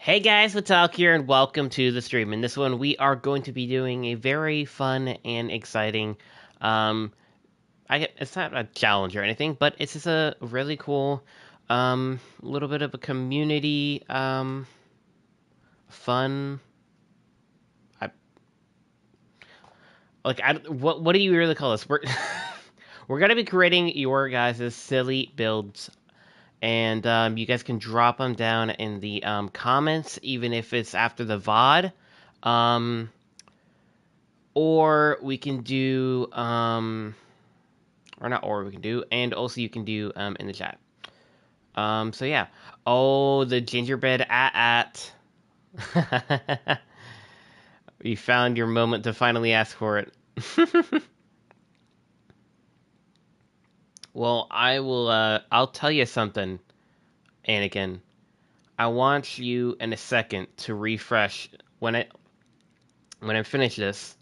Hey guys, what's up here, and welcome to the stream. In this one, we are going to be doing a very fun and exciting, um, it's not a challenge or anything, but it's just a really cool, little bit of a community, fun. I, what do you really call this? We're gonna be creating your guys' silly builds, and you guys can drop them down in the comments, even if it's after the VOD. Um, or we can do or not, or we can do, and also you can do in the chat. So yeah. Oh, the gingerbread at. You found your moment to finally ask for it. Well, I'll tell you something, Anakin. I want you in a second to refresh when I finish this.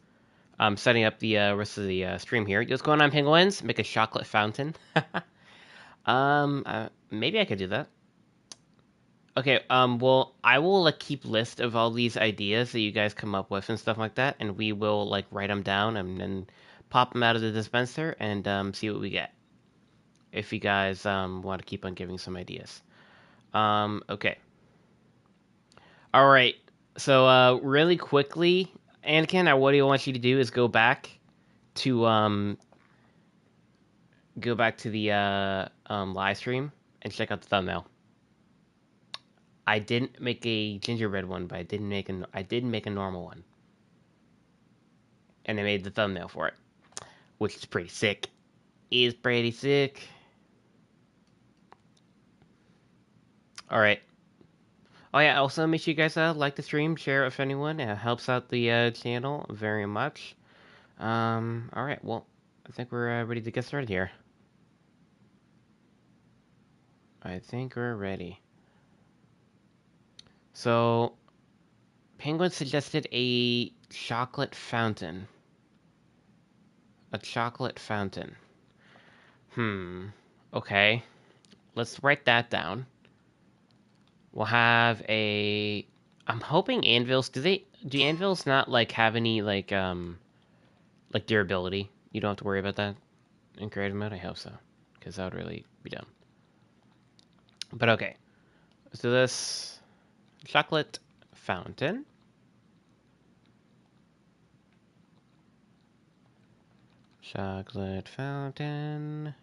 I'm setting up the rest of the stream here. What's going on, penguins? Make a chocolate fountain. Maybe I could do that. Okay, well, I will like keep list of all these ideas that you guys come up with and stuff like that, and we will like write them down and then pop them out of the dispenser and see what we get. If you guys want to keep on giving some ideas. Okay. All right. So really quickly, Anakin, what I want you to do is to um go back to the live stream and check out the thumbnail. I didn't make a gingerbread one, but I did make a normal one, and I made the thumbnail for it, which is pretty sick. Is pretty sick. All right. Oh yeah. Also, make sure you guys like the stream, share it with anyone. It helps out the channel very much. All right. Well, I think we're ready to get started here. I think we're ready. So, Penguin suggested a chocolate fountain. A chocolate fountain. Okay. Let's write that down. We'll have a. I'm hoping anvils. Do anvils not like have any like durability? You don't have to worry about that in creative mode. I hope so, because that would really be dumb. But okay, let's do this. Chocolate fountain. Chocolate fountain.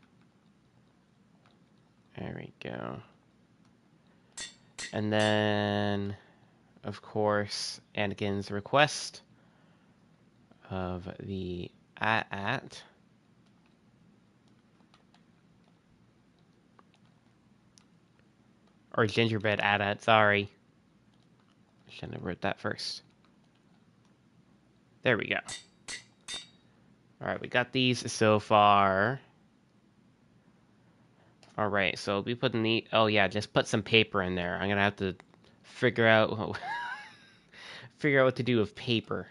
There we go. And then, of course, Anakin's request of the at. Or gingerbread at, sorry. Shouldn't have wrote that first. There we go. Alright, we got these so far. Alright, so we put in the... Oh yeah, just put some paper in there. I'm gonna have to figure out... figure out what to do with paper.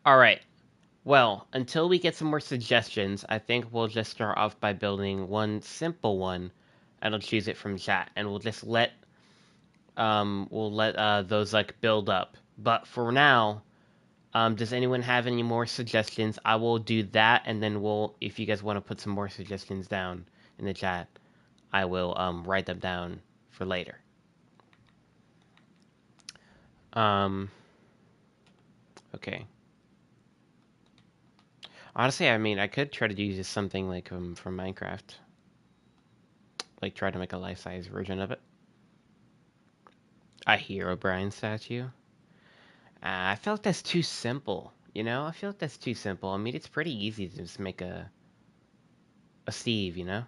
Alright, well, until we get some more suggestions, I think we'll just start off by building one simple one, and I'll choose it from chat, and we'll just let... those, like, build up. But for now... does anyone have any more suggestions? I will do that, and then if you guys want to put some more suggestions down in the chat, I will write them down for later. Okay. Honestly, I mean, I could try to do just something like from Minecraft, like try to make a life-size version of it. A Herobrine statue. I feel like that's too simple. You know, I feel like that's too simple. I mean, it's pretty easy to just make a Steve. You know.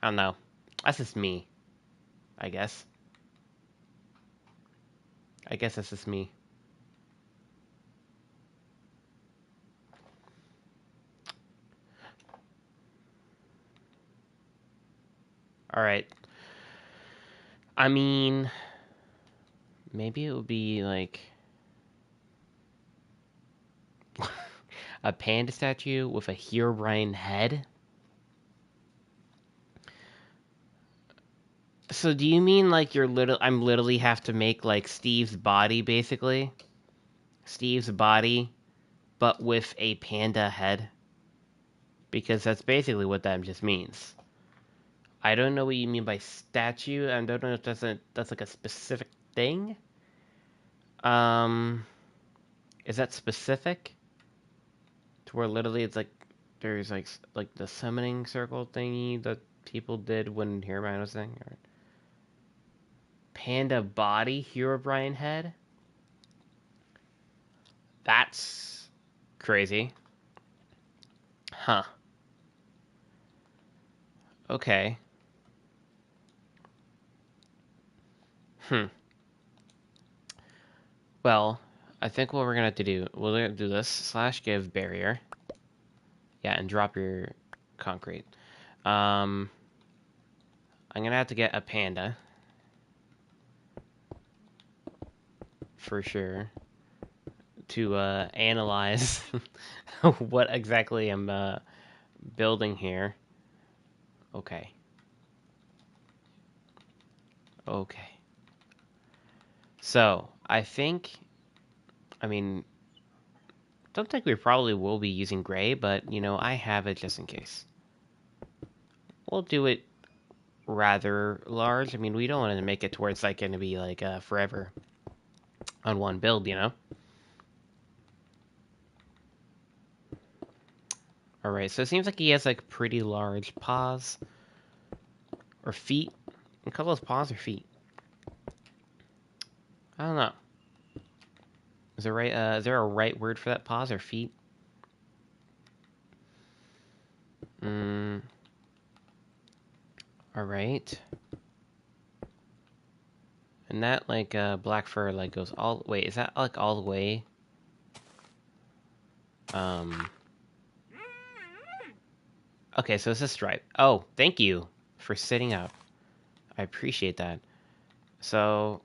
I don't know. That's just me, I guess. I guess that's just me. All right. I mean, maybe it would be like a panda statue with a Herobrine head. So do you mean like I'm literally have to make like Steve's body basically? Steve's body, but with a panda head? Because that's basically what that just means. I don't know what you mean by statue. I don't know if that's like a specific thing. Um, is that specific to where literally it's like there's like the summoning circle thingy that people did when Herobrine was saying? Or panda body, Herobrine head? That's crazy. Huh. Okay. Hmm. Well, I think what we're gonna have to do, we're gonna do this slash give barrier. Yeah, and drop your concrete. I'm gonna have to get a panda for sure to analyze what exactly I'm building here. Okay. Okay. So I think, I mean, don't think we probably will be using gray, but I have it just in case. We'll do it rather large. I mean, we don't want to make it to where it's like going to be like forever on one build. All right, so it seems like he has like pretty large paws or feet. We call those paws or feet? I don't know. Is there right? Is there a right word for that? Paws or feet? Mm. All right. And that like black fur like goes all. Wait, is that like all the way? Um. Okay, so it's a stripe. Oh, thank you for sitting up. I appreciate that. So.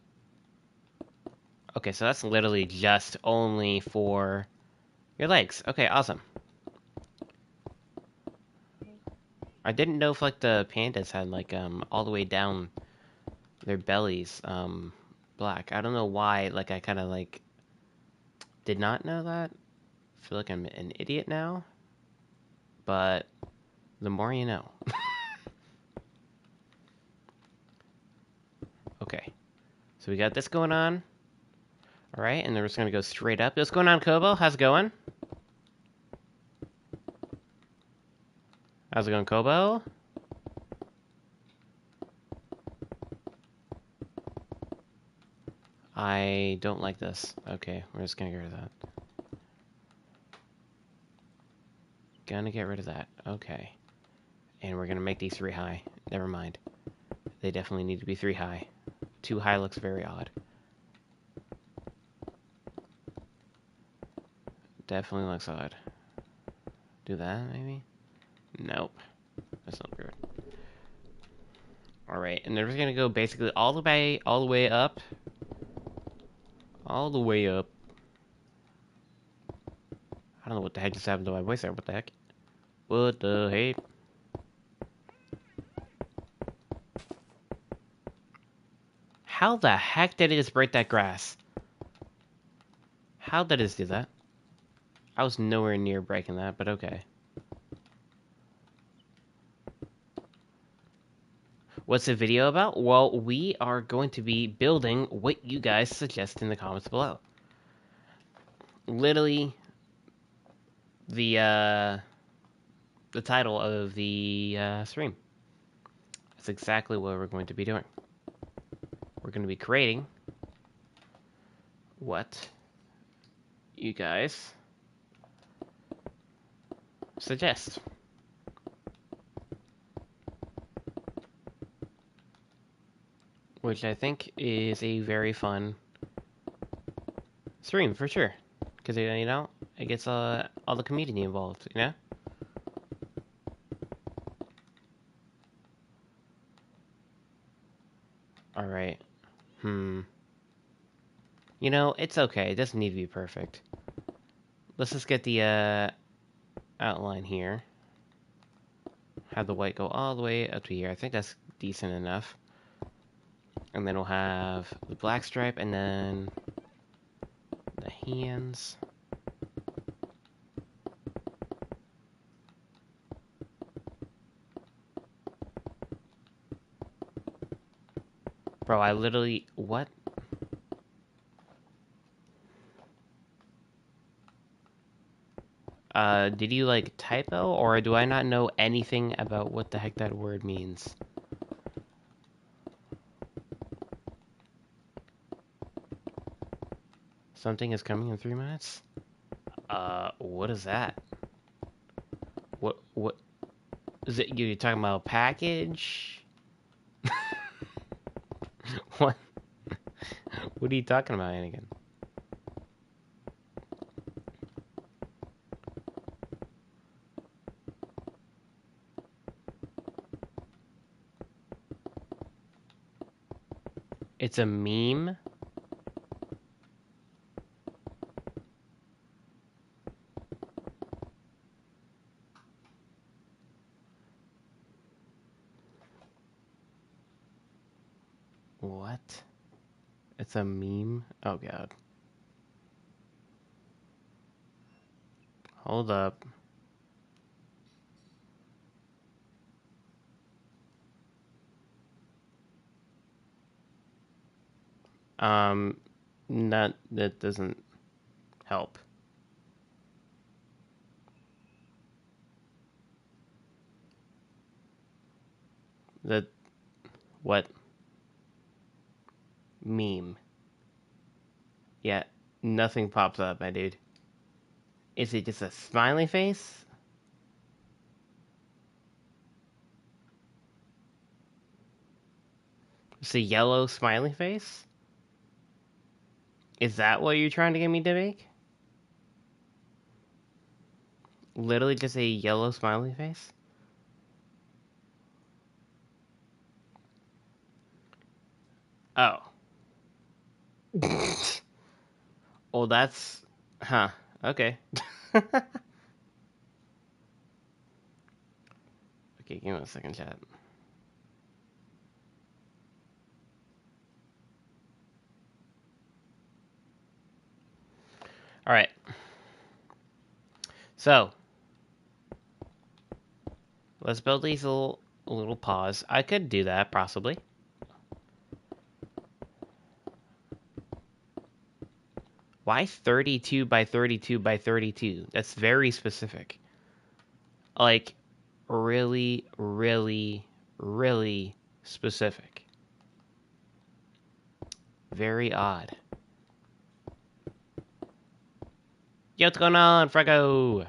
Okay, so that's literally just only for your legs. Okay, awesome. I didn't know if like the pandas had like all the way down their bellies black. I don't know why like I kind of like did not know that. I feel like I'm an idiot now, but the more you know. Okay. So we got this going on. All right, and then we're just going to go straight up. What's going on, Kobo? How's it going? How's it going, Kobo? I don't like this. Okay, we're just going to get rid of that. Gonna get rid of that. Okay. And we're gonna make these 3 high. Never mind. They definitely need to be 3 high. 2 high looks very odd. Definitely looks odd. Do that, maybe? Nope. That's not good. Alright, and they're just gonna go basically all the way up. All the way up. I don't know what the heck just happened to my voice there. What the heck? What the heck? How the heck did it just break that grass? How did it just do that? I was nowhere near breaking that, but okay. What's the video about? Well, we are going to be building what you guys suggest in the comments below. Literally, the title of the stream. That's exactly what we're going to be doing. We're going to be creating what you guys suggest. Which I think is a very fun stream for sure. Because, it gets all the community involved, Alright. It's okay. It doesn't need to be perfect. Let's just get the outline here. Have the white go all the way up to here. I think that's decent enough. And then we'll have the black stripe, and then the hands. Bro, I literally... What? Did you, like, typo? Or do I not know anything about what the heck that word means? Something is coming in 3 minutes? What is that? What is it? You talking about a package? What? What are you talking about, Anakin? It's a meme? What? It's a meme? Oh god. Hold up. Um, not that doesn't help. That what? Meme. Yeah, nothing pops up, my dude. Is it just a smiley face? It's a yellow smiley face? Is that what you're trying to get me to make? Literally just a yellow smiley face? Oh. Well, that's... Huh. Okay. Okay, give me a second, chat. Alright. So, let's build these little paws. I could do that, possibly. Why 32 by 32 by 32? That's very specific. Like, really, really, really specific. Very odd. Yo, what's going on, Franco?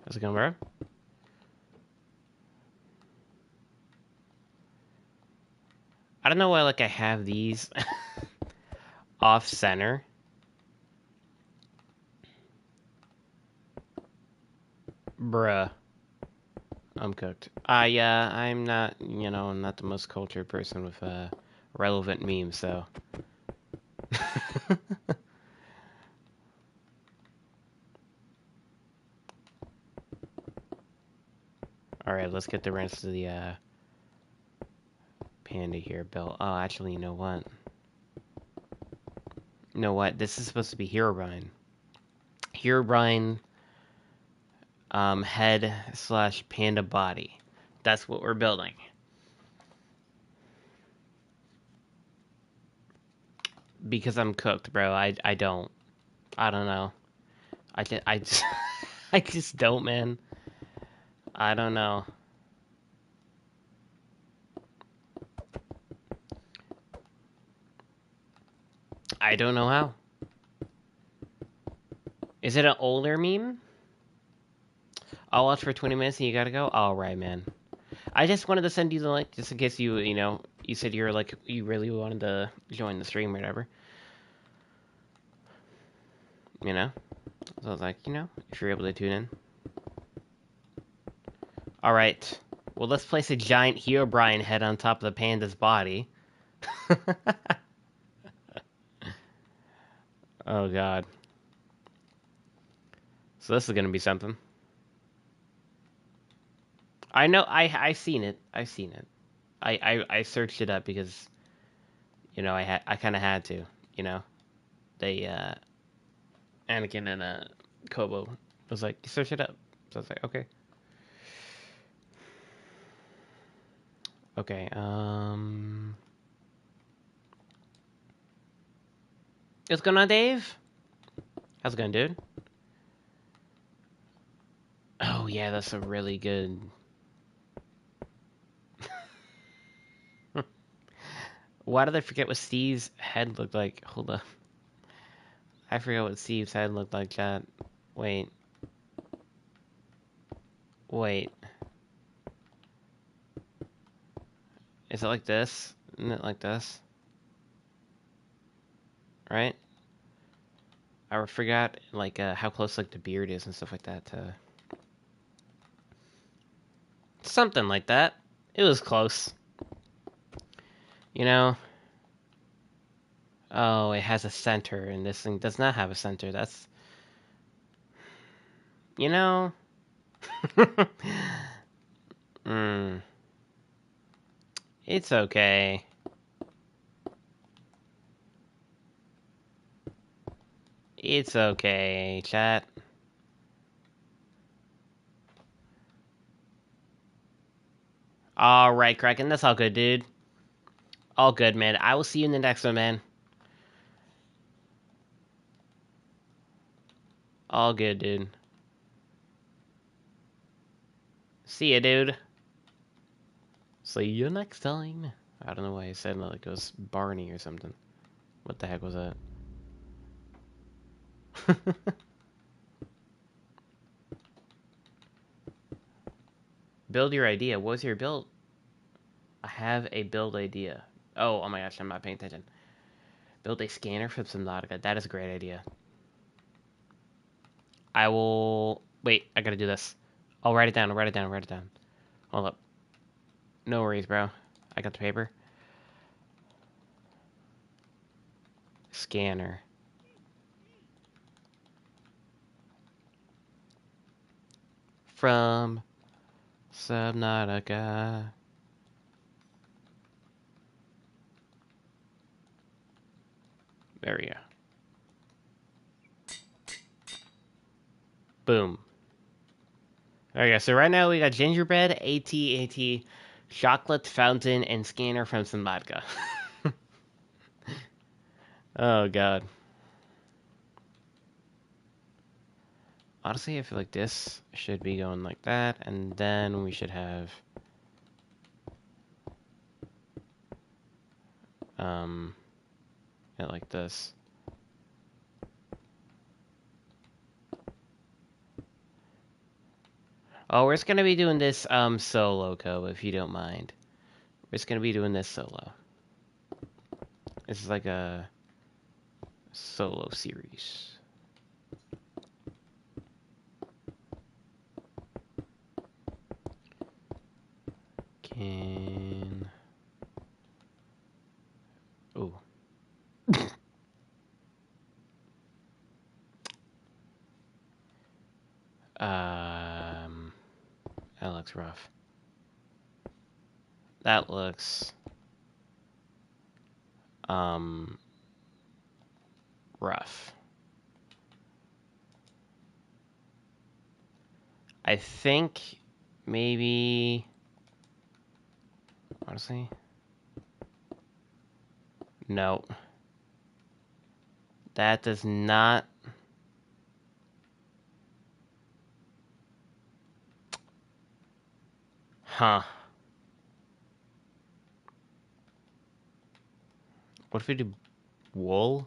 How's it going, bro? I don't know why, like, I have these off-center. Bruh. I'm cooked. Yeah, I'm not, not the most cultured person with, relevant memes, so... Alright, let's get the rest of the, panda here built. Oh, actually, you know what? You know what? This is supposed to be Herobrine. Herobrine, head / panda body. That's what we're building. Because I'm cooked, bro. I don't. I don't know. I just, I just don't, man. I don't know. I don't know how. Is it an older meme? I'll watch for 20 minutes and you gotta go? Alright, man. I just wanted to send you the link just in case you said you're like, you really wanted to join the stream or whatever. You know? So I was like, if you're able to tune in. Alright. Well, let's place a giant Herobrine head on top of the panda's body. Oh, God. So this is gonna be something. I know. I seen it. I seen it. I searched it up because I kind of had to. You know they Anakin and Kobo was like, search it up. So I was like, okay. Okay. What's going on, Dave? How's it going, dude? Oh yeah, that's a really good. Why did I forget what Steve's head looked like? Hold up. I forgot what Steve's head looked like, chat. Wait. Wait. Is it like this? Isn't it like this? Right? I forgot like how close like the beard is and stuff like that to something like that. It was close. You know? Oh, it has a center and this thing does not have a center. That's you know. Hmm. It's okay. It's okay, chat. Alright, Kraken, that's all good, dude. All good, man. I will see you in the next one, man. All good, dude. See ya, dude. See you next time. I don't know why I said like it was Barney or something. What the heck was that? Build your idea. What was your build? I have a build idea. Oh my gosh, I'm not paying attention. Build a scanner from Subnautica. That is a great idea. I will... Wait, I gotta do this. I'll write it down, I'll write it down, I'll write it down. Hold up. No worries, bro. I got the paper. Scanner. From Subnautica. There we go. Boom. There we go. So right now we got gingerbread, AT-AT, chocolate fountain, and scanner from Subnautica. Oh god. Honestly, I feel like this should be going like that, and then we should have it like this. Oh, we're just gonna be doing this solo, Kobe, if you don't mind. We're just gonna be doing this solo. This is like a solo series. Can... Ooh. That looks rough. That looks... rough. I think maybe... Honestly... No. That does not... Huh. What if we do wool?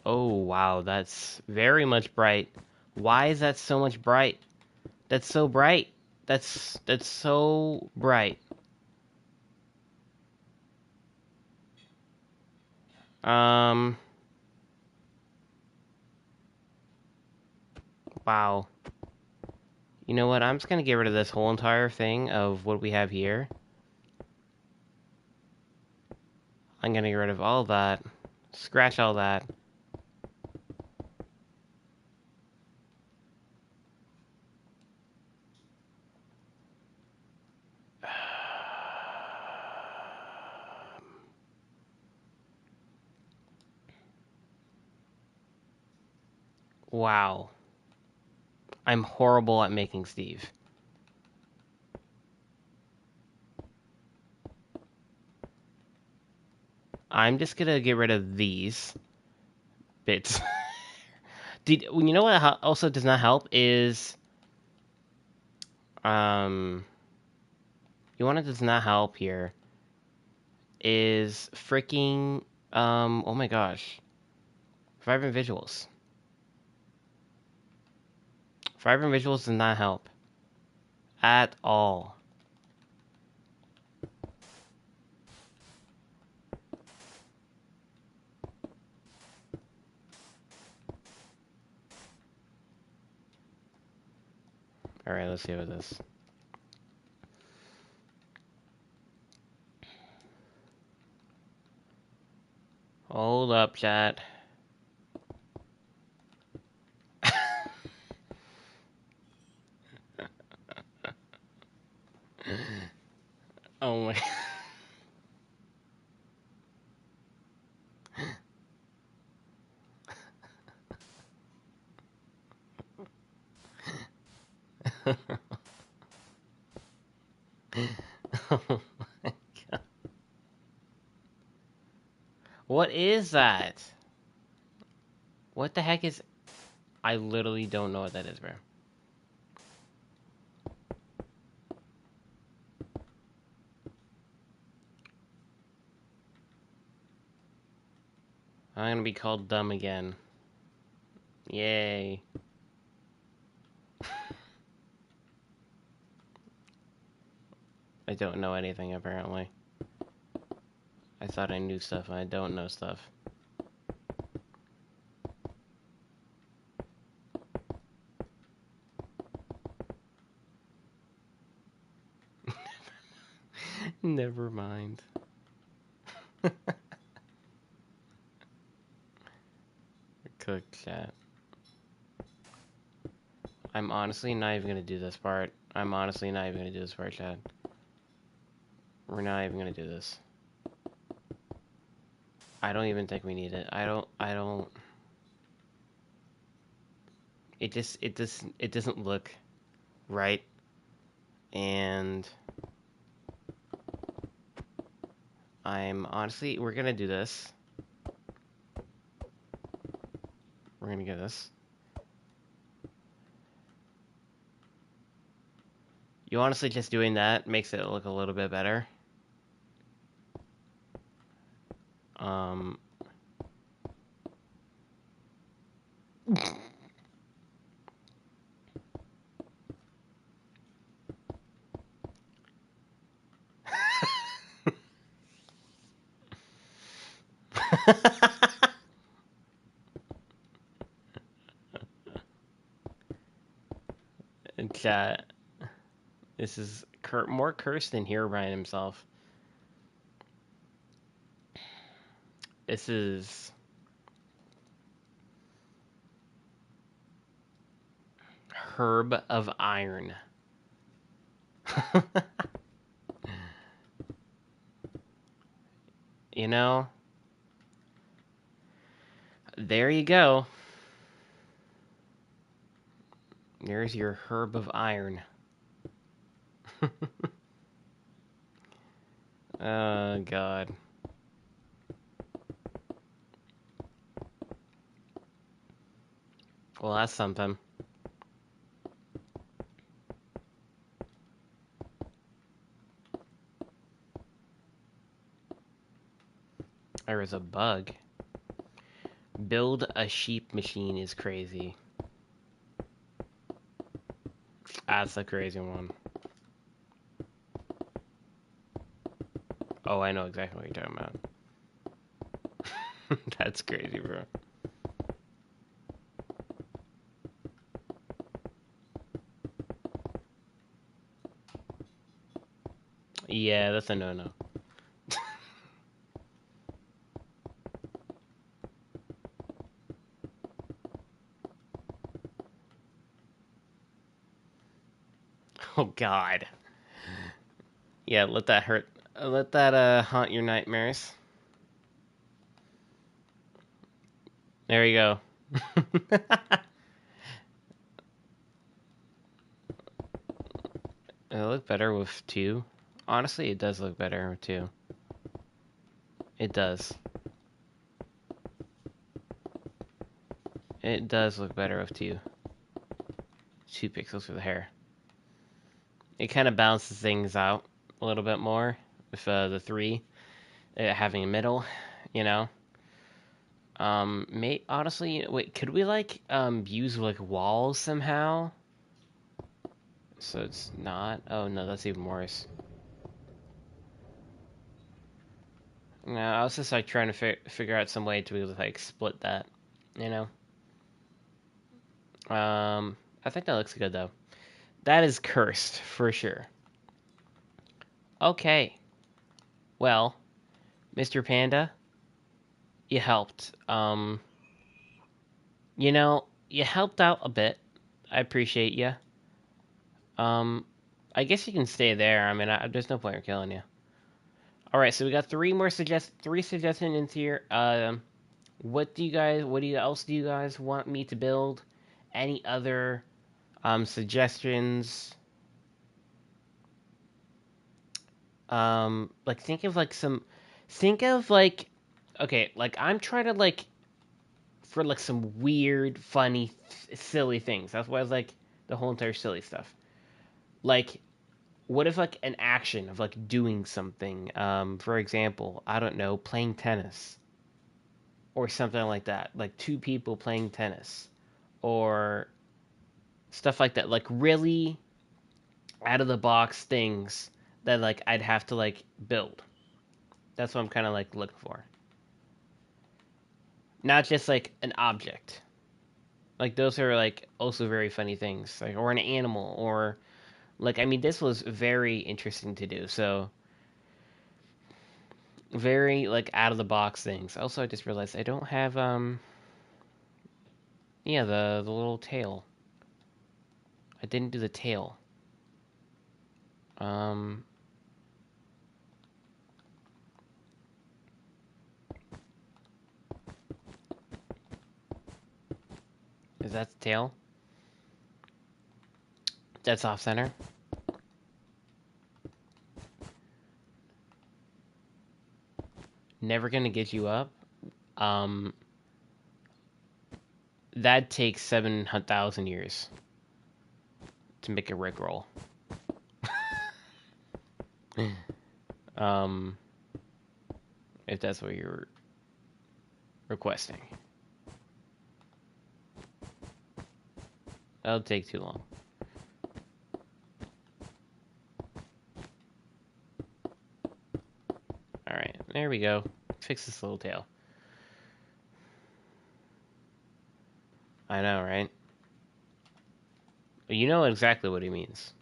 Oh, wow, that's very much bright. Why is that so much bright? That's so bright. That's so bright. Um, wow. You know what? I'm just gonna get rid of this whole entire thing of what we have here. I'm gonna get rid of all that. Scratch all that. Wow. I'm horrible at making Steve. I'm just gonna get rid of these bits. You know what also does not help is you want it does not help here is freaking oh my gosh, vibrant visuals. Vibrant visuals does not help at all. All right, let's see what this. Hold up, chat. Oh my. Oh my god. What is that? What the heck is... I literally don't know what that is, bro. I'm gonna be called dumb again. Yay. I don't know anything, apparently. I thought I knew stuff, and I don't know stuff. Never mind. Cook chat. I'm honestly not even gonna do this part. I'm honestly not even gonna do this part, chat. We're not even gonna do this. I don't even think we need it. I don't... It doesn't look right. And... I'm honestly... We're gonna do this. We're gonna get this. You honestly just doing that makes it look a little bit better. Um... Chat. This is more cursed than Herobrine himself. This is... Herb of Iron. You know? There you go. There's your Herb of Iron. Oh, God. Well, that's something. There was a bug. Build a sheep machine is crazy. That's a crazy one. Oh, I know exactly what you're talking about. That's crazy, bro. Yeah, that's a no-no. Oh, God. Yeah, let that hurt. Let that haunt your nightmares. There you go. look better with two. Honestly, it does look better with two. It does. It does look better with two. 2 pixels for the hair. It kind of balances things out a little bit more with the 3 having a middle, you know. Honestly, wait, could we like use like walls somehow? So it's not. Oh no, that's even worse. No, I was just like trying to figure out some way to be able to like split that, you know. I think that looks good though. That is cursed for sure. Okay, well, Mr. Panda, you helped. You know, you helped out a bit. I appreciate you. Um, I guess you can stay there. I mean, there's no point in killing you. All right, so we got three suggestions here. What do you guys? What do you else do you guys want me to build? Any other suggestions? Like think of like, okay, like I'm trying to like for like some weird, funny, silly things. That's why I was like the whole entire silly stuff. Like, what if like an action of like doing something? For example, I don't know, playing tennis or something like that. Like two people playing tennis or stuff like that. Like really out of the box things that like I'd have to like build. That's what I'm kind of like looking for. Not just like an object. Like those are like also very funny things. Like or an animal or like I mean this was very interesting to do. So very like out of the box things. Also I just realized I don't have yeah, the little tail. I didn't do the tail. Um is that the tail? That's off center. Never gonna get you up. Um that takes 7,000 years to make a Rickroll. um if that's what you're requesting. That'll take too long. Alright, there we go. Fix this little tail. I know, right? You know exactly what he means.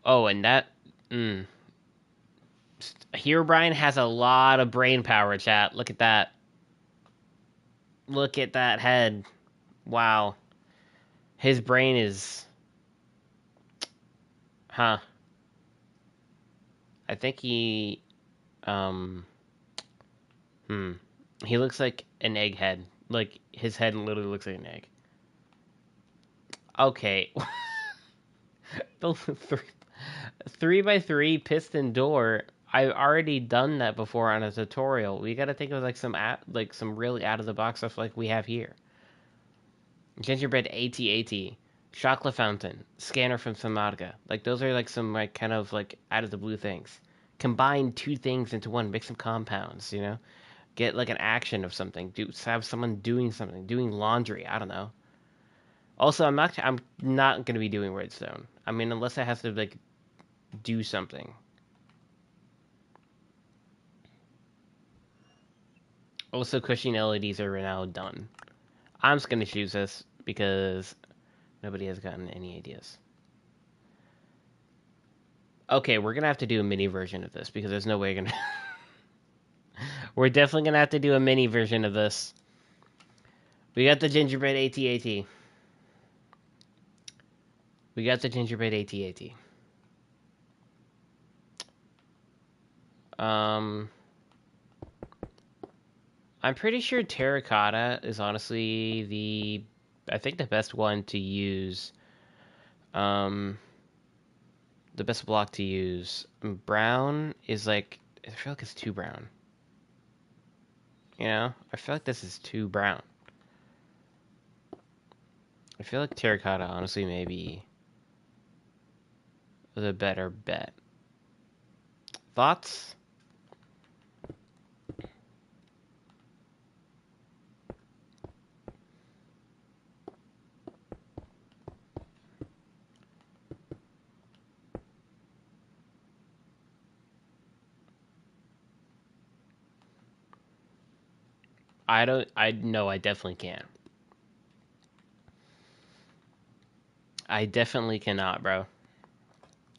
Oh, and that... Mm. Herobrine has a lot of brain power, chat. Look at that. Look at that head. Wow. His brain is... Huh. I think he... Um... Hmm. He looks like an egghead. Like, his head literally looks like an egg. Okay. The 3x3 piston door. I've already done that before on a tutorial. We gotta think of like some really out of the box stuff like we have here. Gingerbread AT-AT, chocolate fountain, scanner from Subnautica. Like those are like some like kind of like out of the blue things. Combine two things into one, make some compounds. You know, get like an action of something. Have someone doing something, doing laundry. I don't know. Also, I'm not gonna be doing redstone. I mean, unless I have to like do something. Also, Cushing LEDs are now done. I'm just gonna choose this because nobody has gotten any ideas. Okay, we're gonna have to do a mini version of this because there's no way gonna. We're definitely gonna have to do a mini version of this. We got the gingerbread AT-AT. We got the gingerbread AT-AT. I'm pretty sure terracotta is honestly I think the best one to use The best block to use. Brown is like, I feel like it's too brown. You know? I feel like this is too brown. I feel like terracotta, honestly, may be the better bet. Thoughts? I know I definitely can. I definitely cannot, bro.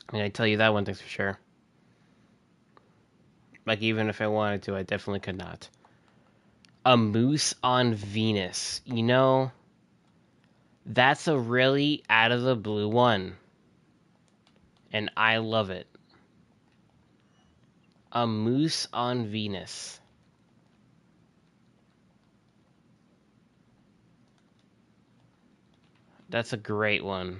I mean, I tell you that one thing's for sure. Like, even if I wanted to, I definitely could not. A moose on Venus. You know, that's a really out of the blue one. And I love it. A moose on Venus. That's a great one.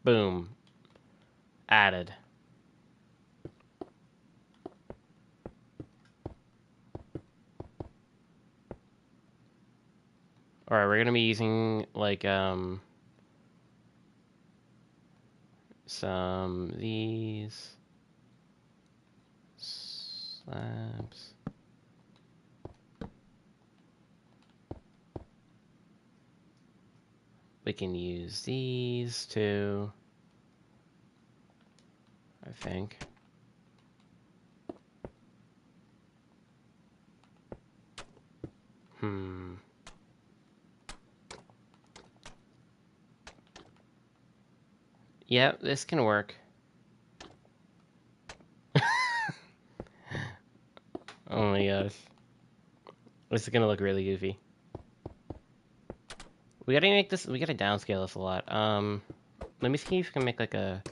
Boom. Added. Alright, we're gonna be using, like, some of these slabs. We can use these too, I think. Yep, this can work. Oh my gosh. This is gonna look really goofy. We gotta make this, we gotta downscale this a lot. Let me see if we can make like a,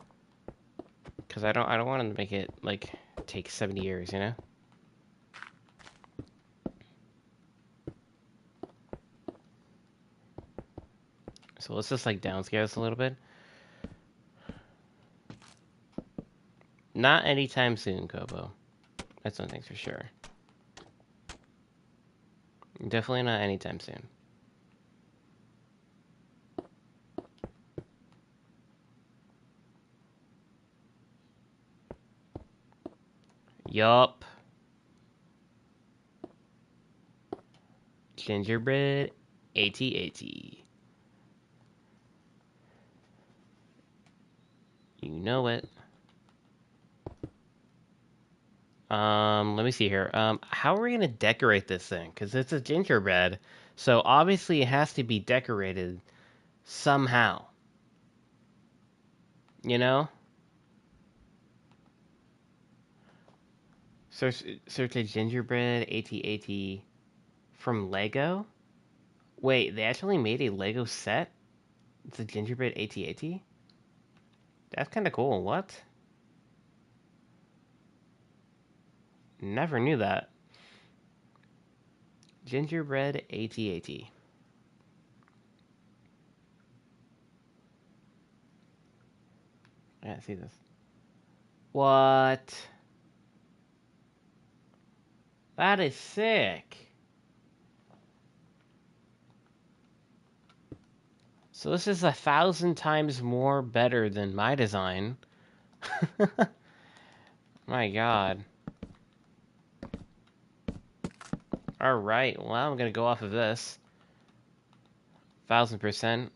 cause I don't want to make it like take 70 years, you know? So let's just like downscale this a little bit. Not anytime soon, Kobo. That's one thing for sure. Definitely not anytime soon. Yup. Gingerbread AT-AT. You know it. Let me see here. How are we gonna decorate this thing? Because it's a gingerbread, so obviously it has to be decorated somehow. You know? Search a gingerbread AT-AT from Lego? Wait, they actually made a Lego set? It's a gingerbread AT-AT? That's kind of cool. What? Never knew that. Gingerbread AT-AT. Yeah, see this. What? That is sick. So this is 1,000 times more better than my design. My god. Alright, well, I'm gonna go off of this. 1,000%.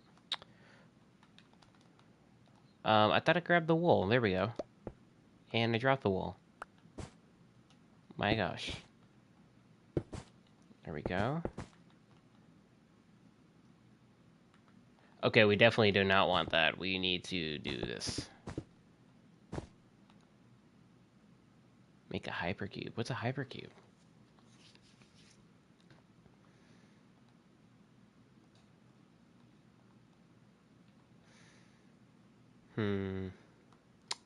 I thought I grabbed the wool. There we go. And I dropped the wool. My gosh. There we go. Okay, we definitely do not want that. We need to do this. Make a hypercube. What's a hypercube?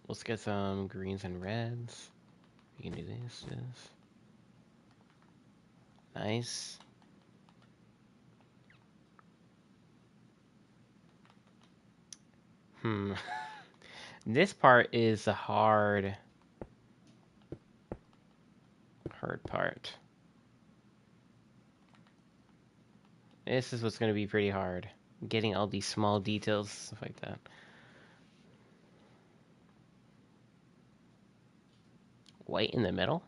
Let's get some greens and reds. We can do this. Nice. This part is the hard part. This is what's going to be pretty hard. Getting all these small details, stuff like that. White in the middle?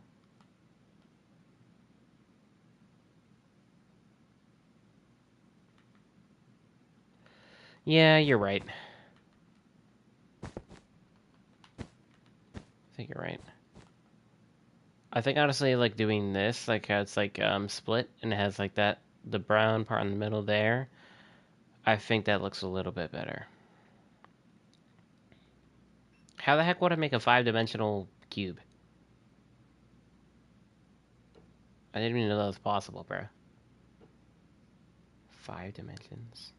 Yeah, you're right. I think you're right. I think honestly, like doing this, like how it's like split and it has like that the brown part in the middle there. I think that looks a little bit better. How the heck would I make a 5-dimensional cube? I didn't even know that was possible, bro. 5 dimensions.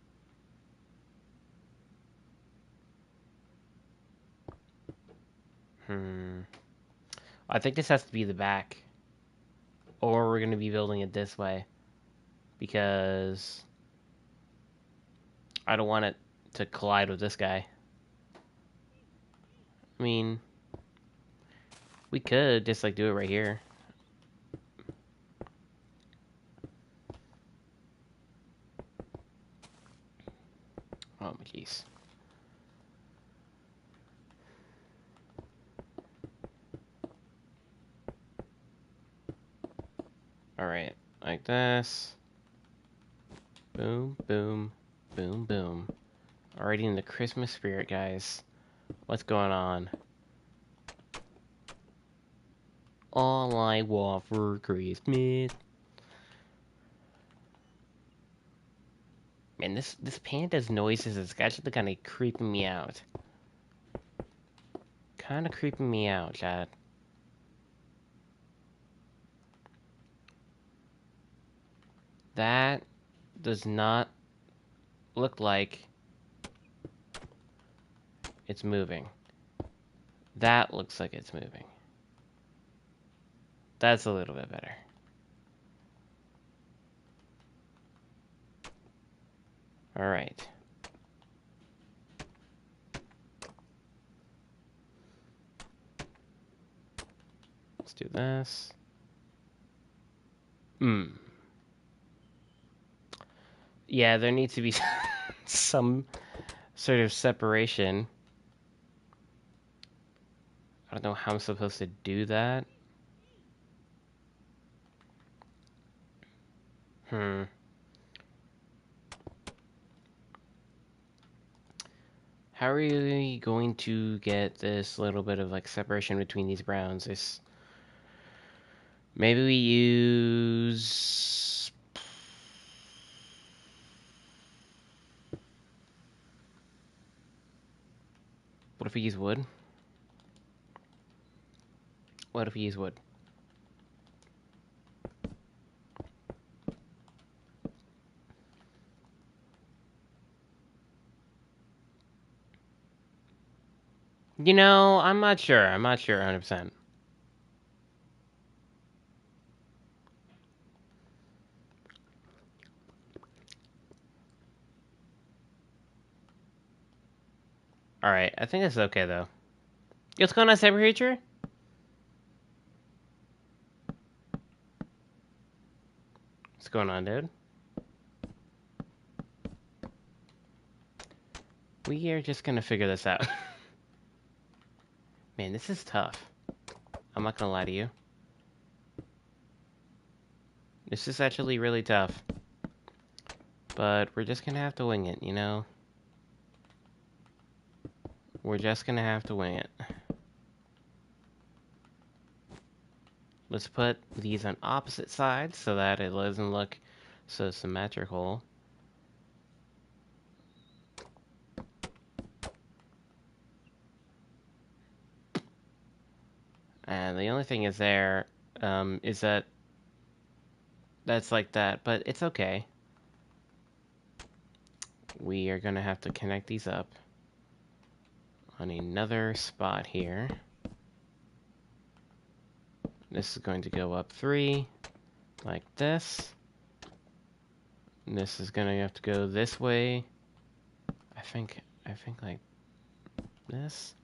I think this has to be the back. Or we're going to be building it this way. Because I don't want it to collide with this guy. I mean, we could just like do it right here. Oh my jeez. Alright, like this. Boom, boom, boom, boom. Already in the Christmas spirit, guys. What's going on? All I want for Christmas. Man, this panda's noises is actually kind of creeping me out. Kind of creeping me out, Chad. That does not look like it's moving. That looks like it's moving. That's a little bit better. Alright. Let's do this. Yeah, there needs to be some sort of separation. I don't know how I'm supposed to do that. How are we going to get this little bit of like separation between these browns? Maybe we use... What if we use wood? What if we use wood? You know, I'm not sure. I'm not sure 100%. Alright, I think it's okay though. What's going on, Cyber Creature? What's going on, dude? We are just gonna figure this out. Man, this is tough. I'm not gonna lie to you. This is actually really tough. But we're just gonna have to wing it, you know? We're just gonna have to wing it. Let's put these on opposite sides so that it doesn't look so symmetrical. And the only thing is is that that's like that, but it's okay. We are gonna have to connect these up on another spot here. This is going to go up 3, like this. And this is gonna have to go this way. I think like this.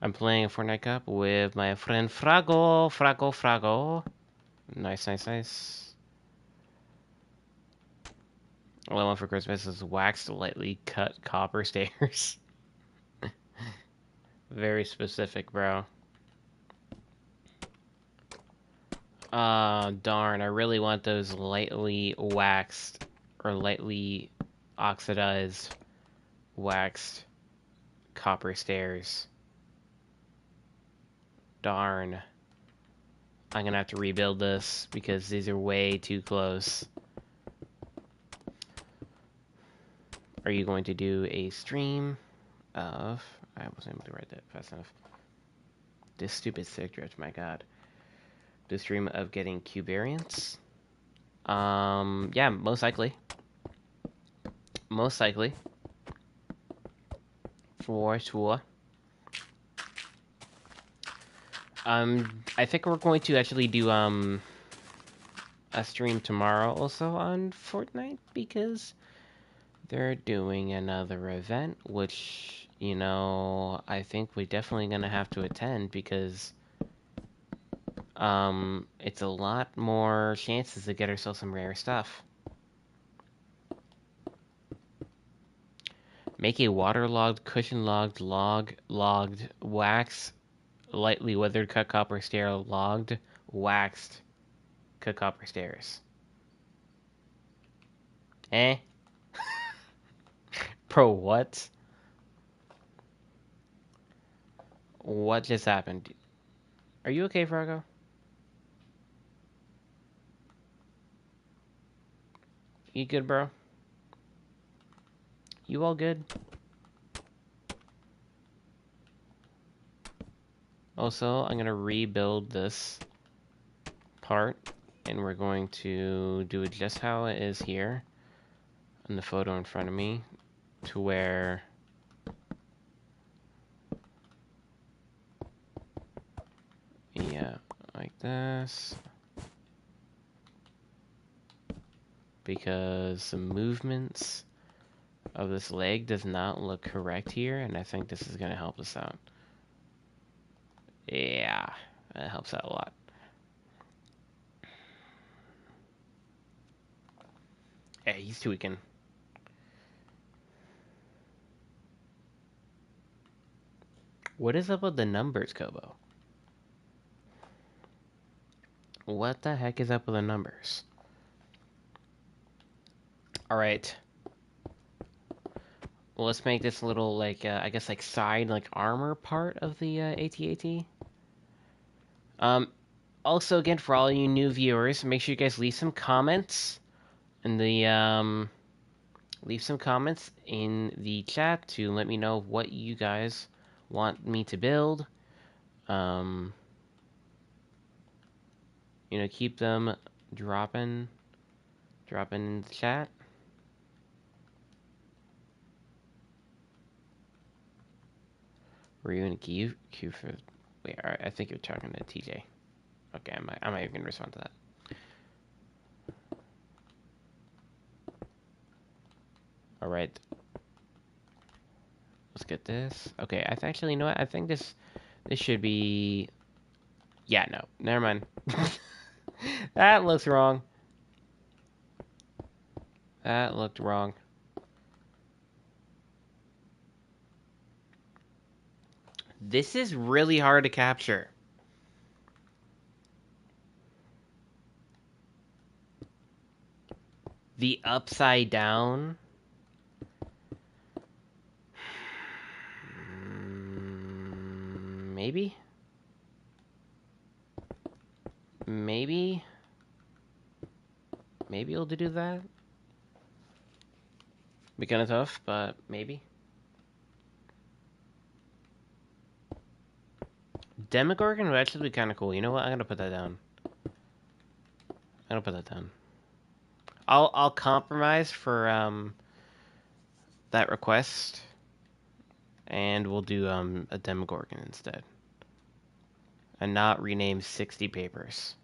I'm playing Fortnite Cup with my friend Frago. Frago. Nice. All I want for Christmas is waxed, lightly cut copper stairs. Very specific, bro. Darn, I really want those lightly waxed or lightly oxidized waxed copper stairs. Darn. I'm gonna have to rebuild this because these are way too close. Are you going to do a stream of... I wasn't able to write that fast enough. This stupid stick drift, my god. The stream of getting cube variants? Yeah, most likely. Most likely. For sure. I think we're going to actually do, a stream tomorrow also on Fortnite because they're doing another event, which, you know, I think we're definitely gonna have to attend because, it's a lot more chances to get ourselves some rare stuff. Make a waterlogged, cushion-logged, logged, wax, lightly weathered cut copper stair, logged, waxed, cut copper stairs. Eh? Bro, what? What just happened? Are you okay, Fargo? You good, bro? You all good? Also, I'm gonna rebuild this part, and we're going to do it just how it is here in the photo in front of me, to where yeah, like this, because the movements of this leg does not look correct here, and I think this is gonna help us out. Yeah, that helps out a lot. Yeah, he's tweaking. What is up with the numbers, Kobo? What the heck is up with the numbers? Alright. Well, let's make this little, like, I guess, like, side, like, armor part of the, AT-AT. Also, again, for all you new viewers, make sure you guys leave some comments in the, leave some comments in the chat to let me know what you guys want me to build. You know, keep them dropping in the chat. Were you in queue for... Wait, I think you're talking to TJ. Okay, I'm not even gonna respond to that. Alright. Let's get this. Okay, actually, you know what? I think this should be... Yeah, no. Never mind. That looks wrong. That looked wrong. This is really hard to capture. The upside down. Maybe? Maybe able to do that. Be kind of tough, but maybe. Demogorgon would actually be kind of cool. You know what? I'm gonna put that down. I'll compromise for that request, and we'll do a Demogorgon instead, and not rename 60 papers.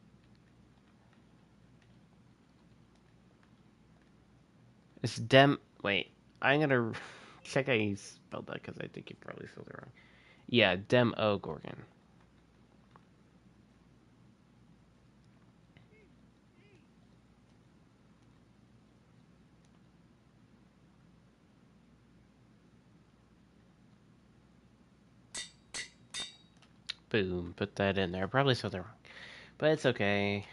It's Wait, I'm gonna Check how you spelled that, because I think you probably spelled it wrong. Yeah, Demogorgon. Boom, put that in there. Probably spelled it wrong, but it's okay.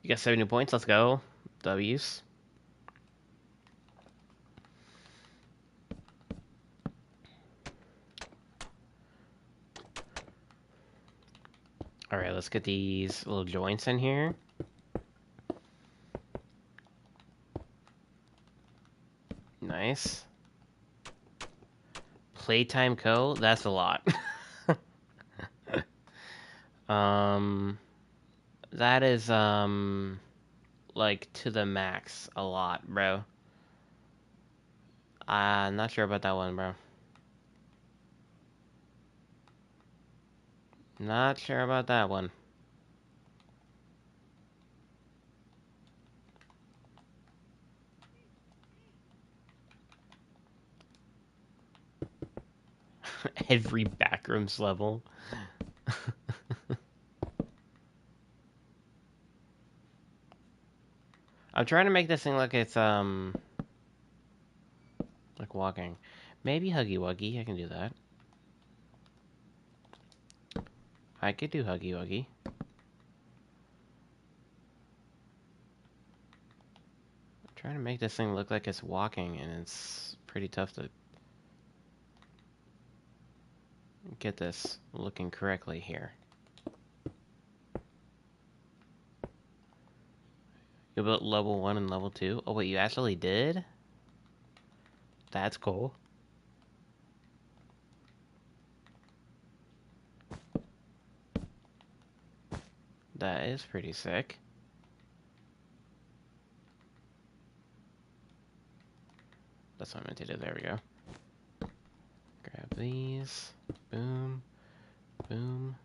You got 70 points. Let's go. W's. All right, let's get these little joints in here. Nice. Playtime Co. That's a lot. um, that is like to the max a lot, bro. I'm not sure about that one, bro. Not sure about that one. Every backrooms level. I'm trying to make this thing like it's like walking. Maybe Huggy Wuggy. I can do that. I could do Huggy Wuggy. I'm trying to make this thing look like it's walking, and it's pretty tough to get this looking correctly here. You built level 1 and level 2? Oh wait, you actually did? That's cool. That is pretty sick. That's what I meant to do. There we go. Grab these. Boom. Boom.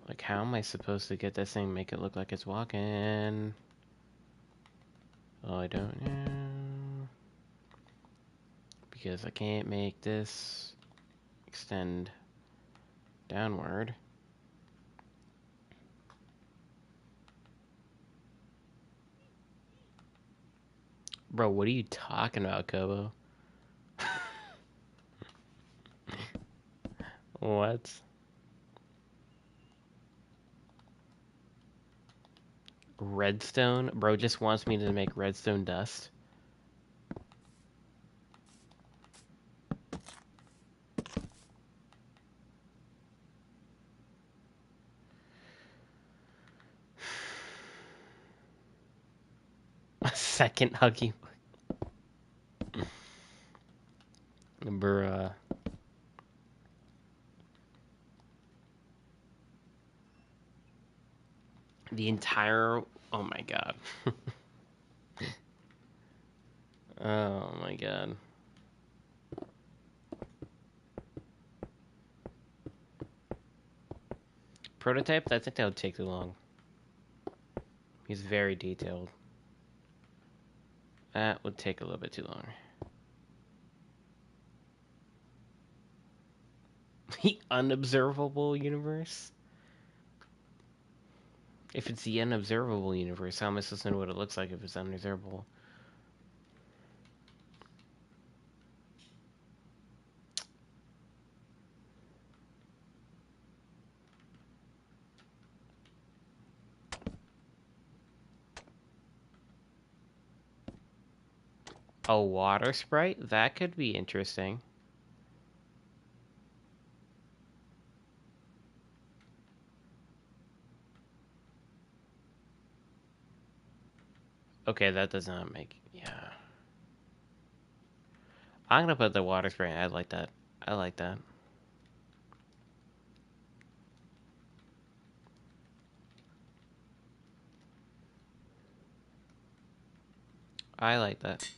Like, how am I supposed to get this thing, make it look like it's walking? Oh, I don't know. Because I can't make this extend downward. Bro, what are you talking about, Kobo? What? Redstone? Bro just wants me to make redstone dust. A second Huggy. Bruh. The entire... Oh my god. Oh my god. Prototype? I think that would take too long. He's very detailed. That would take a little bit too long. The unobservable universe? If it's the unobservable universe, how am I supposed to know what it looks like if it's unobservable? A water sprite? That could be interesting. Okay, that does not make... Yeah. I'm gonna put the water sprite. I like that. I like that. I like that.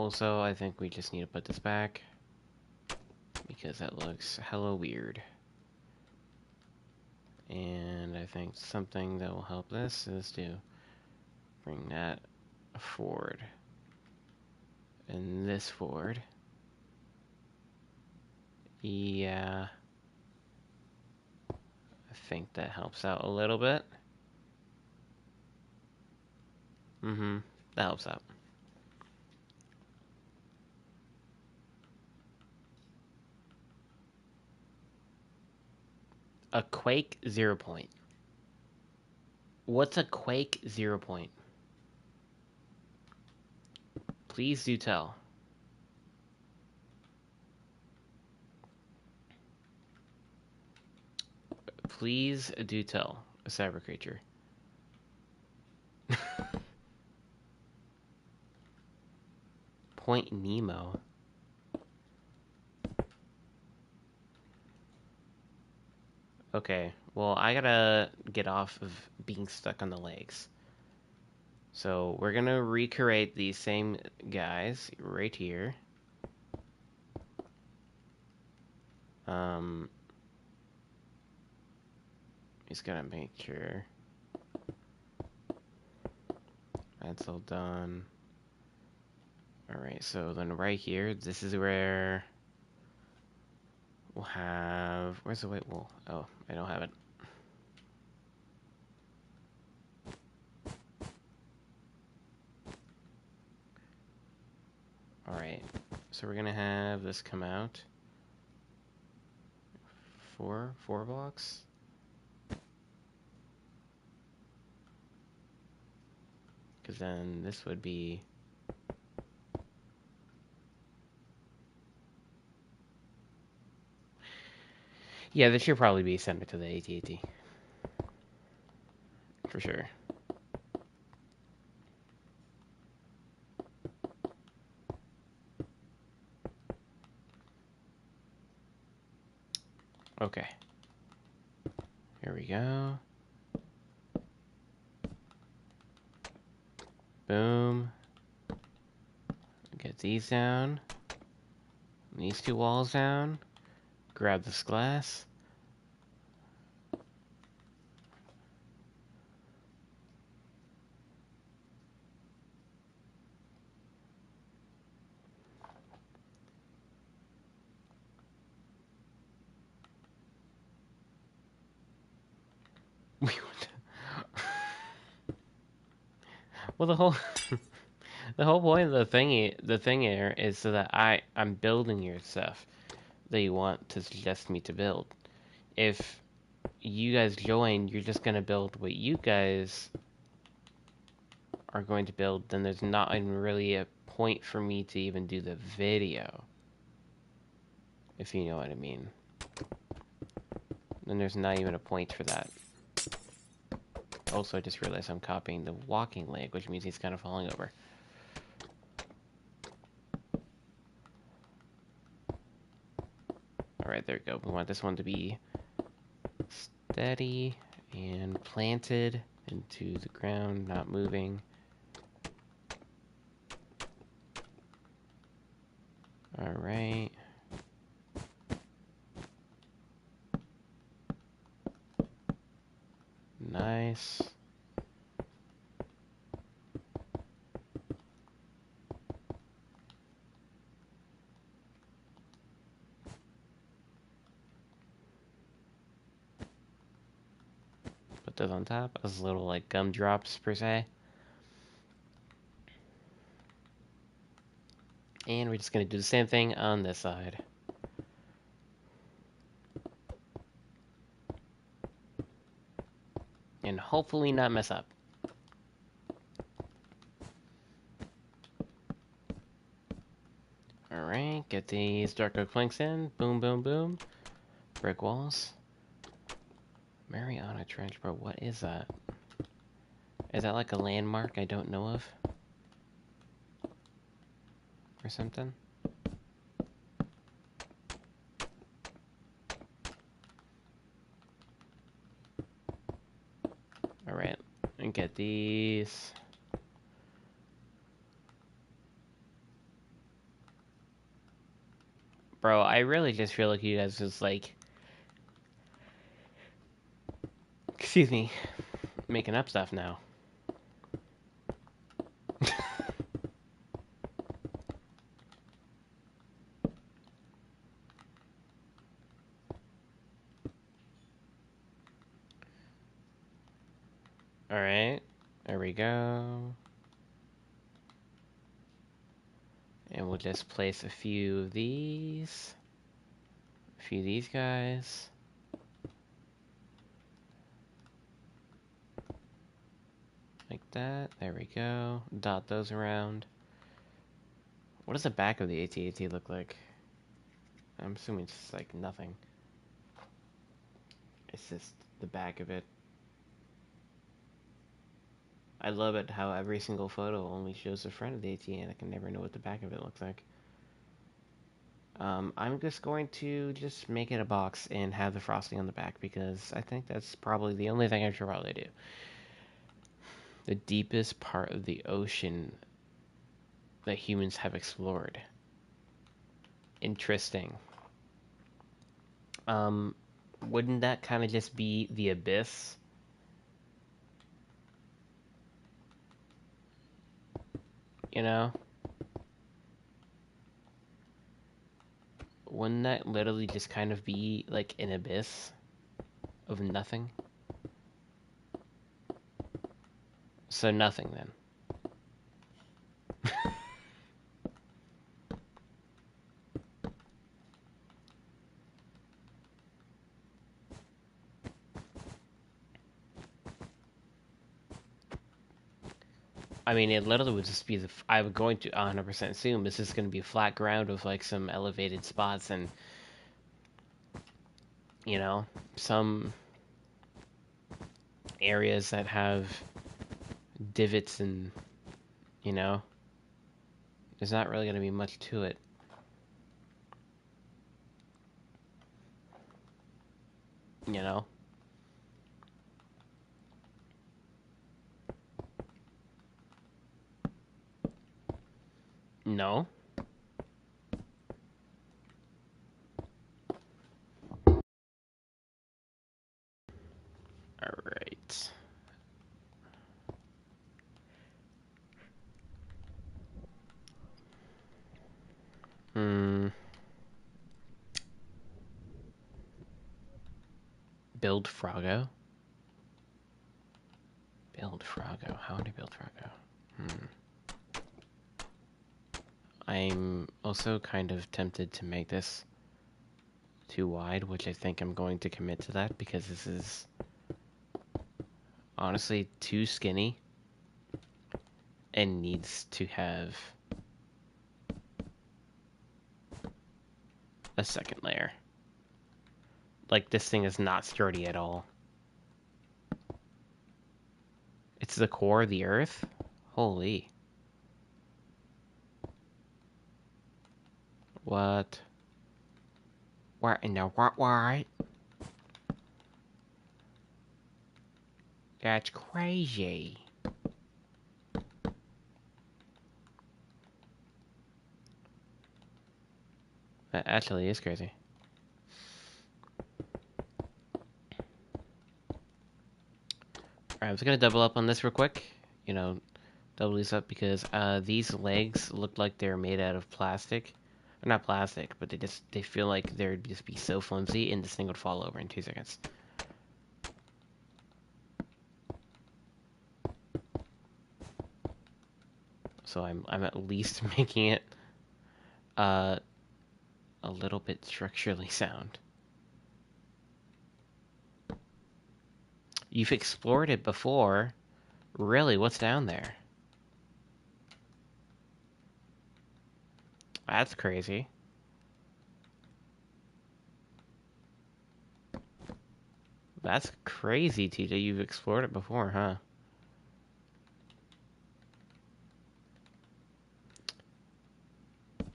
Also, I think we just need to put this back because that looks hella weird. And I think something that will help this is to bring that forward and this forward. Yeah, I think that helps out a little bit. That helps out. A Quake 0 point. What's a Quake 0 point? Please do tell. Please do tell, a cyber creature. Point Nemo. Okay, well, I gotta get off of being stuck on the legs. So we're gonna recreate these same guys right here. Just gotta make sure that's all done. Alright, so then right here, this is where we'll have... Where's the white wool? Oh, I don't have it. Alright, so we're gonna have this come out. Four blocks? Because then this would be... Yeah, this should probably be sent to the AT-AT. For sure. Okay. Here we go. Boom. Get these down. These two walls down. Grab this glass. Well, the whole the whole point of the thing here is so that I'm building your stuff that you want to suggest me to build. If you guys join, you're just gonna build what you guys are going to build, then there's not even really a point for me to even do the video. If you know what I mean. Then there's not even a point for that. Also, I just realized I'm copying the walking leg, which means he's kind of falling over. Alright, there we go. We want this one to be steady and planted into the ground, not moving. Alright. Nice. Put those on top as little like gumdrops per se. And we're just gonna do the same thing on this side. And hopefully not mess up. Alright, get these dark oak planks in. Boom, boom, boom. Brick walls. Mariana Trench, bro, what is that? Is that like a landmark I don't know of? Or something? Alright, and get these. Bro, I really just feel like you guys just like, excuse me, making up stuff now. Alright, there we go. And we'll just place a few of these. A few of these guys. Like that. There we go. Dot those around. What does the back of the AT-AT look like? I'm assuming it's just like nothing. It's just the back of it. I love it how every single photo only shows the front of the AT and I can never know what the back of it looks like. I'm just going to just make it a box and have the frosting on the back because I think that's probably the only thing I should probably do. The deepest part of the ocean that humans have explored. Interesting. Wouldn't that kind of just be the abyss? You know? Wouldn't that literally just kind of be like an abyss of nothing? So nothing then. I mean, it literally would just be the. I'm going to 100% assume this is going to be flat ground with like some elevated spots and, you know, some areas that have divots and, you know, there's not really going to be much to it. You know? No? Alright. Hmm. Build Froggo? Build Froggo. How would I build Froggo? I'm also kind of tempted to make this too wide, which I think I'm going to commit to that because this is honestly too skinny and needs to have a second layer. Like, this thing is not sturdy at all. It's the core of the earth? Holy. What? Where in the what? That's crazy. That actually is crazy. Alright, I'm just gonna double up on this real quick. You know, double these up because these legs look like they're made out of plastic. Or not plastic, but they feel like they'd just be so flimsy and this thing would fall over in 2 seconds. So I'm at least making it a little bit structurally sound. You've explored it before. Really, what's down there? That's crazy. That's crazy, TJ. You've explored it before, huh?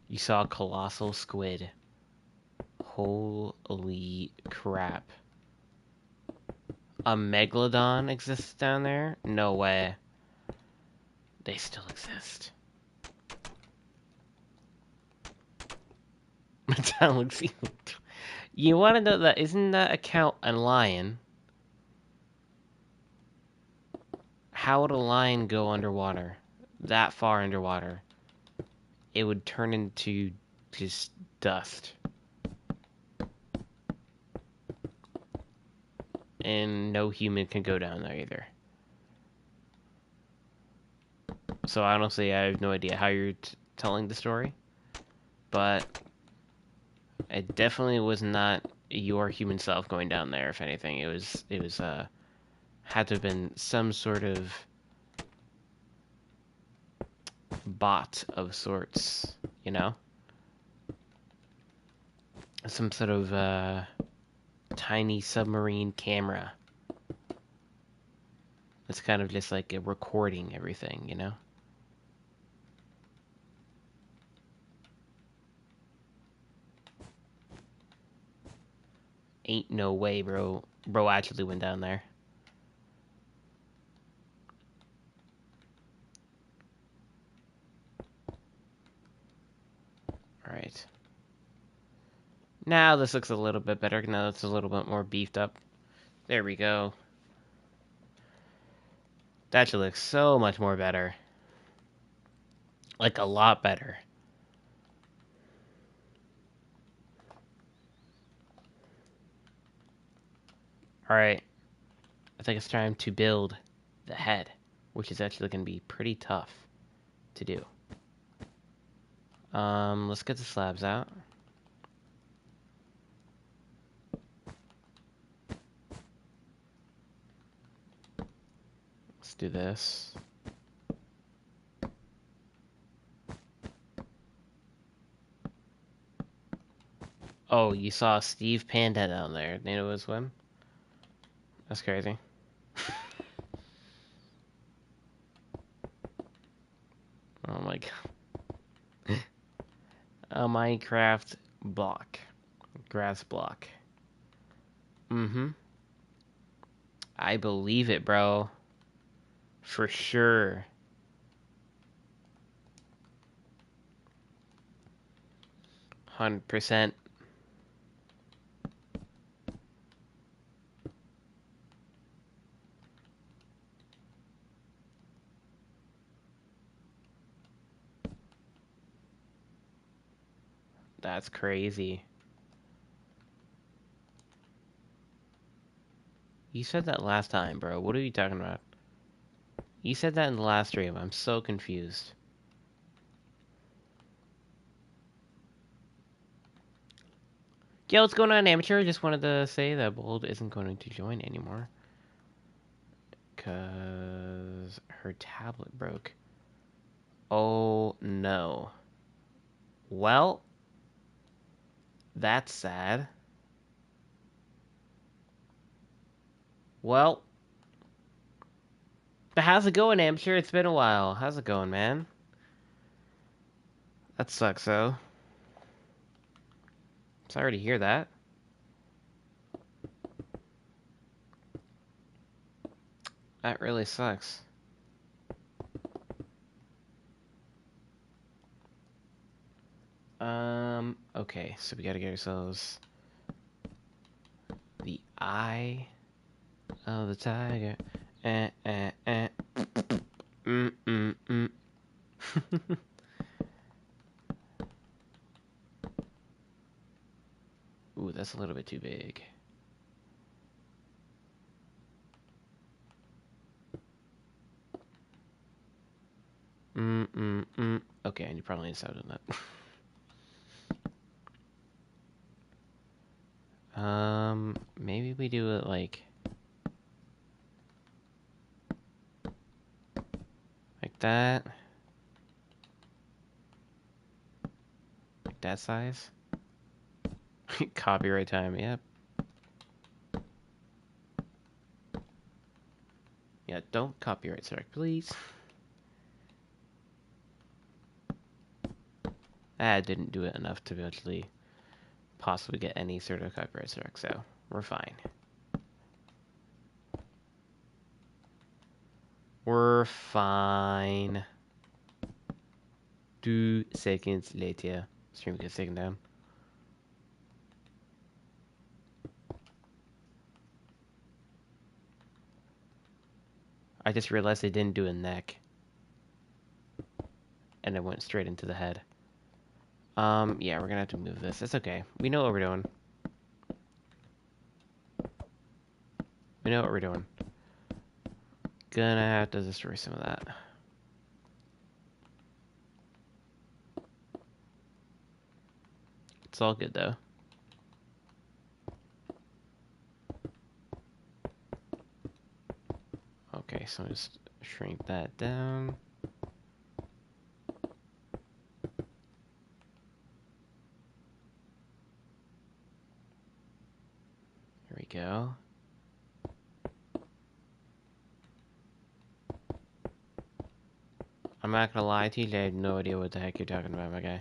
You saw a colossal squid. Holy crap. A megalodon exists down there? No way. They still exist. That looks evil. You want to know that? Isn't that a cow a lion? How would a lion go underwater? That far underwater? It would turn into just dust. And no human can go down there either. So honestly, I have no idea how you're telling the story, but it definitely was not your human self going down there. If anything, it was had to have been some sort of bot of sorts, you know, some sort of tiny submarine camera. It's kind of just like a recording everything, you know. Ain't no way, bro. Bro actually went down there. All right. Now this looks a little bit better. Now it's a little bit more beefed up. There we go. That should look so much more better. Like a lot better. All right. I think it's time to build the head, which is actually going to be pretty tough to do. Let's get the slabs out. Let's do this. Oh, you saw Steve Panda down there. They know his swim? That's crazy. Oh my god. A Minecraft block. Grass block. Mm-hmm. I believe it, bro. For sure. 100%. That's crazy. You said that last time, bro. What are you talking about? You said that in the last stream. I'm so confused. Yo, what's going on, Amateur? Just wanted to say that Bold isn't going to join anymore. Because her tablet broke. Oh, no. Well, that's sad. Well, how's it going, Amateur? It's been a while. How's it going, man? That sucks, though. Sorry to hear that. That really sucks. Okay, so we gotta get ourselves the eye of the tiger. Eh, eh, eh. Mm, mm, mm. Ooh, that's a little bit too big. Mm, mm, mm. Okay, and you probably need to stop doing that. Maybe we do it like that. Like that size. Copyright time, yep. Yeah, don't copyright strike, please. I didn't do it enough to actually possibly get any sort of copyright strike, so we're fine. We're fine. 2 seconds later. Stream gets taken down. just realized I didn't do a neck. And it went straight into the head. Yeah, we're gonna have to move this. It's okay. We know what we're doing. We know what we're doing. Gonna have to destroy some of that. It's all good though. Okay, so just shrink that down. Here we go. I'm not gonna lie to you, I have no idea what the heck you're talking about, my guy.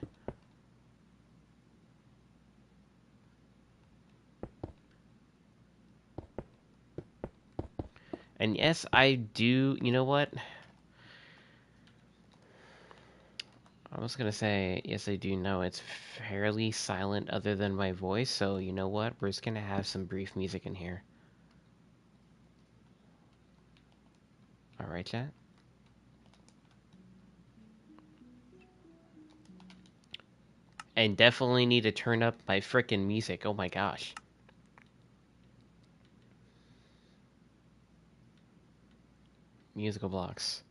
And yes, I do, you know what? I was gonna say, yes, I do know it's fairly silent other than my voice, so you know what? We're just gonna have some brief music in here. Alright, chat? And definitely need to turn up my frickin' music, oh my gosh. Musical blocks.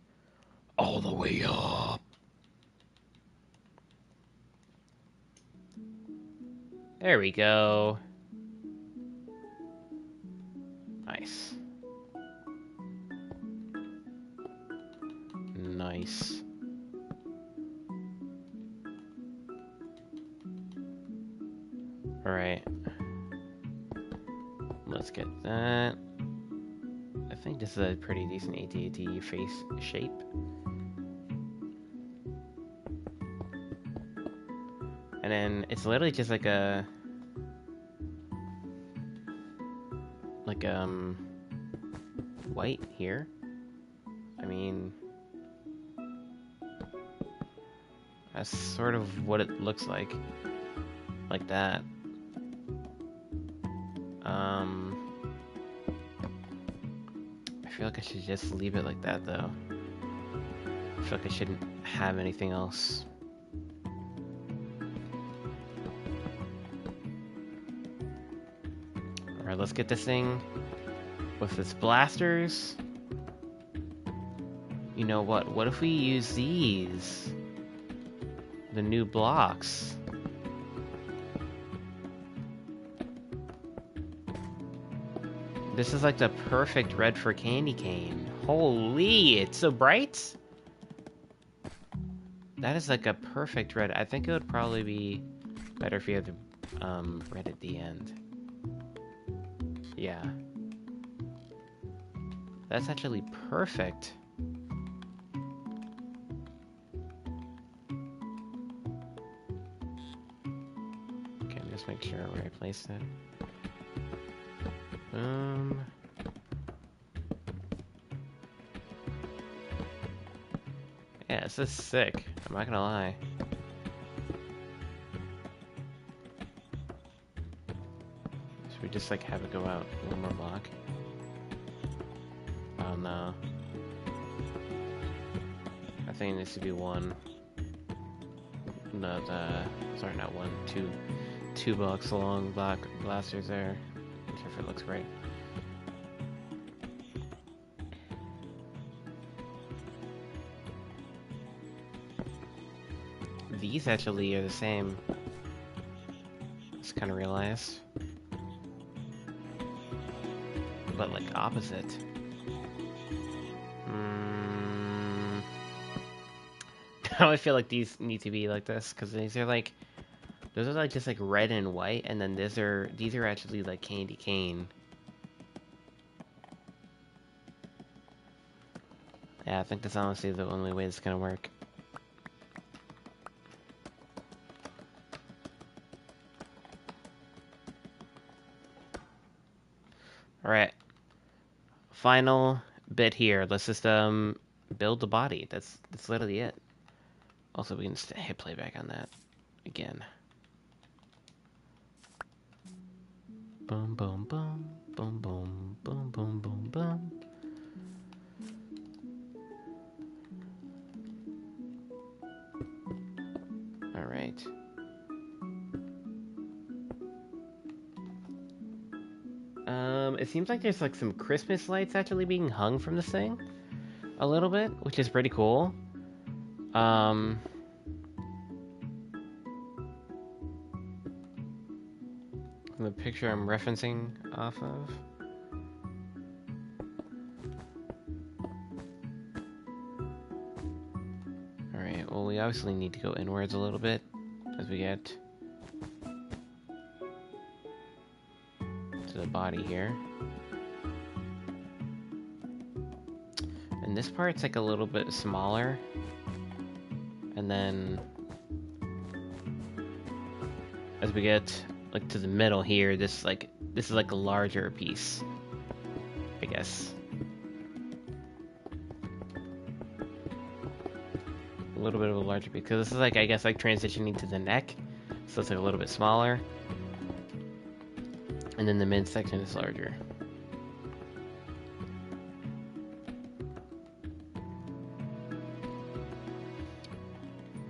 All the way up! There we go. Nice. Nice. Alright. Let's get that. I think this is a pretty decent AT-AT face shape. And then it's literally just like a... white here. I mean... that's sort of what it looks like. Like that. I feel like I should just leave it like that, though. I feel like I shouldn't have anything else. Alright, let's get this thing with its blasters. You know what? What if we use these? The new blocks. This is like the perfect red for candy cane. Holy, it's so bright! That is like a perfect red. I think it would probably be better if you had the red at the end. Yeah. That's actually perfect. Okay, just make sure where I place it. Yeah, this is sick. I'm not gonna lie. Should we just like have it go out one more block? Oh no. I think it needs to be one. No, sorry, not one. Two blocks long black blasters there. Not sure if it looks right. These actually are the same. Just kind of realized. But like opposite. Now I feel like these need to be like this, because these are like, those are like just like red and white, and then these are actually like candy cane. Yeah, I think that's honestly the only way it's gonna work. Alright. Final bit here. Let's just build the body. That's literally it. Also, we can hit playback on that again. Boom, boom, boom, boom, boom, boom, boom, boom, boom. it seems like there's like some Christmas lights actually being hung from this thing a little bit, which is pretty cool. Um, the picture I'm referencing off of. Alright, well, we obviously need to go inwards a little bit as we get to the body here. And this part's like a little bit smaller. And then as we get like to the middle here, this is like a larger piece, I guess. A little bit of a larger piece, because this is like, I guess, like transitioning to the neck, so it's like a little bit smaller. And then the midsection is larger.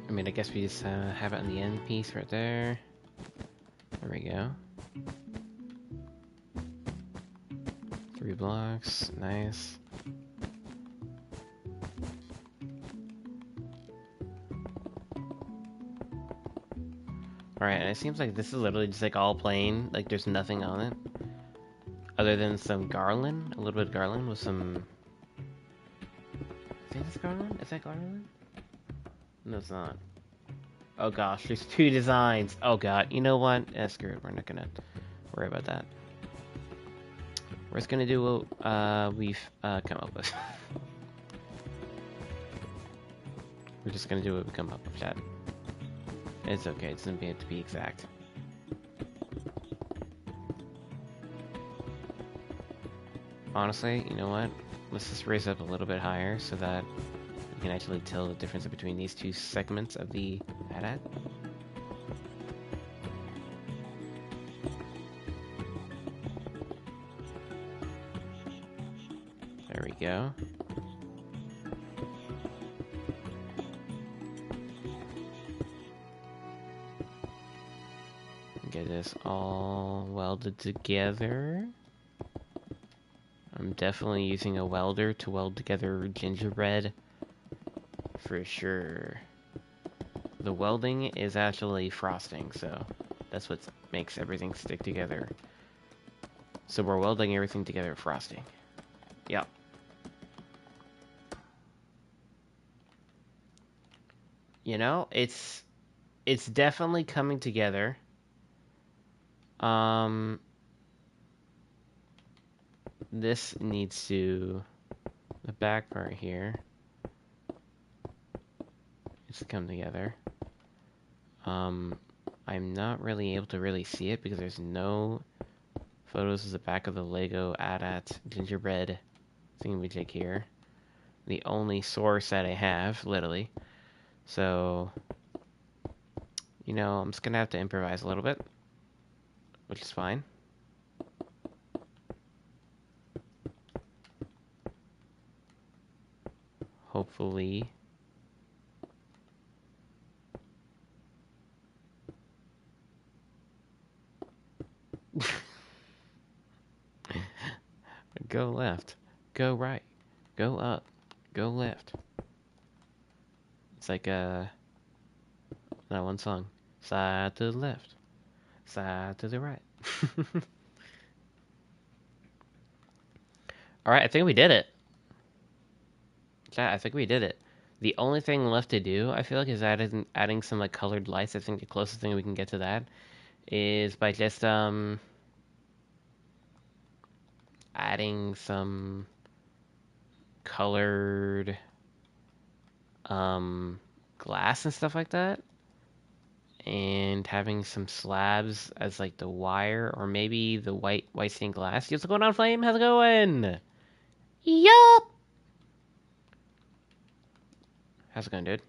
I mean, I guess we just have it on the end piece right there. There we go. 3 blocks, nice. Alright, and it seems like this is literally just like all plain, like there's nothing on it. Other than some garland, a little bit of garland with some... I think it's garland? Is that garland? No, it's not. Oh gosh, there's 2 designs. Oh god, you know what? Screw it, we're not gonna worry about that. We're just gonna do what we've come up with. We're just gonna do what we come up with, chat. It's okay, it doesn't have to be exact. Honestly, you know what? Let's just raise up a little bit higher so that we can actually tell the difference between these 2 segments of the AT-AT. There we go. Get this all welded together. I'm definitely using a welder to weld together gingerbread for sure. The welding is actually frosting, so that's what makes everything stick together. So we're welding everything together with frosting. Yep. You know, it's definitely coming together. This needs to, the back part here needs to come together. I'm not really able to really see it because there's no photos of the back of the Lego AT-AT gingerbread thingamajig here. The only source that I have, literally. So, you know, I'm just gonna have to improvise a little bit, which is fine. Hopefully. Go left, go right, go up, go left. It's like that one song. Side to the left, side to the right. Alright, I think we did it. Chat, I think we did it. The only thing left to do, I feel like, is adding some like colored lights. I think the closest thing we can get to that is by just adding some colored glass and stuff like that, and having some slabs as like the wire, or maybe the white stained glass. What's going on, Flame? How's it going? Yup. How's it going, dude?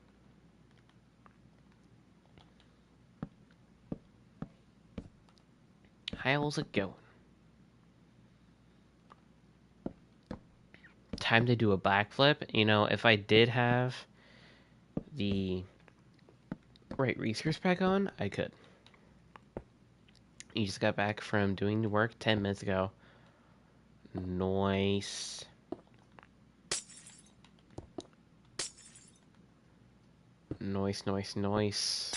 How's it going? Time to do a backflip. You know, if I did have the right resource pack on, I could. You just got back from doing the work 10 minutes ago. Nice. Nice, nice, nice.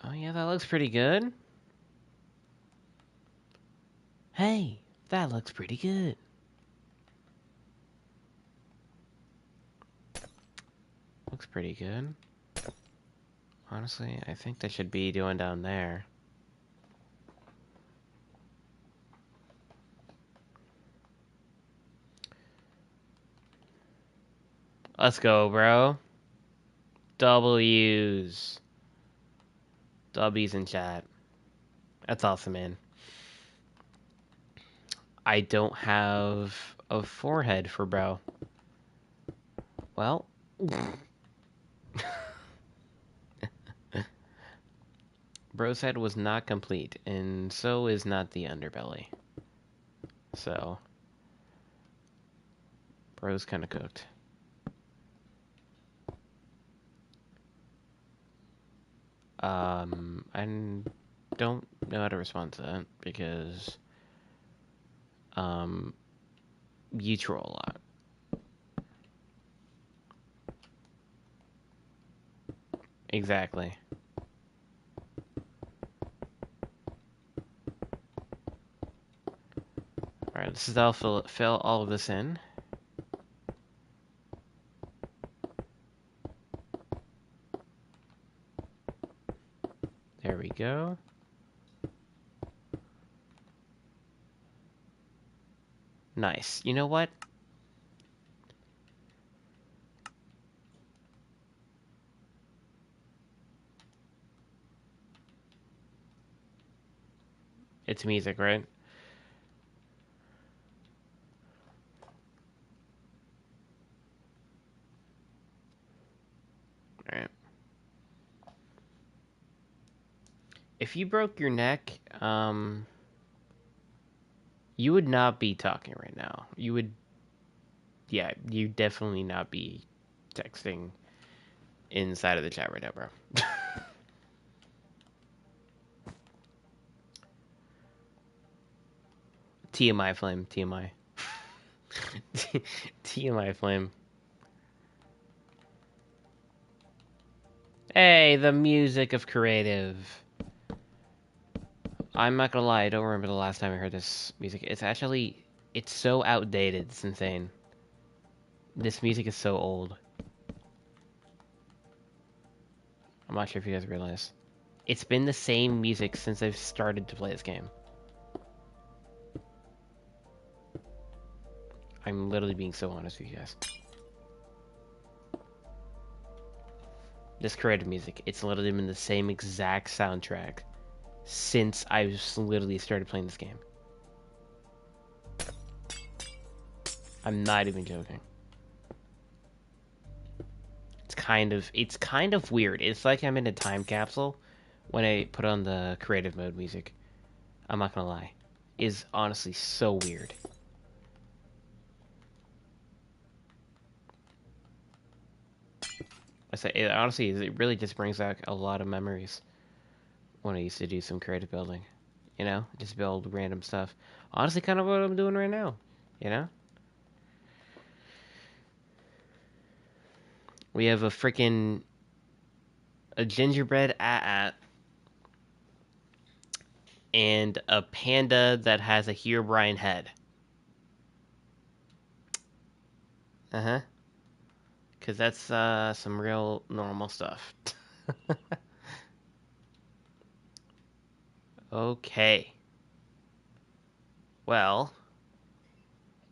Oh yeah, that looks pretty good. Hey, that looks pretty good. Looks pretty good. Honestly, I think they should be doing down there. Let's go, bro. W's. W's in chat. That's awesome, man. I don't have a forehead for bro. Well. Bro's head was not complete, and so is not the underbelly. So, bro's kind of cooked. I don't know how to respond to that because, you troll a lot. Exactly. Alright, this is I'll fill all of this in. There we go. Nice. You know what? It's music, right? Alright. If you broke your neck, you would not be talking right now. You would, yeah, you definitely not be texting inside of the chat right now, bro. TMI flame, TMI. TMI flame. Hey, the music of creative. I'm not gonna lie, I don't remember the last time I heard this music. It's so outdated, it's insane. This music is so old. I'm not sure if you guys realize. It's been the same music since I've started to play this game. I'm literally being so honest with you guys. This creative music, it's literally been the same exact soundtrack since I've literally started playing this game. I'm not even joking. It's kind of weird. It's like I'm in a time capsule when I put on the creative mode music. I'm not gonna lie. Is honestly so weird. I say it, honestly, it really just brings back a lot of memories when I used to do some creative building. You know, just build random stuff. Honestly, kind of what I'm doing right now. You know, we have a gingerbread at and a panda that has a Herobrine head. Uh huh. Cause that's some real normal stuff. Okay. Well,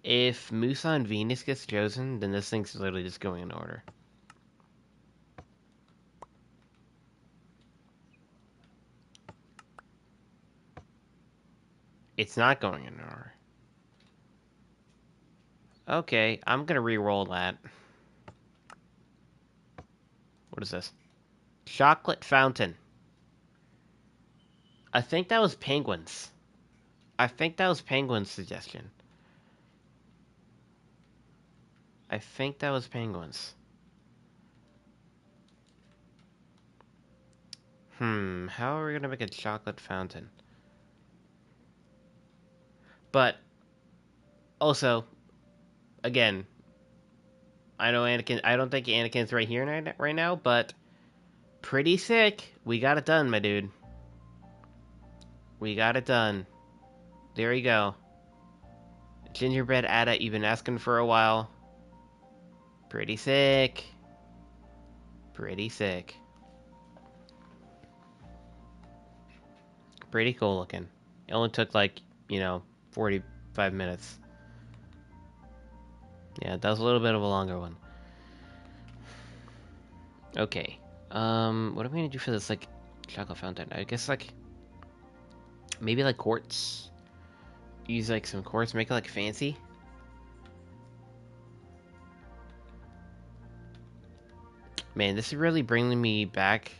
if Musan Venus gets chosen, then this thing's literally just going in order. It's not going in order. Okay, I'm gonna re-roll that. What is this? Chocolate fountain. I think that was Penguin's. I think that was Penguin's suggestion. I think that was Penguin's. How are we gonna make a chocolate fountain? But also, again, I know Anakin. I don't think Anakin's right here right now, but pretty sick. We got it done, my dude. We got it done. There you go. Gingerbread Ada, you've been asking for a while. Pretty sick. Pretty sick. Pretty cool looking. It only took like, 45 minutes. Yeah, that was a little bit of a longer one. Okay. What am I gonna do for this, like, chocolate fountain? I guess, like, maybe, like, quartz? Use, like, some quartz, make it, like, fancy? Man, this is really bringing me back,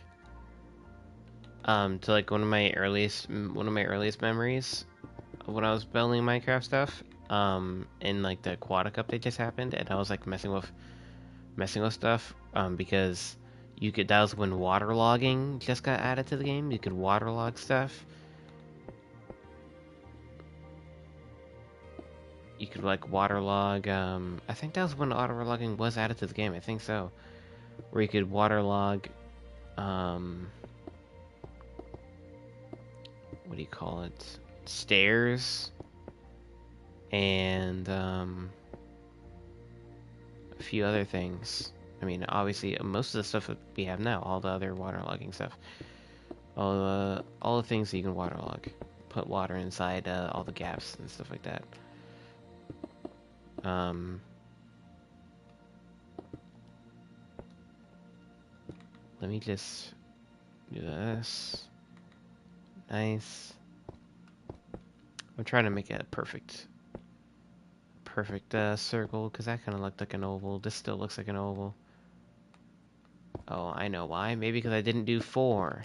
to, like, one of my earliest memories of when I was building Minecraft stuff. In, like, the Aquatic update just happened, and I was, like, messing with stuff, because that was when waterlogging just got added to the game. You could waterlog stuff. You could like waterlog, I think that was when waterlogging was added to the game, I think so. Where you could waterlog, um, what do you call it? Stairs, and, a few other things. I mean, obviously, most of the stuff that we have now, all the other waterlogging stuff. All the things that you can waterlog. Put water inside, all the gaps and stuff like that. Let me just do this. Nice. I'm trying to make it a perfect circle, because that kind of looked like an oval. This still looks like an oval. Oh, I know why. Maybe because I didn't do 4.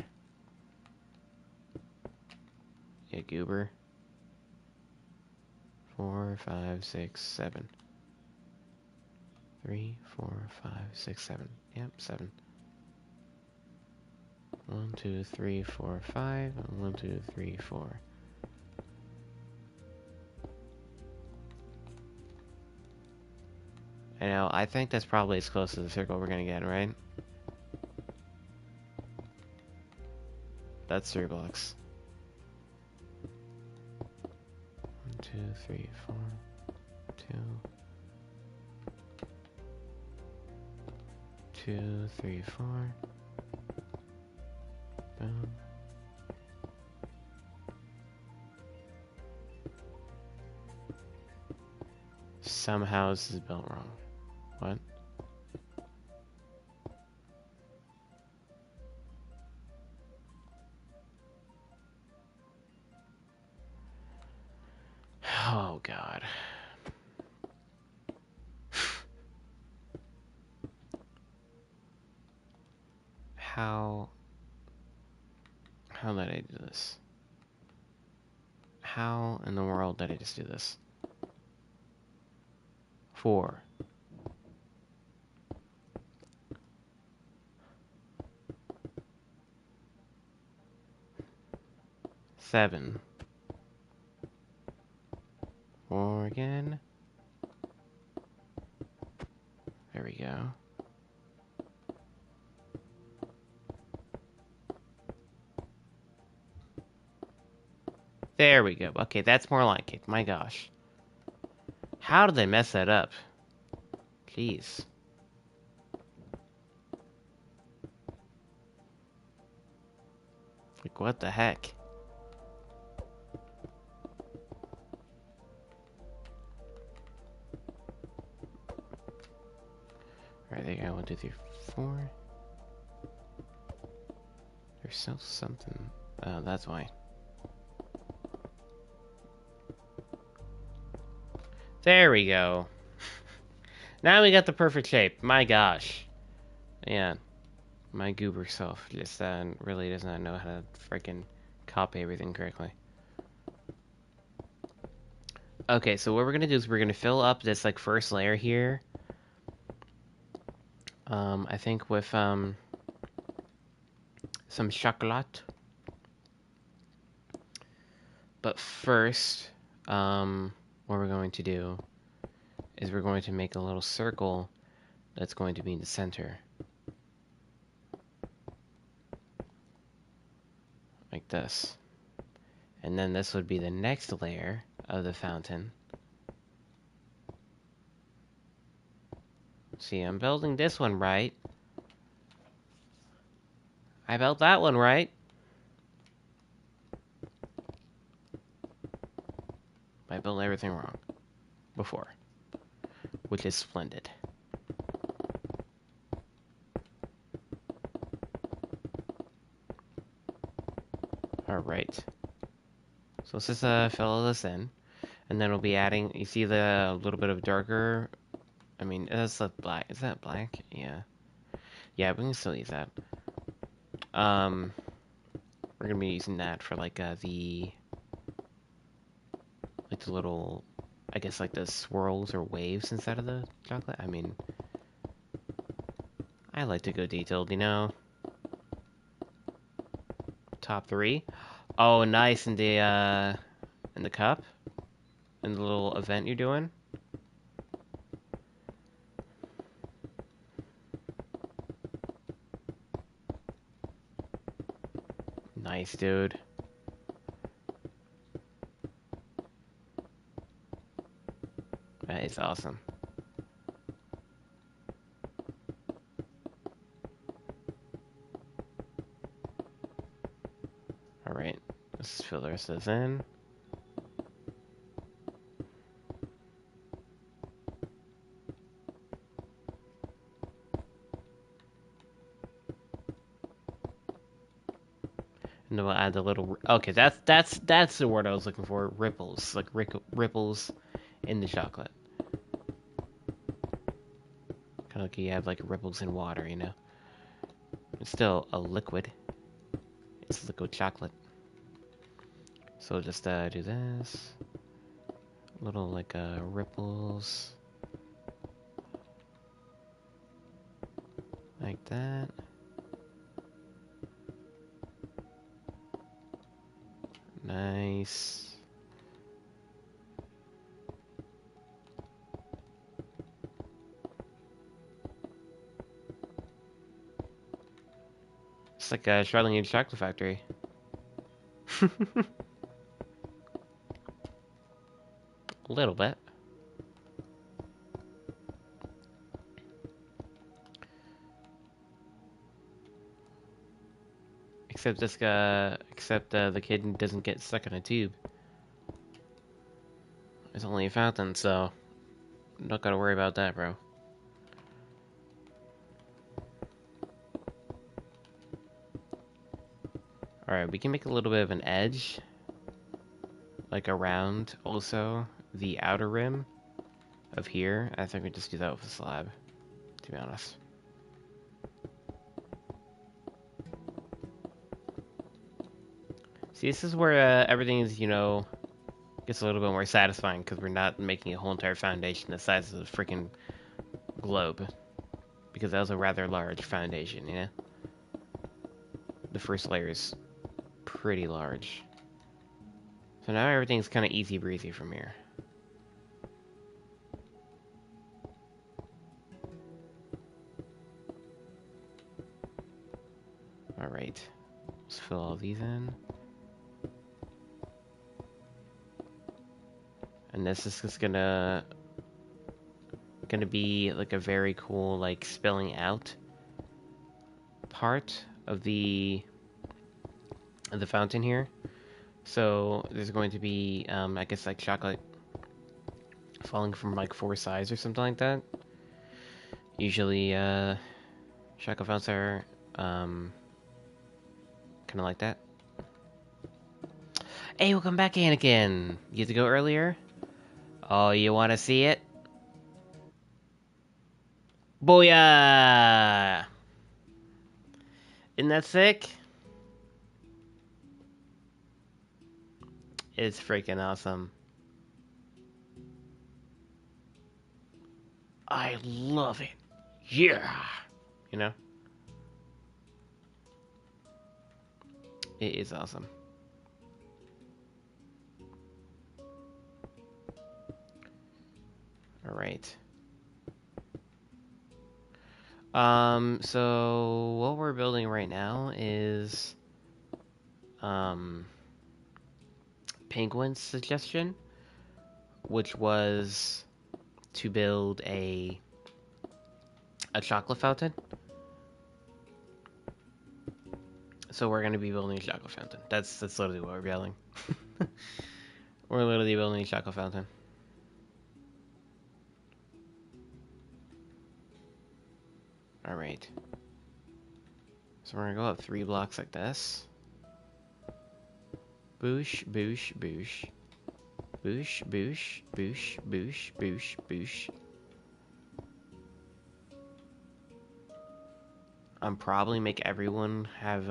Yeah, goober. 4, 5, 6, 7. 3, 4, 5, 6, 7. Yep, 7. 1, 2, 3, 4, 5. 1, 2, 3, 4. I know, I think that's probably as close to the circle we're gonna get, right? That's 3 blocks. 1, 2, 3, 4. 2. 2, 3, 4. Boom. Somehow this is built wrong. What? Oh god. How did I do this? How in the world did I just do this? 4. 7. 4 again. There we go. There we go. Okay, that's more like it. My gosh. How did they mess that up? Jeez. Like, what the heck? Alright, there you go. 1, 2, 3, 4. There's still something. Oh, that's why. There we go. Now we got the perfect shape. My gosh. Yeah. My goober self just really does not know how to freaking copy everything correctly. Okay, so what we're gonna do is we're gonna fill up this like first layer here. I think with some chocolate. But first, what we're going to do is we're going to make a little circle that's going to be in the center. Like this. And then this would be the next layer of the fountain. See, I'm building this one right. I built that one right. I built everything wrong before, which is splendid. Alright. So let's just fill this in. And then we'll be adding, you see the little bit of darker, I mean, that's the black, is that black? Yeah. Yeah, we can still use that. We're gonna be using that for like the little, I guess like the swirls or waves inside of the chocolate. I mean, I like to go detailed, you know. Top 3. Oh, nice, in the cup, in the little event you're doing. Nice, dude. That is awesome. Alright, let's fill the rest of this in. And then we'll add the little, okay, that's the word I was looking for. Ripples, like ripples in the chocolate. Kind of like you have like ripples in water, you know. It's still a liquid. It's liquid chocolate. So we'll just do this. Little like ripples. Like that. Nice. It's like a Charlene Chocolate Factory. A little bit. Except this guy, the kid doesn't get stuck in a tube. It's only a fountain, so not gotta worry about that, bro. Alright, we can make a little bit of an edge, like around also the outer rim of here. I think we just do that with a slab, to be honest. See, this is where everything is, you know, gets a little bit more satisfying because we're not making a whole entire foundation the size of the freaking globe. Because that was a rather large foundation, yeah? The first layer is pretty large. So now everything's kind of easy breezy from here. Alright. Let's fill all these in. And this is just gonna be like a very cool like spilling out part of the fountain here. So there's going to be I guess like chocolate falling from like 4 sides or something like that. Usually chocolate fountains are kind of like that. Hey, welcome back, Anakin. You get to go earlier? Oh, you want to see it? Booyah! Isn't that sick? It's freaking awesome. I love it. Yeah! You know? It is awesome. All right. So what we're building right now is Penguin's suggestion, which was to build a chocolate fountain. So we're gonna be building a chocolate fountain. That's literally what we're building. We're literally building a chocolate fountain. All right. So we're gonna go up 3 blocks like this. Boosh, boosh, boosh. Boosh, boosh, boosh, boosh, boosh, boosh. I'm probably make everyone have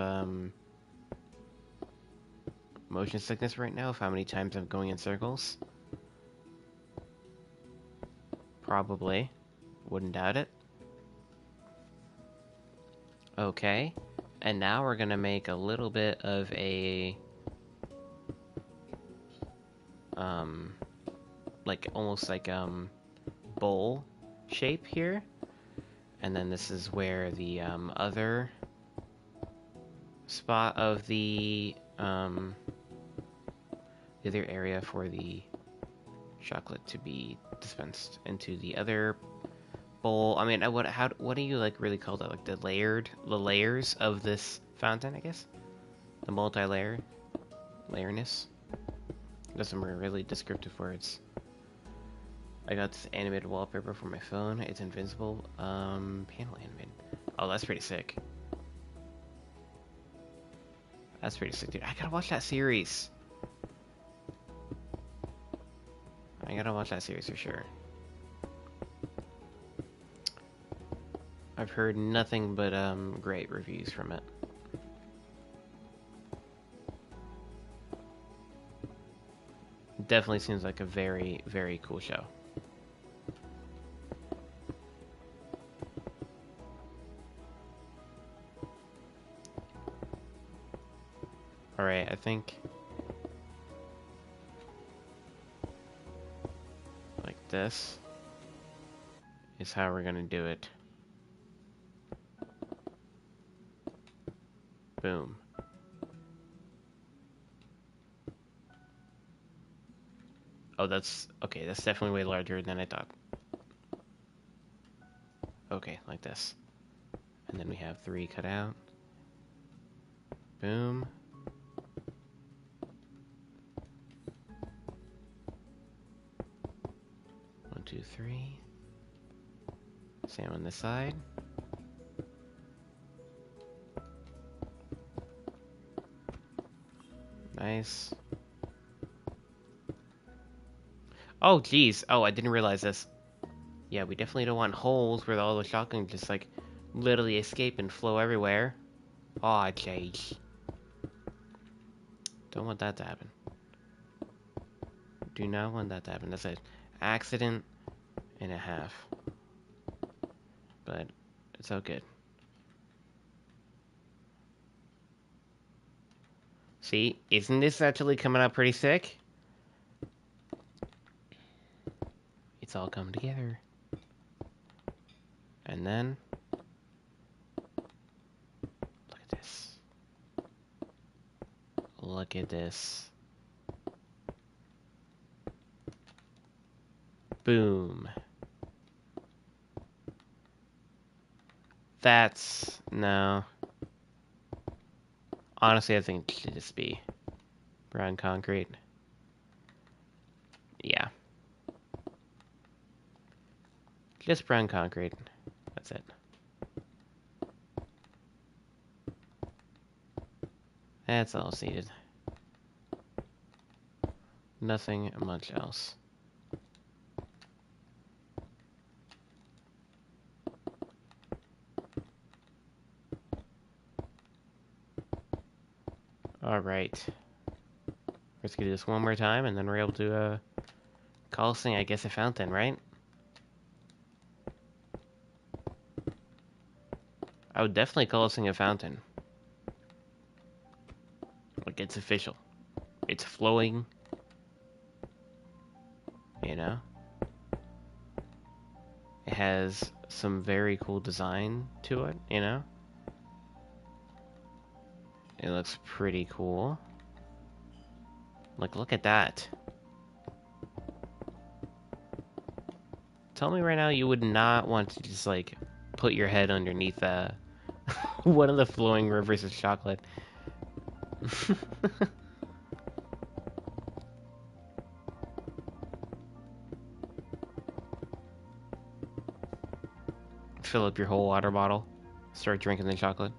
motion sickness right now of how many times I'm going in circles. Probably. Wouldn't doubt it. Okay. And now we're gonna make a little bit of a like almost like bowl shape here. And then this is where the other spot of the other area for the chocolate to be dispensed into the other bowl. I mean, what do you like really call that? Like the layers of this fountain, I guess. The layerness. That's some really descriptive words. I got this animated wallpaper for my phone. It's invincible. Panel animated. Oh, that's pretty sick. That's pretty sick, dude. I gotta watch that series. I gotta watch that series for sure. I've heard nothing but great reviews from it. Definitely seems like a very, very cool show. Alright, I think like this is how we're gonna do it. Boom. Oh, that's okay. That's definitely way larger than I thought. Okay, like this. And then we have 3 cut out. Boom. 1, 2, 3. Same on this side. Nice. Oh, geez. Oh, I didn't realize this. Yeah, we definitely don't want holes where all the shotgun just, like, literally escape and flow everywhere. Aw, jeez. Don't want that to happen. Do not want that to happen. That's an accident and a half. But it's all good. See, isn't this actually coming out pretty sick? It's all coming together. And then, look at this. Look at this. Boom. That's, no. Honestly, I think it should just be brown concrete. Yeah. Just brown concrete. That's it. That's all it's needed. Nothing much else. Alright. Let's do this one more time, and then we're able to call this thing, I guess, a fountain, right? I would definitely call this thing a fountain. Like, it's official. It's flowing. You know? It has some very cool design to it, you know? It looks pretty cool. Like, look at that. Tell me right now you would not want to just, like, put your head underneath one of the flowing rivers of chocolate. Fill up your whole water bottle. Start drinking the chocolate.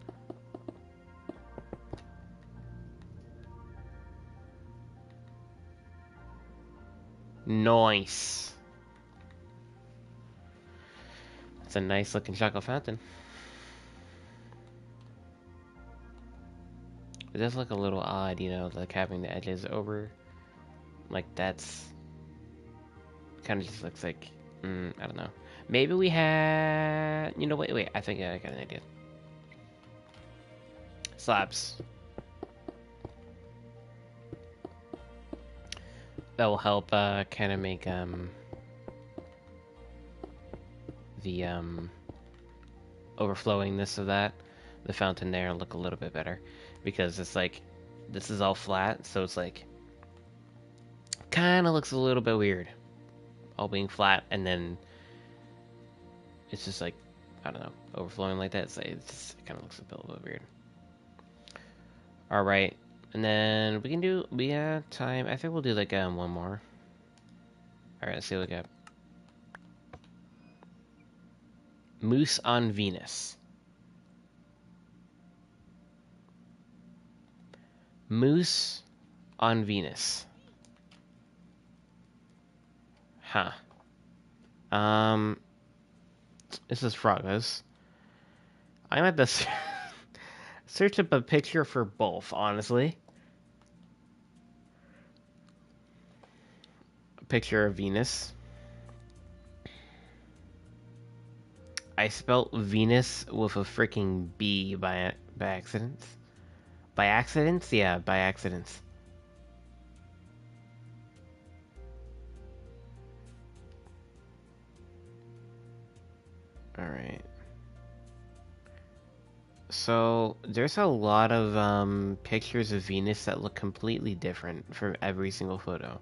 Nice. It's a nice looking chocolate fountain. It does look a little odd, you know, like having the edges over. Like, that's kind of just looks like, I don't know. Maybe we had, you know, wait, I think I got an idea. Slabs. That will help kind of make the overflowingness of the fountain there look a little bit better, because it's like this is all flat, so it's like kind of looks a little bit weird, all being flat, and then it's just like, I don't know, overflowing like that. So it kind of looks a little bit weird. All right, and then we have time. I think we'll do like one more. All right, let's see what we got. Moose on Venus. Moose on Venus. Huh. This is Frogos. I'm at this search up a picture for both, honestly. A picture of Venus. I spelt Venus with a freaking B by accident. By accidents? Yeah, by accidents. Alright. So, there's a lot of pictures of Venus that look completely different from every single photo.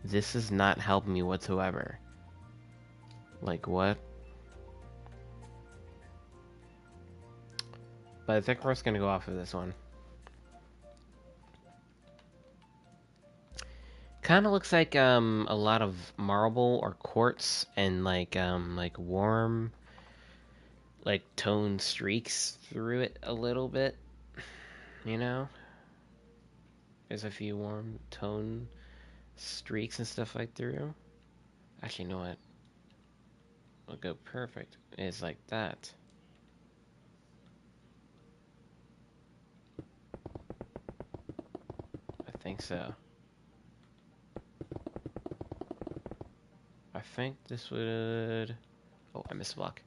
This is not helping me whatsoever. Like, what? But I think we're just gonna go off of this one. Kind of looks like a lot of marble or quartz and like warm like tone streaks through it a little bit, you know? There's a few warm tone streaks and stuff like through. Actually, you know what? Will go perfect. It's like that. I think so. I think this would... Oh, I missed a block.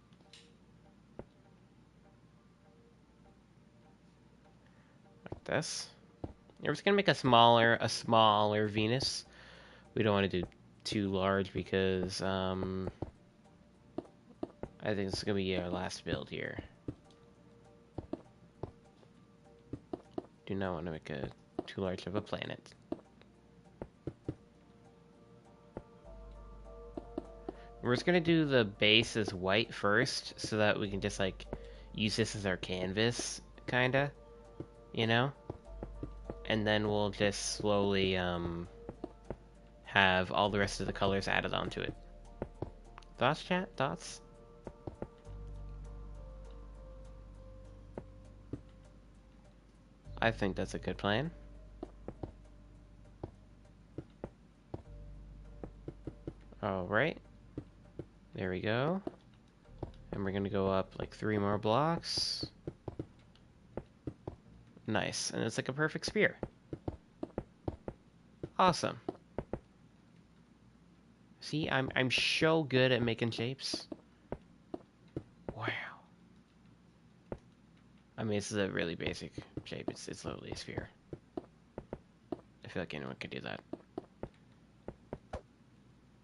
Like this. We're just gonna make a smaller Venus. We don't want to do too large because I think this is gonna be our last build here. Do not want to make a too large of a planet. We're just gonna do the base as white first, so that we can just like use this as our canvas, kinda, you know? And then we'll just slowly have all the rest of the colors added onto it. Thoughts, chat? Thoughts? I think that's a good plan. Alright. There we go. And we're gonna go up like 3 more blocks. Nice. And it's like a perfect sphere. Awesome. See, I'm so good at making shapes. Wow. I mean, this is a really basic shape. It's literally a sphere. I feel like anyone could do that.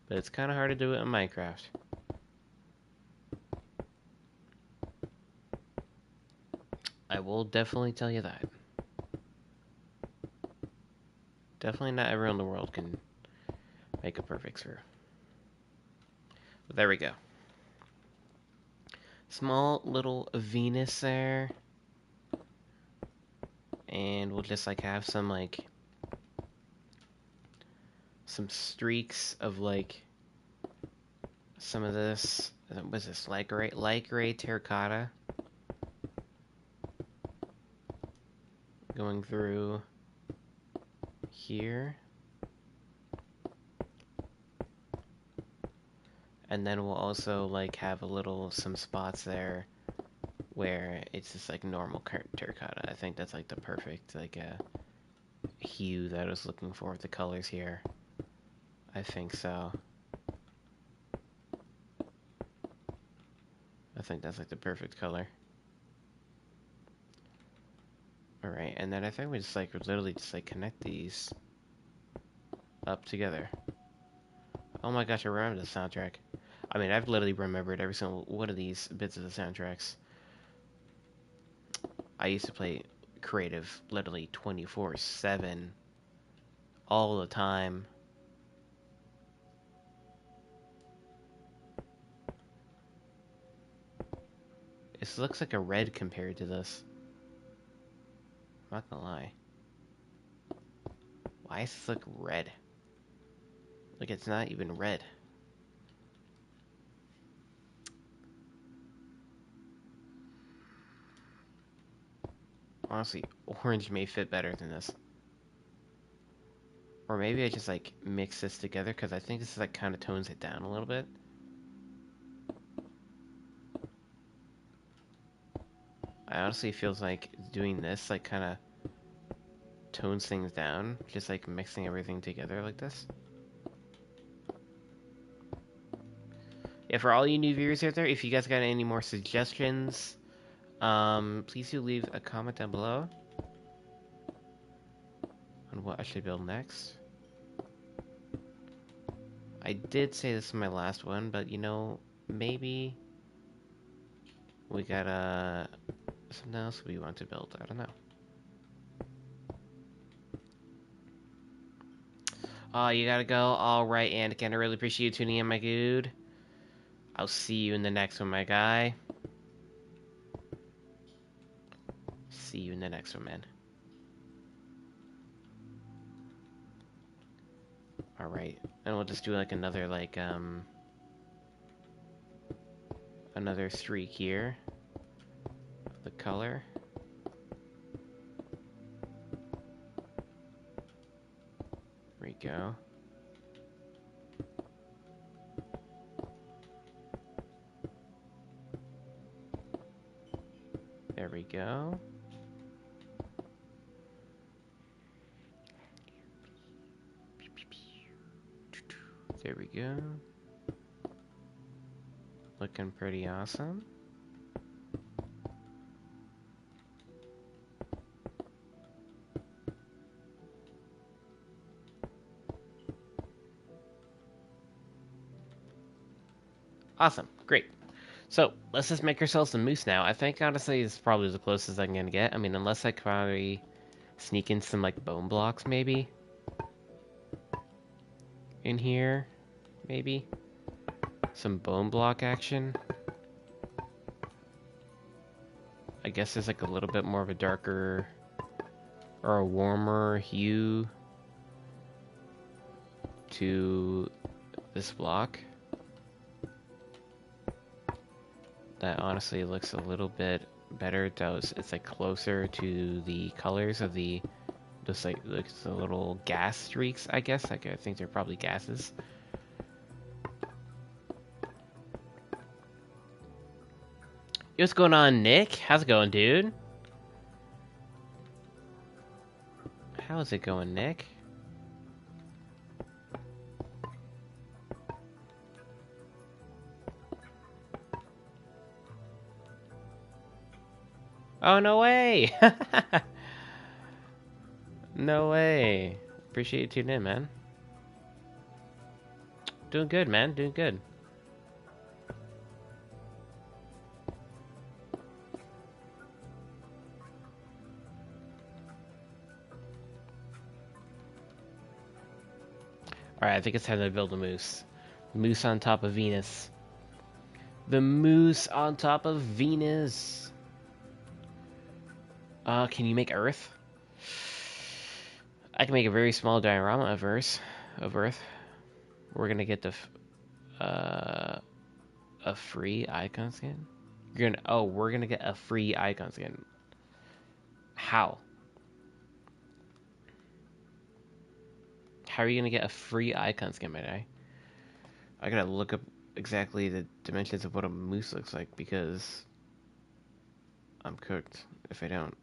But it's kind of hard to do it in Minecraft. I will definitely tell you that. Definitely not everyone in the world can make a perfect sphere. But there we go. Small little Venus there. And we'll just like have some like some streaks of like some of this. What's this? Light gray terracotta going through here. And then we'll also like have a little some spots there where it's just like normal terracotta. I think that's like the perfect like hue that I was looking for with the colors here. I think so. I think that's like the perfect color. Alright, and then I think we just like literally just like connect these up together. Oh my gosh, I remember the soundtrack. I mean, I've literally remembered every single one of these bits of the soundtracks. I used to play creative literally 24/7 all the time. This looks like a red compared to this. I'm not gonna lie. Why does this look red? Like it's not even red. Honestly, orange may fit better than this. Or maybe I just like mix this together because I think this is like kind of tones it down a little bit. I honestly feels like doing this like kind of tones things down, just like mixing everything together like this. Yeah, for all you new viewers out there, if you guys got any more suggestions, please do leave a comment down below on what I should build next. I did say this is my last one, but you know, maybe we got something else we want to build. I don't know. Oh, you gotta go. All right, Anakin. I really appreciate you tuning in, my dude. I'll see you in the next one, my guy. See you in the next one, man. All right, and we'll just do like another another streak here of the color. There we go. There we go. There we go. Looking pretty awesome. Awesome. Great. So, let's just make ourselves some moose now. I think, honestly, this is probably the closest I'm gonna get. I mean, unless I probably sneak in some, like, bone blocks, maybe? In here? Maybe? Some bone block action? I guess there's, like, a little bit more of a darker or a warmer hue to this block. That honestly looks a little bit better. It's like closer to the colors of the just like looks the little gas streaks, I guess. Like I think they're probably gases. Yo, what's going on, Nick? How's it going, dude? How's it going, Nick? Oh, no way! No way. Appreciate you tuning in, man. Doing good, man. Doing good. Alright, I think it's time to build a moose. Moose on top of Venus. The moose on top of Venus. Can you make Earth? I can make a very small diorama of Earth. We're gonna get the a free icon skin. We're gonna get a free icon skin. How? How are you gonna get a free icon skin, my guy? I gotta look up exactly the dimensions of what a moose looks like because I'm cooked if I don't.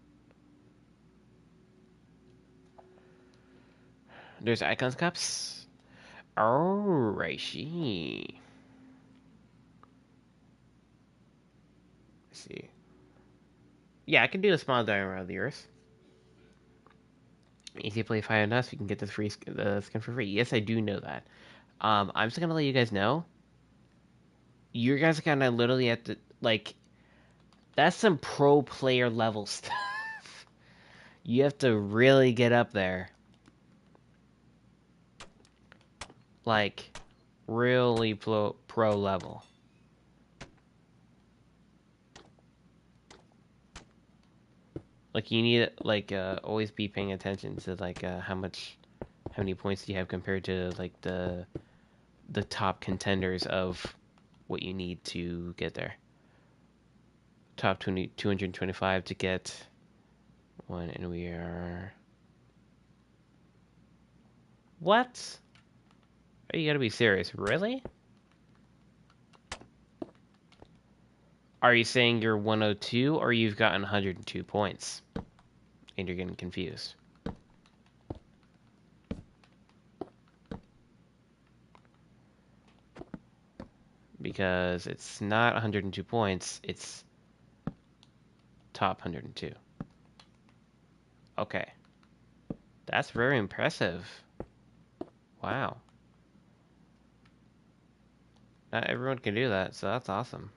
There's icons cups. Oh, righty. Let's see. Yeah, I can do a small diorama of the Earth. Easy play 5 enough, you can get the skin for free. Yes, I do know that. I'm just gonna let you guys know. You guys are gonna literally have to like. That's some pro player level stuff. You have to really get up there. Like, really pro level. Like you need like always be paying attention to like how many points do you have compared to like the top contenders of what you need to get there. Top 225 to get one, and we are... What? Oh, you gotta be serious. Really? Are you saying you're 102 or you've gotten 102 points? And you're getting confused. Because it's not 102 points, it's top 102. Okay. That's very impressive. Wow. Not everyone can do that, so that's awesome.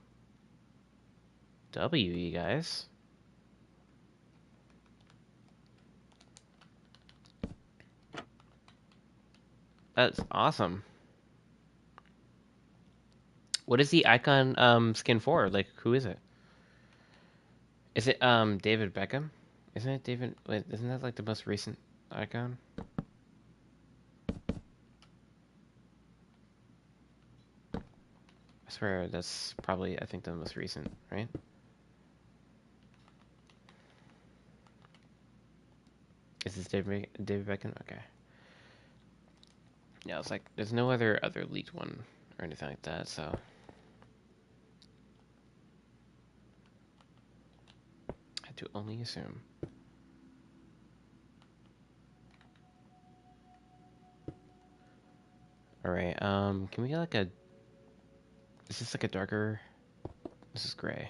W, you guys. That's awesome. What is the icon skin for? Like, who is it? Is it David Beckham? Isn't it David? Wait, isn't that like the most recent icon? I swear that's probably, I think, the most recent, right? Is this David Beckham? Okay. Yeah, it's like there's no other leaked one or anything like that, so I had to only assume. All right. Can we get like a? Is this like a darker? This is gray.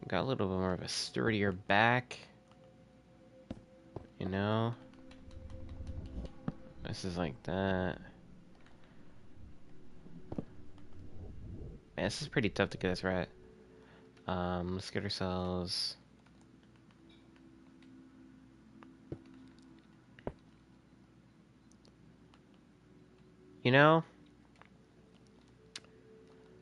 Got a little bit more of a sturdier back. You know. This is like that. Man, this is pretty tough to get this right. Let's get ourselves. You know,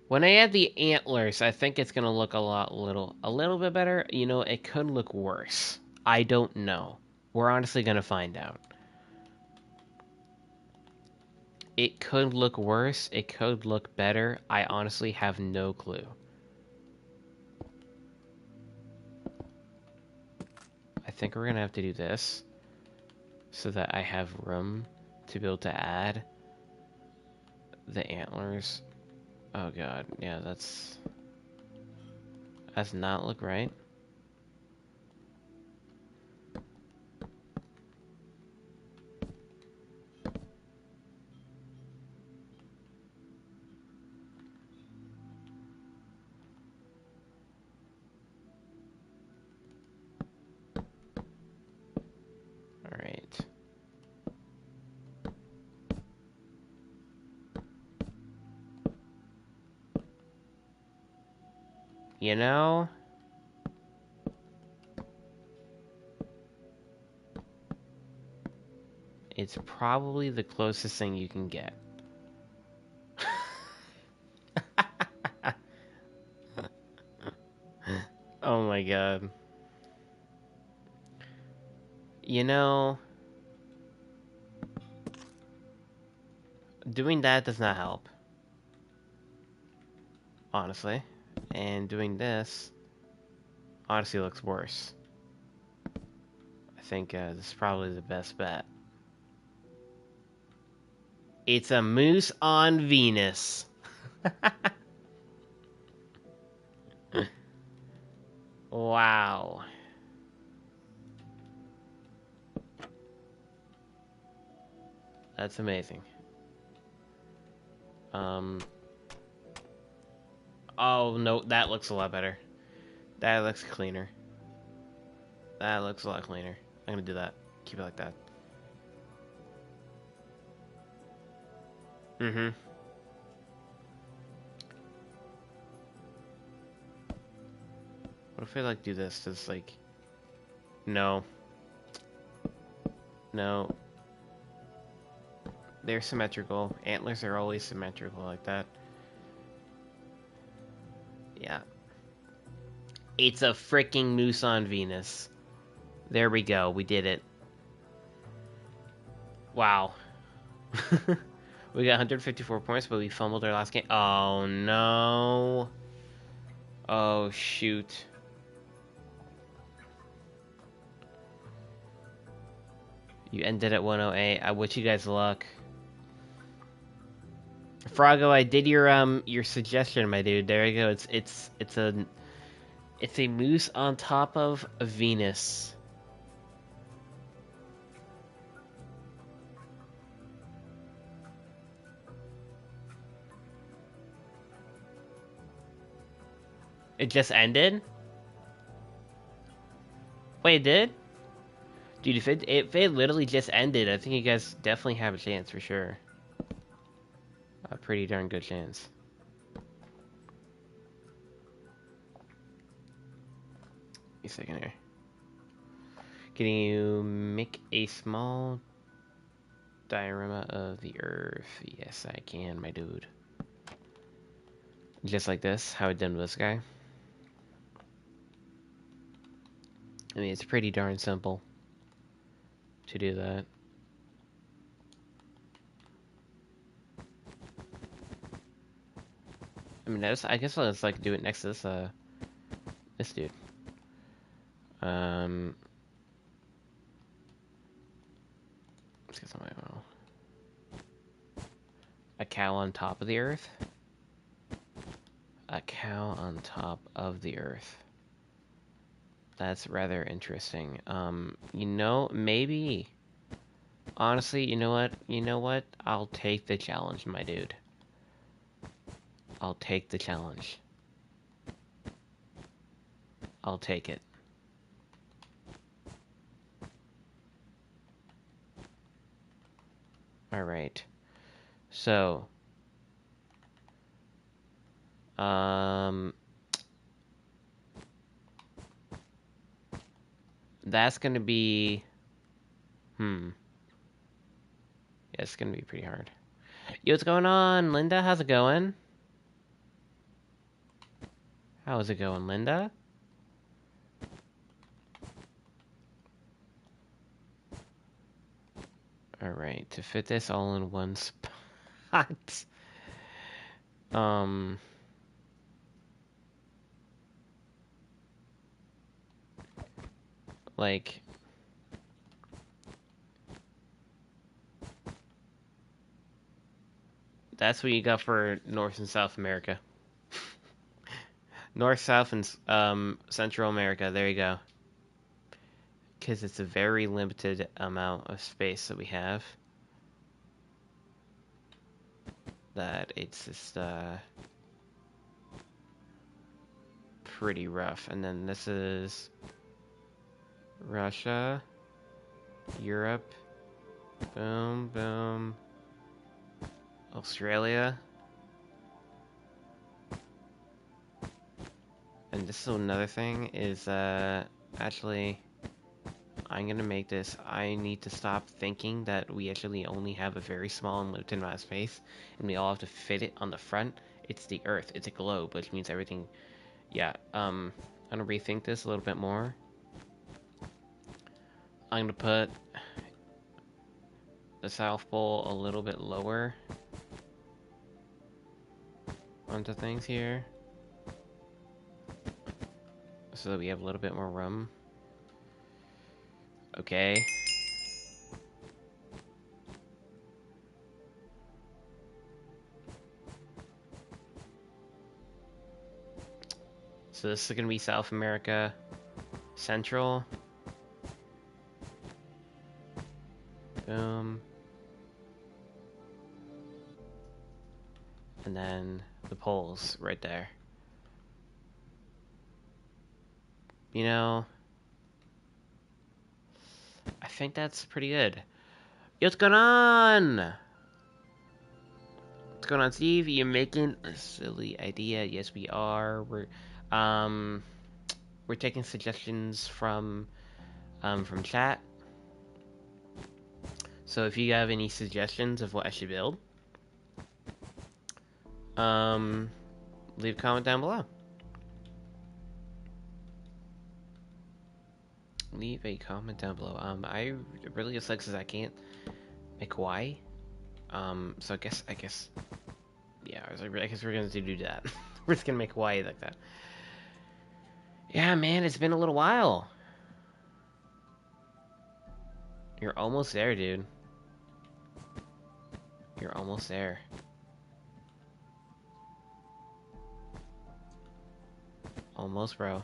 when I add the antlers, I think it's gonna look a little bit better. You know, it could look worse. I don't know. We're honestly gonna find out. It could look worse. It could look better. I honestly have no clue. I think we're gonna have to do this so that I have room to be able to add the antlers. Oh god, yeah, that's not look right. You know? It's probably the closest thing you can get. Oh my god. You know, doing that does not help. Honestly. And doing this honestly looks worse. I think this is probably the best bet. It's a moose on Venus. Wow. That's amazing. Oh no, that looks a lot better. That looks cleaner. That looks a lot cleaner. I'm gonna do that. Keep it like that. Mm-hmm. What if I like do this? Just like, no, no. They're symmetrical. Antlers are always symmetrical like that. Yeah. It's a freaking moose on Venus. There we go. We did it. Wow. We got 154 points, but we fumbled our last game. Oh no. Oh shoot. You ended at 108. I wish you guys luck. Froggo, I did your suggestion, my dude. There you go. It's a moose on top of a Venus. It just ended? Wait, it did? Dude, if it literally just ended, I think you guys definitely have a chance for sure. A pretty darn good chance. A second here. Can you make a small diorama of the Earth? Yes, I can, my dude. Just like this, how I did with this guy. I mean, it's pretty darn simple to do that. I mean, I guess let's like do it next to this dude. Let's get somebody. A cow on top of the Earth. A cow on top of the Earth. That's rather interesting. You know, maybe. Honestly, you know what? You know what? I'll take the challenge, my dude. I'll take the challenge. I'll take it. Alright. So. That's gonna be... Yeah, it's gonna be pretty hard. Yo, what's going on, Linda? How's it going? How's it going, Linda? Alright, to fit this all in one spot. Like... That's what you got for North and South America. North, South, and Central America. There you go. Because it's a very limited amount of space that we have. That it's just pretty rough. And then this is Russia, Europe, boom, boom, Australia, And this is another thing is, actually, I'm gonna make this. I need to stop thinking that we actually only have a very small and limited amount of space, and we all have to fit it on the front. It's the Earth. It's a globe, which means everything. Yeah. I'm gonna rethink this a little bit more. I'm gonna put the South Pole a little bit lower onto things here, so that we have a little bit more room. Okay. So this is gonna be South America Central. Boom. And then the poles right there. You know, I think that's pretty good. Yo, what's going on? What's going on, Steve? You're making a silly idea. Yes, we are. Um, we're taking suggestions from chat. So if you have any suggestions of what I should build, leave a comment down below. Leave a comment down below. I really just sucks is I can't make Hawaii. So I guess, yeah, I guess we're gonna do that. We're just gonna make Hawaii like that. Yeah, man, it's been a little while. You're almost there, dude. You're almost there. Almost, bro.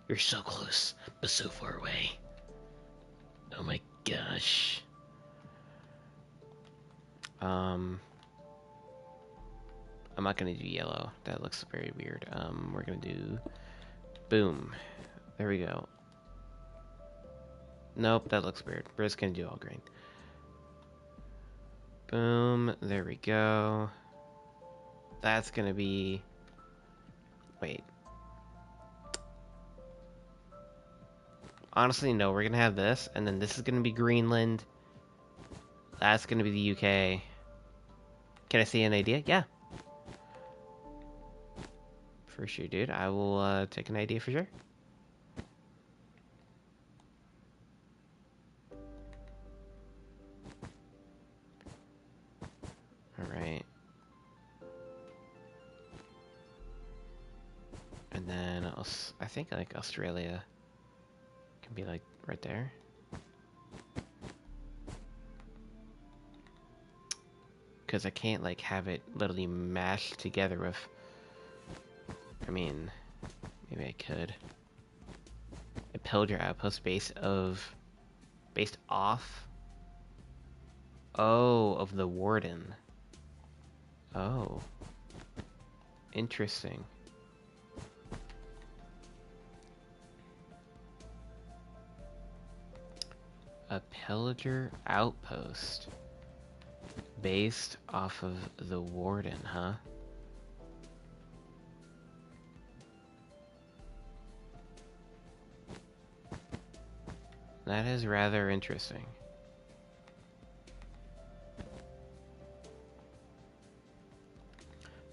You're so close, but so far away. Oh my gosh. I'm not gonna do yellow. That looks very weird. We're gonna do boom. There we go. Nope, that looks weird. We're just gonna do all green. Boom. There we go. That's gonna be... Wait. Honestly, no. We're gonna have this, and then this is gonna be Greenland. That's gonna be the UK. Can I see an idea? Yeah. For sure, dude. I will take an idea for sure. Alright. And then I think like Australia can be like right there. Because I can't like have it literally mashed together with... I mean, maybe I could. A pillager outpost based off... Oh, of the Warden. Oh. Interesting. A pillager outpost based off of the Warden, huh? That is rather interesting.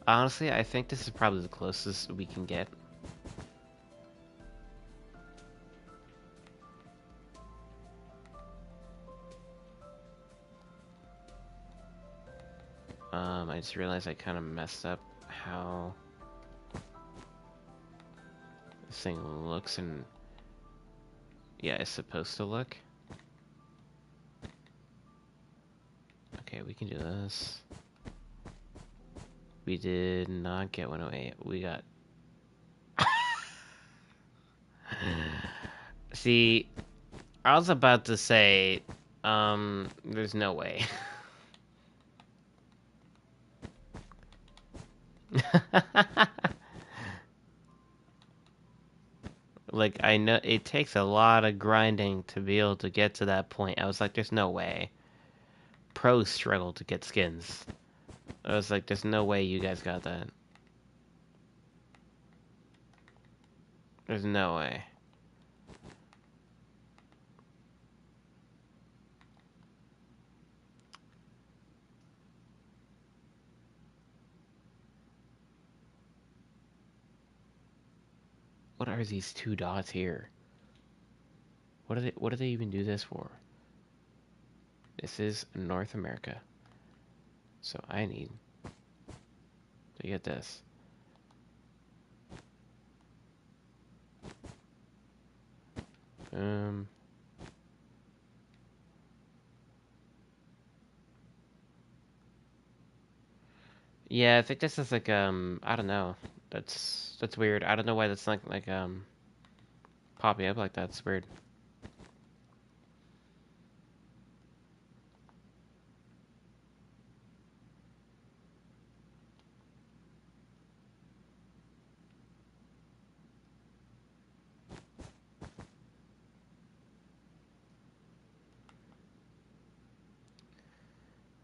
Honestly, I think this is probably the closest we can get. I just realized I kind of messed up how this thing looks, and yeah, it's supposed to look. Okay, we can do this. We did not get 108. We got... See, I was about to say, there's no way. Like, I know it takes a lot of grinding to be able to get to that point. I was like, there's no way. Pros struggle to get skins. I was like, there's no way you guys got that. There's no way. What are these two dots here? What do they even do this for? This is North America. So I need to get this. Yeah, I think this is like I don't know. That's weird. I don't know why that's like popping up like that. It's weird.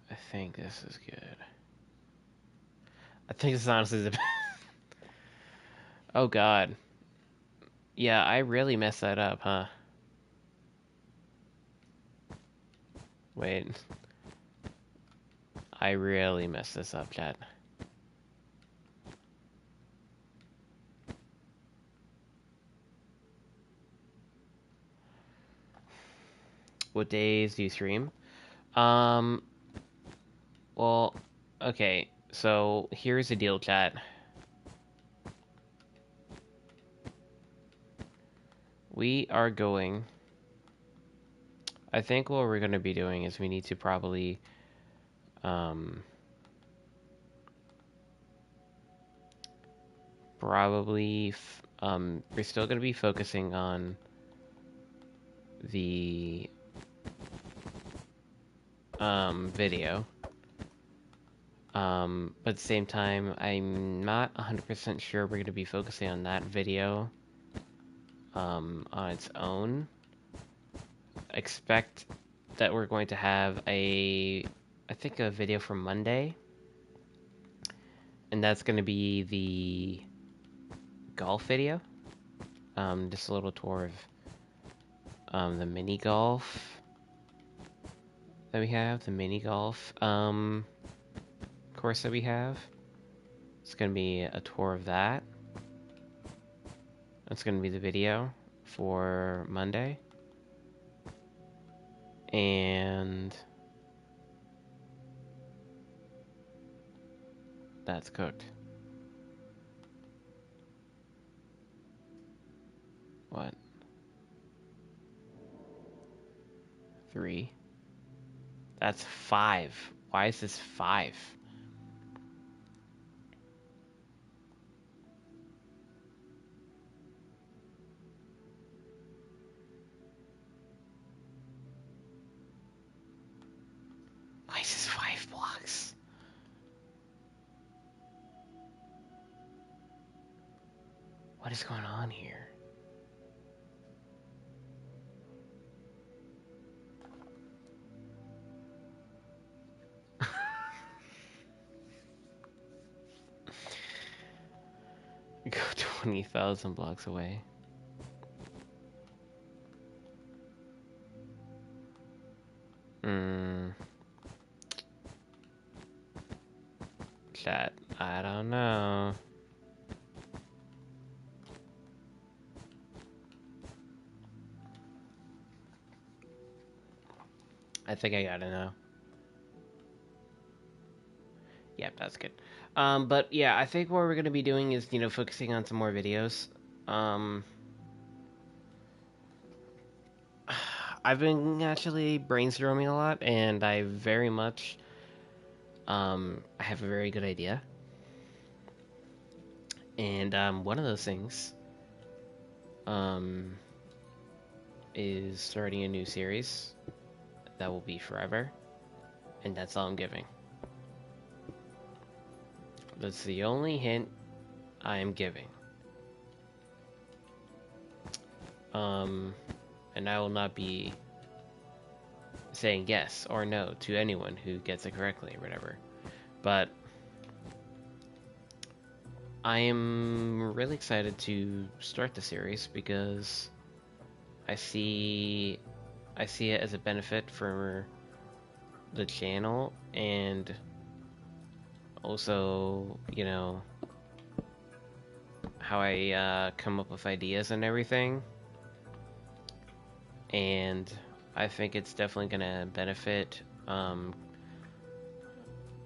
I think this is good. I think this is honestly the Oh god. Yeah, I really messed that up, huh? Wait. I really messed this up, chat. What days do you stream? Um, well, okay. So, here's the deal, chat. We are going... I think what we're going to be doing is we need to probably... we're still going to be focusing on the video. But at the same time, I'm not 100% sure we're going to be focusing on that video on its own. Expect that we're going to have I think a video for Monday. And that's going to be the golf video. Just a little tour of the mini golf that we have, the mini golf course that we have. It's going to be a tour of that. That's going to be the video for Monday. And that's cooked. What? 3? That's 5. Why is this 5? Why is this 5 blocks? What is going on here? Go 20,000 blocks away. Chat, I don't know. I think I gotta know. Yep, that's good. But yeah, I think what we're gonna be doing is, focusing on some more videos. I've been actually brainstorming a lot, and I very much, I have a very good idea. And, one of those things, is starting a new series that will be forever, and that's all I'm giving. That's the only hint I am giving. And I will not be saying yes or no to anyone who gets it correctly or whatever. But I am really excited to start the series because I see I see it as a benefit for the channel, and also, how I come up with ideas and everything. And I think it's definitely gonna benefit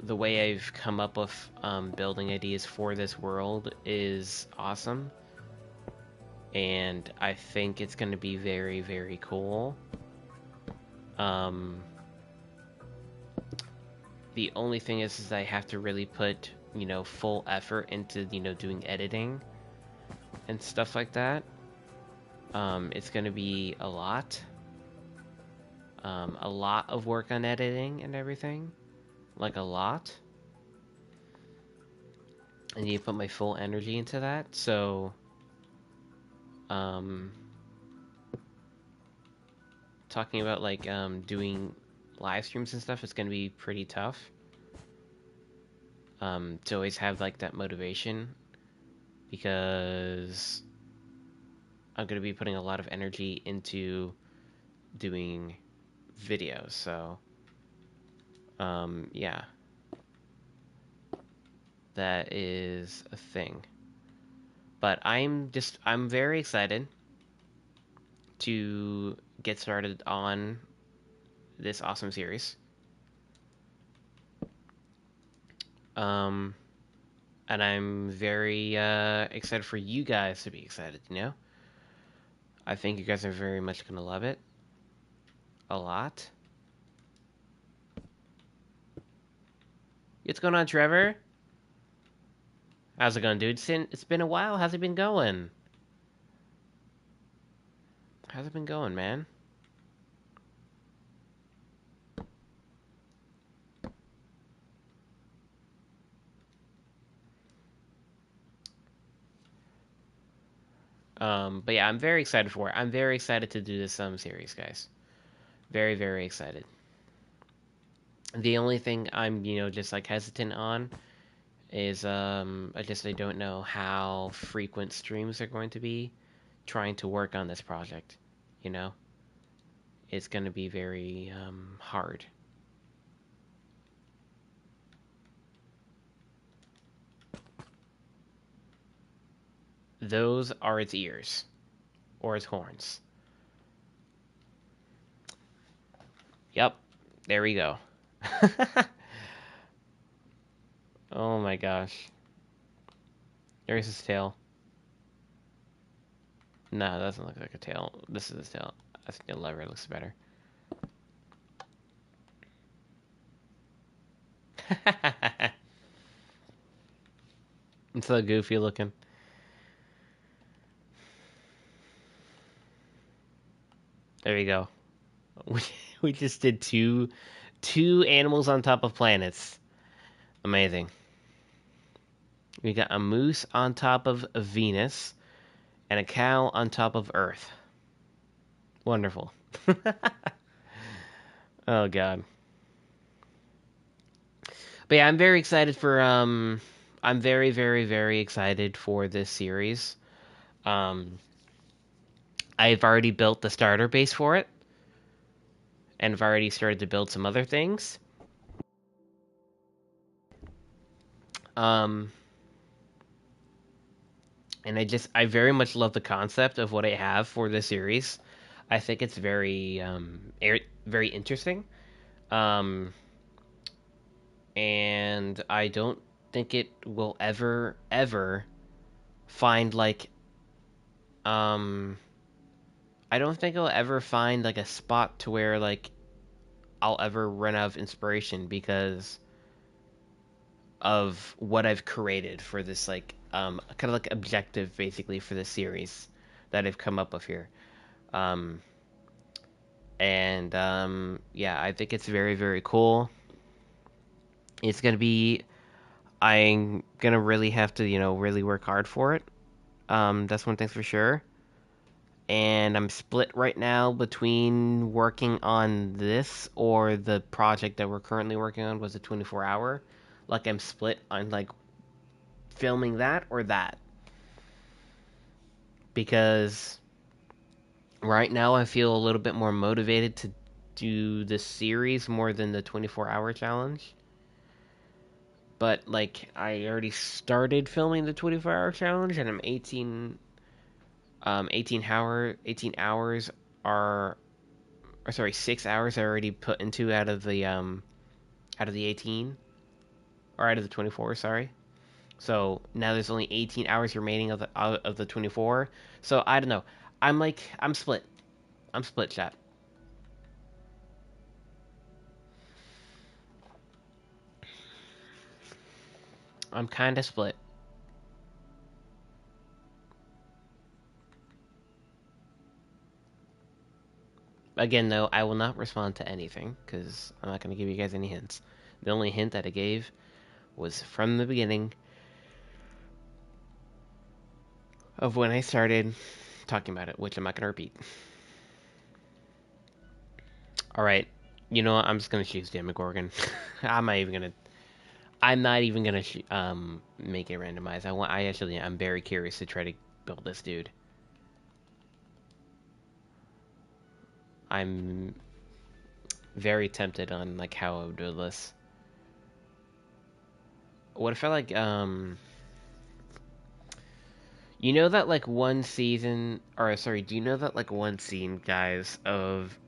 the way I've come up with building ideas for this world is awesome, and I think it's gonna be very, very cool. Um, the only thing is I have to really put, full effort into, doing editing and stuff like that. It's gonna be a lot of work on editing and everything, like a lot. I need to put my full energy into that, so, um, talking about, like, doing live streams and stuff is gonna be pretty tough. To always have, like, that motivation, because I'm gonna be putting a lot of energy into doing videos, so, yeah. That is a thing. But I'm very excited to get started on this awesome series. Um, and I'm very excited for you guys to be excited, I think you guys are very much gonna love it. A lot. What's going on, Trevor? How's it going, dude? It's been a while. How's it been going? How's it been going, man? But yeah, I'm very excited for it. I'm very excited to do this series, guys. Very, very excited. The only thing I'm, just like hesitant on is I don't know how frequent streams are going to be trying to work on this project, you know? It's going to be very hard. Those are its ears or its horns. Yep. There we go. Oh my gosh. There's his tail. No, that doesn't look like a tail. This is his tail. I think the lever looks better. It's so goofy looking. There we go. We just did two animals on top of planets. Amazing. We got a moose on top of Venus and a cow on top of Earth. Wonderful. Oh god. But yeah, I'm very excited for I'm very, very, very excited for this series. Um I've already built the starter base for it, and I've already started to build some other things. Um and I very much love the concept of what I have for this series. I think it's very very interesting. Um and I don't think it will ever find like um I don't think it'll ever find like a spot to where like I'll ever run out of inspiration because of what I've created for this like kind of like objective basically for this series that I've come up with here. Um and yeah, I think it's very, very cool. It's gonna be I'm gonna really have to, really work hard for it. That's one thing for sure. And I'm split right now between working on this or the project that we're currently working on was a 24 hour. Like I'm split on like filming that or that. Because right now I feel a little bit more motivated to do the series more than the 24-hour challenge. But like I already started filming the 24-hour challenge and I'm 18 hours are, or sorry, 6 hours I already put into out of the 18, or out of the 24, sorry. So now there's only 18 hours remaining of the 24. So I don't know. I'm split. I'm split, chat. I'm kind of split. Again, though, I will not respond to anything because I'm not going to give you guys any hints. The only hint that I gave was from the beginning of when I started talking about it, which I'm not going to repeat. All right, you know what? I'm just going to choose Demogorgon. I'm not even going to. I'm not even gonna make it randomized. I'm very curious to try to build this dude. I'm very tempted on like how I would do this. What if I like you know that like one season, or sorry, do you know that like one scene, guys, of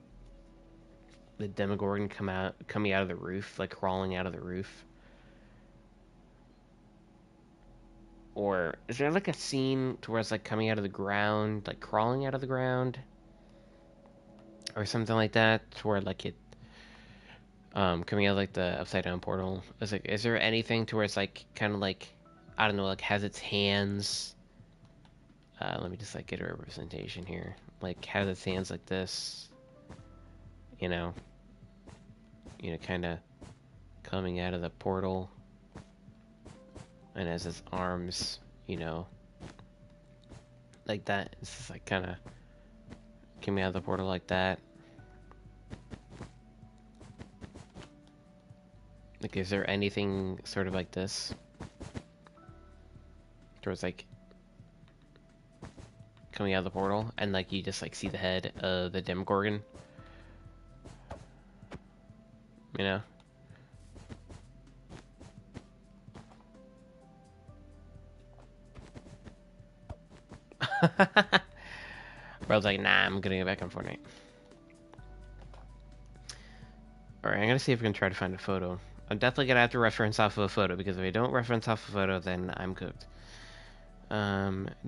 the Demogorgon coming out of the roof, like crawling out of the roof? Or is there like a scene to where it's like coming out of the ground, like crawling out of the ground? Or something like that, to where like it coming out of like the upside down portal. Is there anything to where it's like kind of like, I don't know, like has its hands, let me just like get a representation here, like has its hands like this, you know, kind of coming out of the portal, and has its arms, like that. It's just like kind of coming out of the portal like that. Like, is there anything sort of like this? Towards like coming out of the portal, and like you just like see the head of the Demogorgon, you know? Bro's like, nah, I'm gonna get back on Fortnite. Alright, I'm gonna see if we can try to find a photo. I'm definitely gonna have to reference off of a photo, because if I don't reference off a photo, then I'm cooked.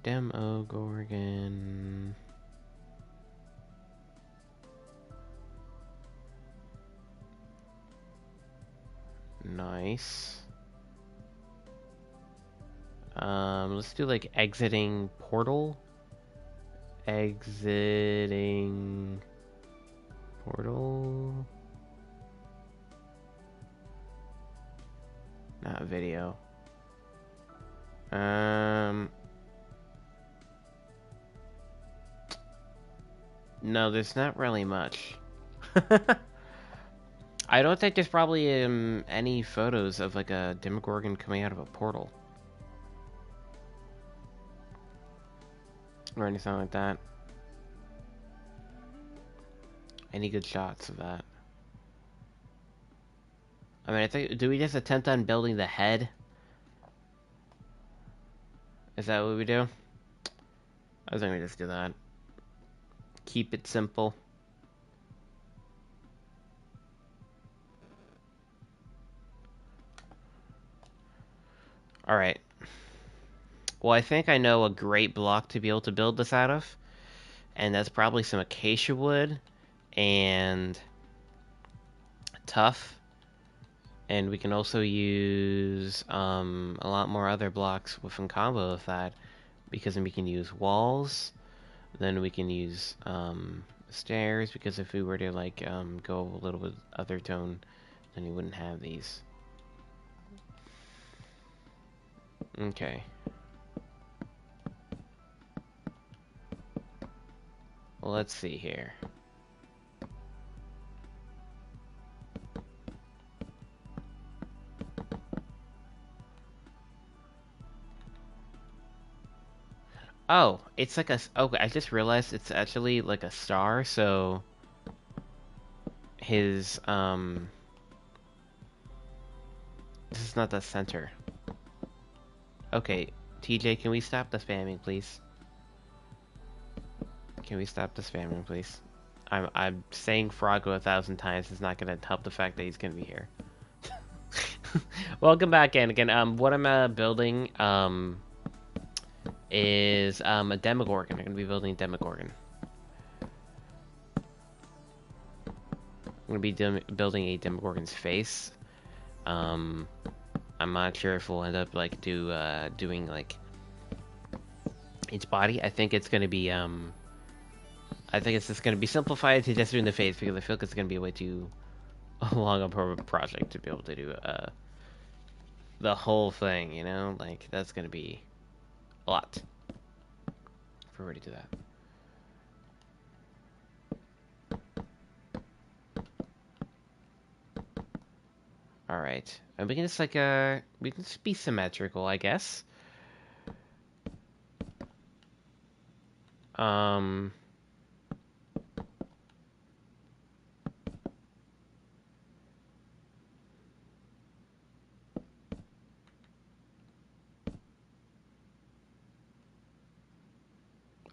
Demogorgon. Nice. Let's do like exiting portal. Exiting portal. Not video. No, there's not really much. I don't think there's probably any photos of like a Demogorgon coming out of a portal. Or anything like that. Any good shots of that? I mean, I think, do we just attempt on building the head? Is that what we do? I think we just do that. Keep it simple. Alright. Well, I think I know a great block to be able to build this out of. And that's probably some acacia wood and tuff. And we can also use a lot more other blocks within combo with that. Because then we can use walls. Then we can use stairs. Because if we were to like go a little bit other tone, then you wouldn't have these. Okay. Well, let's see here. Oh, it's like a. Oh, I just realized it's actually like a star. So his this is not the center. Okay, TJ, can we stop the spamming, please? Can we stop the spamming, please? I'm saying Froggo 1,000 times is not gonna help the fact that he's gonna be here. Welcome back, Anakin. What I'm building is a Demogorgon. I'm gonna be building a Demogorgon. I'm gonna be building a Demogorgon's face. Um, I'm not sure if we'll end up like doing like its body. I think it's gonna be I think it's just gonna be simplified to just doing the face because I feel like it's gonna be way too long of a project to be able to do the whole thing. You know, like that's gonna be a lot if we're ready to do that. All right, and we can just like we can just be symmetrical, I guess. Um,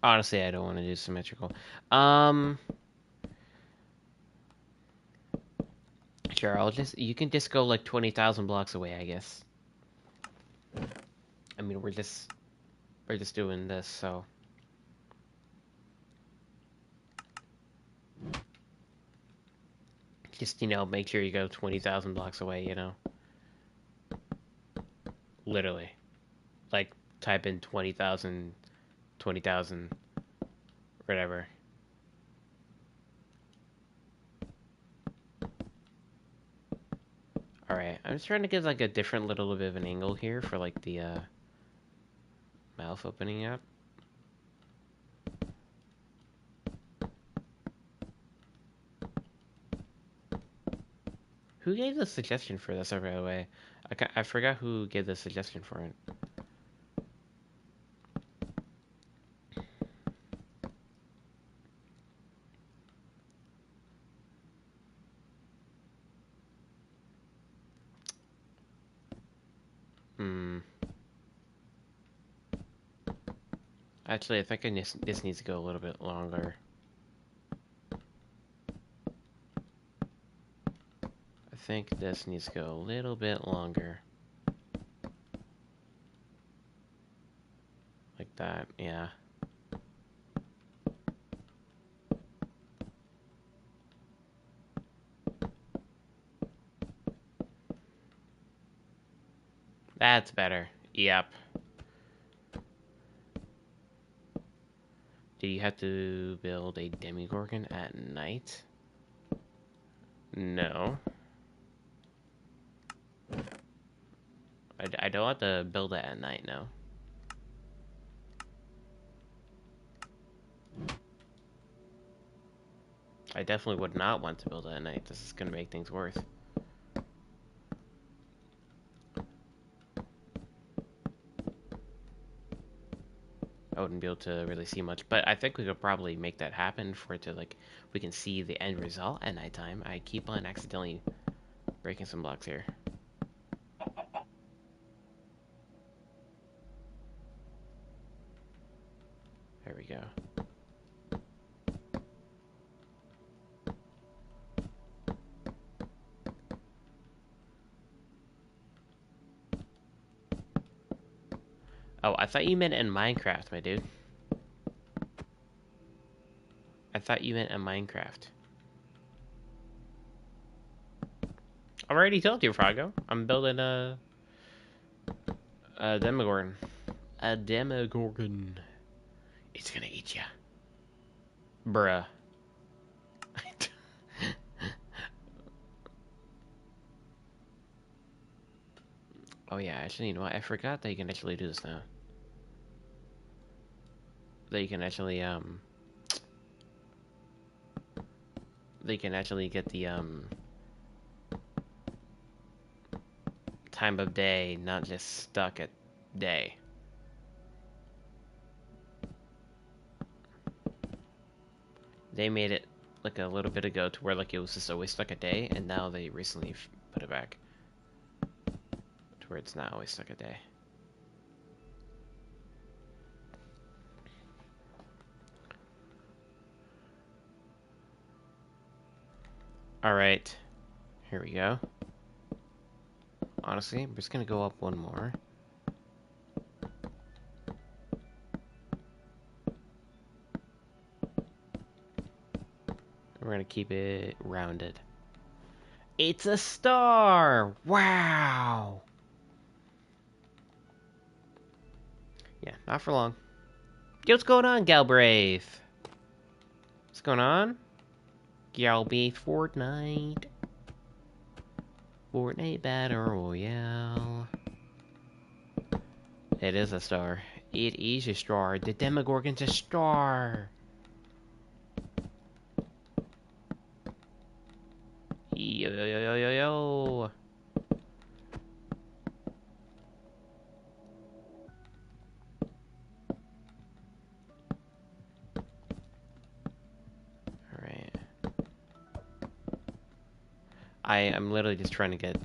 honestly, I don't want to do symmetrical. Um, sure, I'll just you can just go like 20,000 blocks away, I guess. I mean, we're just doing this, so just make sure you go 20,000 blocks away. Literally, like type in 20,000, 20,000, whatever. All right, I'm just trying to get like a different little bit of an angle here for like the mouth opening up. Who gave the suggestion for this, by the way? I forgot who gave the suggestion for it. Hmm. Actually, I think this needs to go a little bit longer. I think this needs to go a little bit longer. Like that, yeah. That's better. Yep. Do you have to build a Demogorgon at night? No. I don't have to build it at night, no. I definitely would not want to build it at night. This is gonna make things worse. I wouldn't be able to really see much, but I think we could probably make that happen for it to like we can see the end result at nighttime. I keep on accidentally breaking some blocks here. There we go. Oh, I thought you meant in Minecraft, my dude. I thought you meant in Minecraft. I've already told you, Froggo. I'm building a Demogorgon. A Demogorgon. It's gonna eat ya. Bruh. Oh yeah, actually, you know what? I forgot that you can actually do this now. That you can actually, They can actually get the, time of day, not just stuck at day. They made it like a little bit ago to where like it was just always stuck a day, and now they recently put it back to where it's not always stuck a day. All right, here we go. Honestly, I'm just gonna go up one more. We're gonna keep it rounded. It's a star! Wow! Yeah, not for long. Yo, what's going on, Galbraith? What's going on? Galbraith Fortnite. Fortnite Battle Royale. It is a star. It is a star. The Demogorgon's a star. Yo, yo, yo, yo, yo, yo. Alright. I'm literally just trying to get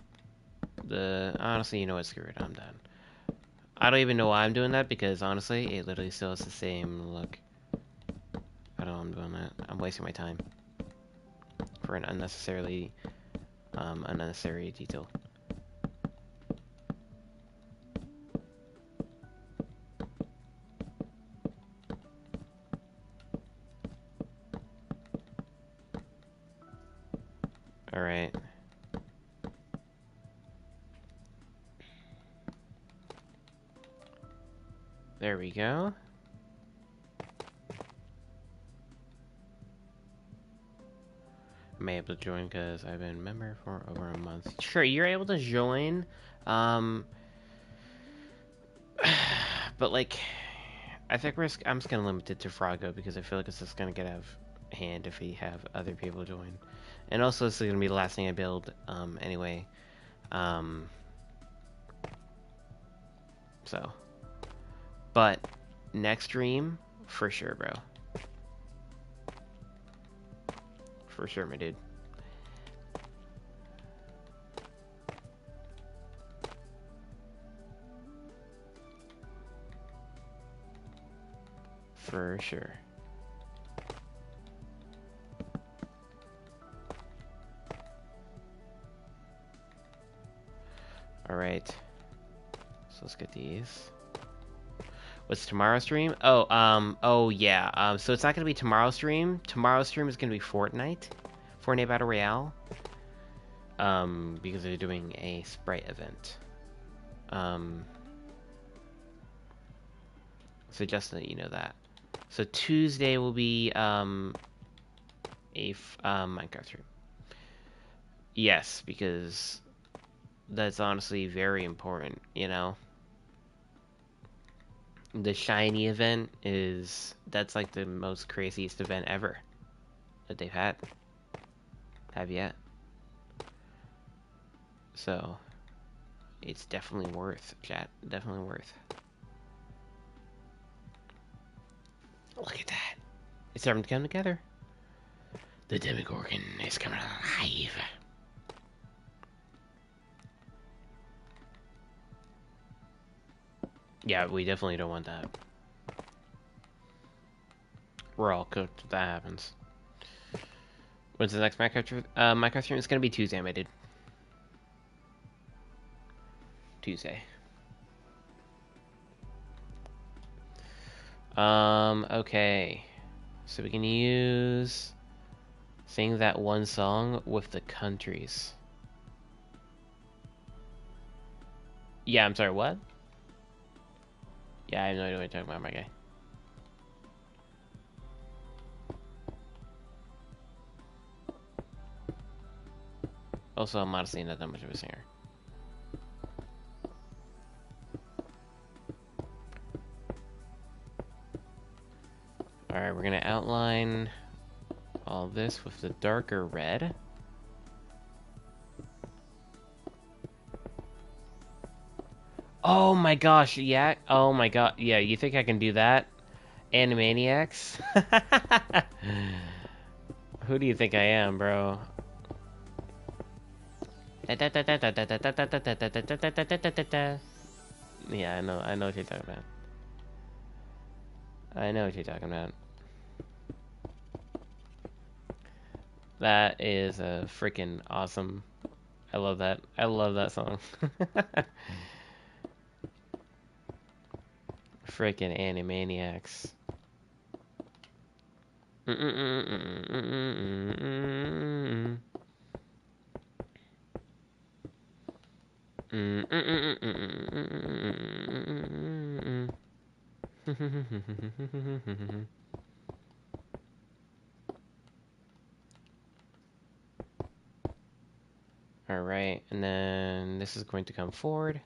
the... Honestly, you know what? Screw it. I'm done. I don't even know why I'm doing that, because honestly, it literally still has the same look. I don't know I'm doing that. I'm wasting my time for an unnecessary detail. Alright. There we go. I'm able to join because I've been a member for over a month. Sure, you're able to join. But like, I think I'm just gonna limit it to Froggo because I feel like it's just gonna get out of hand if we have other people join. And also, this is gonna be the last thing I build, anyway. So. But, next stream, for sure, bro. For sure, my dude. For sure. Alright. So let's get these. What's tomorrow's stream? Oh yeah. So it's not gonna be tomorrow's stream. Tomorrow's stream is gonna be Fortnite. Fortnite Battle Royale. Because they're doing a Sprite event. So just so you know that. So Tuesday will be, Minecraft stream. Yes, because that's honestly very important, you know? The shiny event that's like the most craziest event ever that they've had. Have yet. So, it's definitely worth, chat. Definitely worth. Look at that. It's starting to come together. The Demogorgon is coming alive. Yeah, we definitely don't want that. We're all cooked if that happens. When's the next Minecraft stream? It's gonna be Tuesday, my dude. Tuesday. Okay. So we can sing that one song with the countries. Yeah, I'm sorry, what? Yeah, I have no idea what you're talking about, my guy. Also, I'm honestly not that much of a singer. Alright, we're gonna outline all this with the darker red. Oh my gosh, yeah. Oh my god, yeah, you think I can do that? Animaniacs? Who do you think I am, bro? Yeah, I know what you're talking about. I know what you're talking about. That is a freaking awesome. I love that. I love that song. Freaking Animaniacs. Alright, and then this is going to come forward.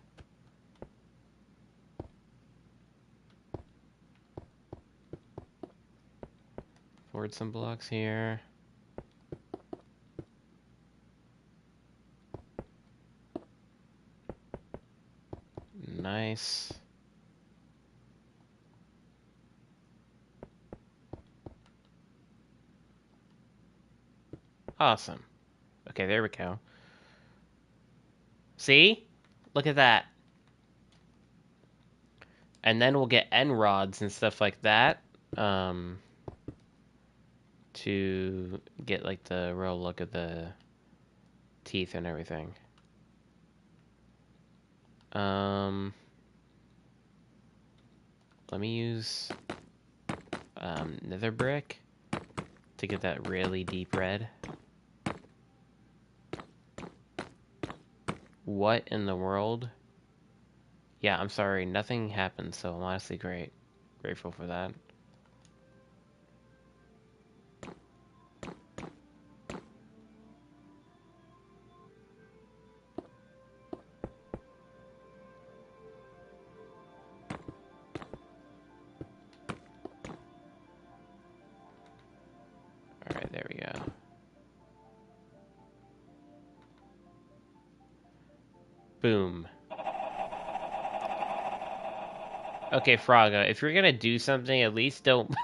Forward some blocks here. Nice. Awesome. Okay, there we go. See? Look at that. And then we'll get end rods and stuff like that. To get like the real look of the teeth and everything. Let me use nether brick to get that really deep red. What in the world? Yeah, I'm sorry, nothing happened, so I'm honestly grateful for that. Alright, there we go. Boom. Okay, Fraga, if you're gonna do something, at least don't...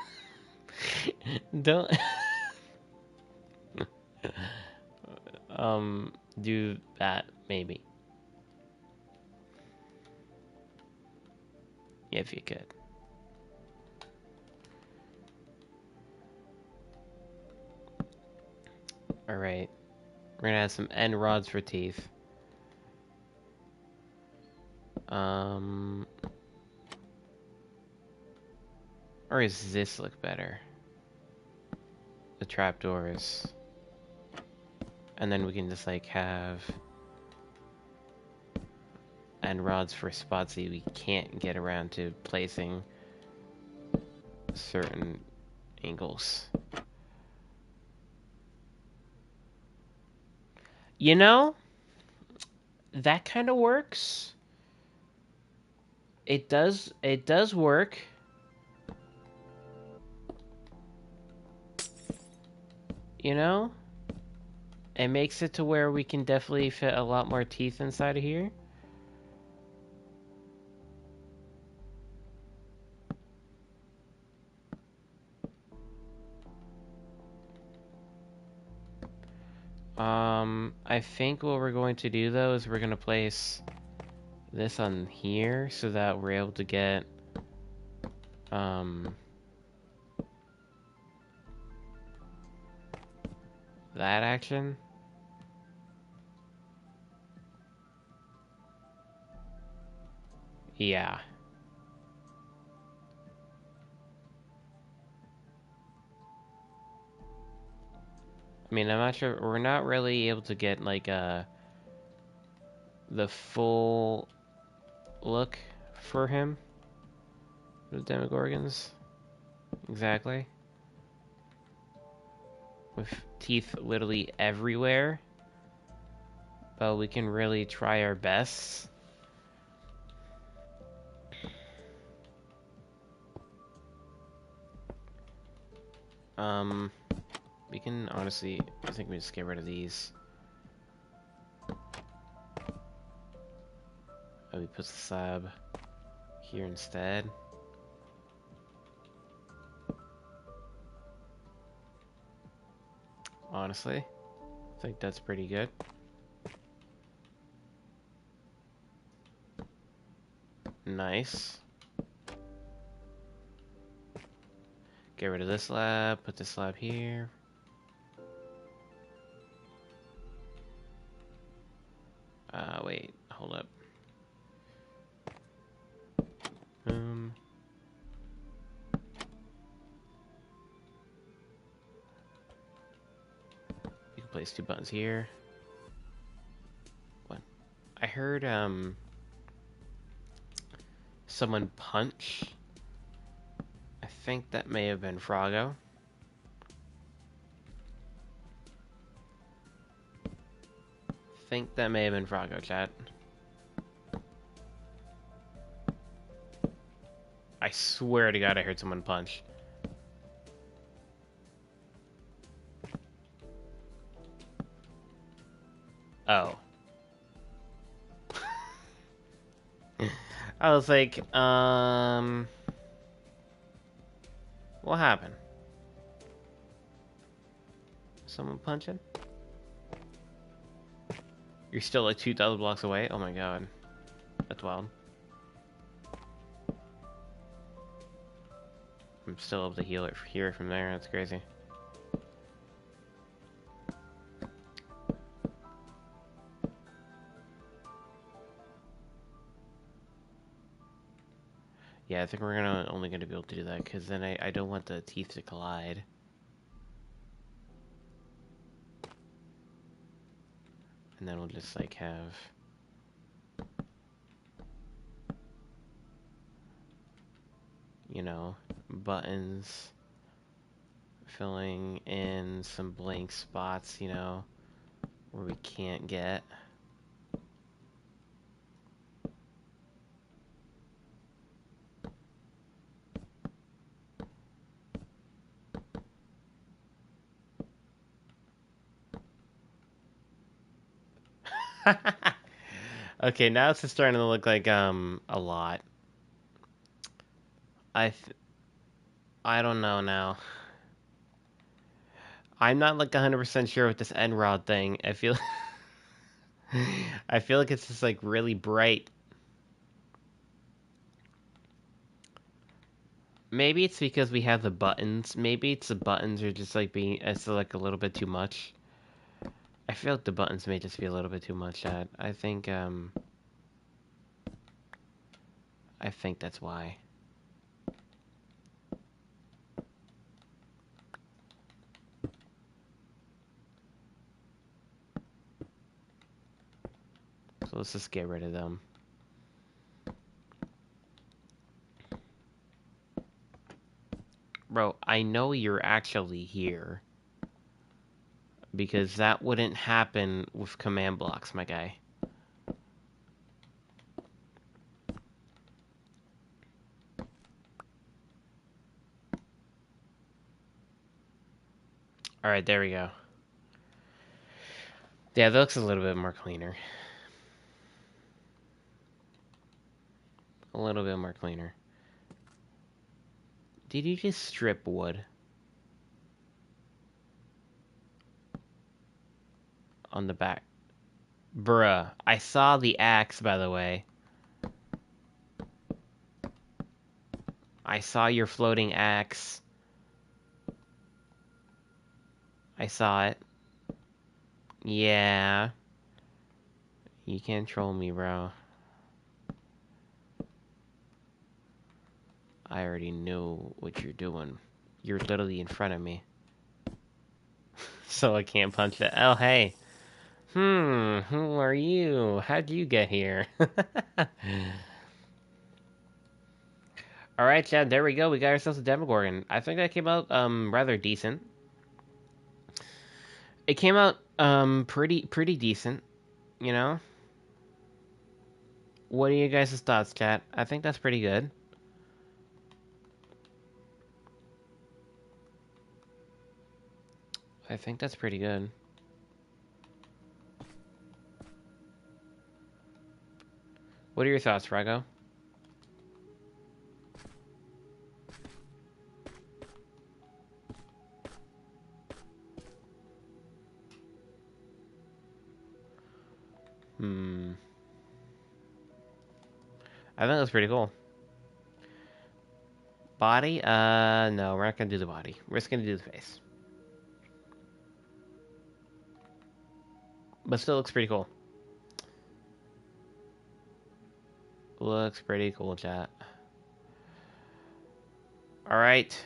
don't... do that, maybe. If you could. Alright. We're gonna have some end rods for teeth. Or does this look better? The trapdoors. And then we can just like have end rods for spots that we can't get around to placing certain angles. You know, that kind of works. It does work. You know? It makes it to where we can definitely fit a lot more teeth inside of here. I think what we're going to do though is we're going to place this on here so that we're able to get that action. Yeah. I mean, I'm not sure. We're not really able to get like the full look for him. The Demogorgons. Exactly. With teeth literally everywhere. But we can really try our best. We can honestly, I think we just get rid of these. Oh, we put the slab here instead. honestly. I think that's pretty good. Nice. Get rid of this slab, put this slab here. Wait, hold up. You can place 2 buttons here. What? I heard, someone punch. I think that may have been Froggo. Chat. I swear to God I heard someone punch. Oh. I was like, what happened? Someone punching? You're still like 2,000 blocks away? Oh my god. That's wild. I'm still able to heal it here from there. That's crazy. Yeah, I think we're only gonna be able to do that because then I don't want the teeth to collide. And then we'll just like have you know, buttons filling in some blank spots, you know, where we can't get. Okay, now it's just starting to look like a lot. I don't know now. I'm not like 100% sure with this end rod thing. I feel like it's just like really bright. Maybe it's because we have the buttons. Maybe it's the buttons are just like it's like a little bit too much. I feel like the buttons may just be a little bit too much. I think that's why. So let's just get rid of them. Bro, I know you're actually here. Because that wouldn't happen with command blocks, my guy. Alright, there we go. Yeah, that looks a little bit more cleaner. A little bit more cleaner. Did you just strip wood? On the back. Bruh, I saw the axe, by the way. I saw your floating axe. I saw it. Yeah. You can't troll me, bro. I already knew what you're doing. You're literally in front of me. So I can't punch it. Oh, hey. Who are you? How'd you get here? Alright, Chad, there we go. We got ourselves a Demogorgon. I think that came out, rather decent. It came out, pretty decent, you know? What are you guys' thoughts, chat? I think that's pretty good. I think that's pretty good. What are your thoughts, Froggo? Hmm. I think that's pretty cool. Body? No, we're not gonna do the body. We're just gonna do the face. But still looks pretty cool. Looks pretty cool, chat. Alright.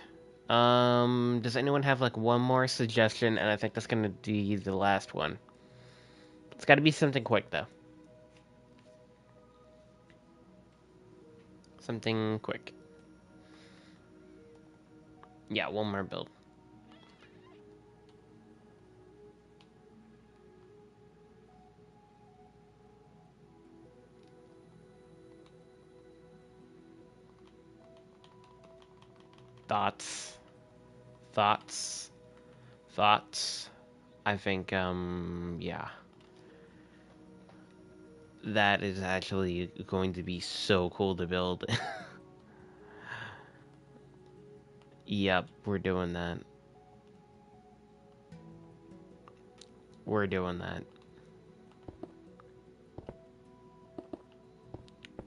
Does anyone have like one more suggestion? And I think that's gonna be the last one. It's gotta be something quick though. Something quick. Yeah, one more build. Thoughts? Thoughts? Thoughts? I think, yeah. That is actually going to be so cool to build. Yep, we're doing that. We're doing that.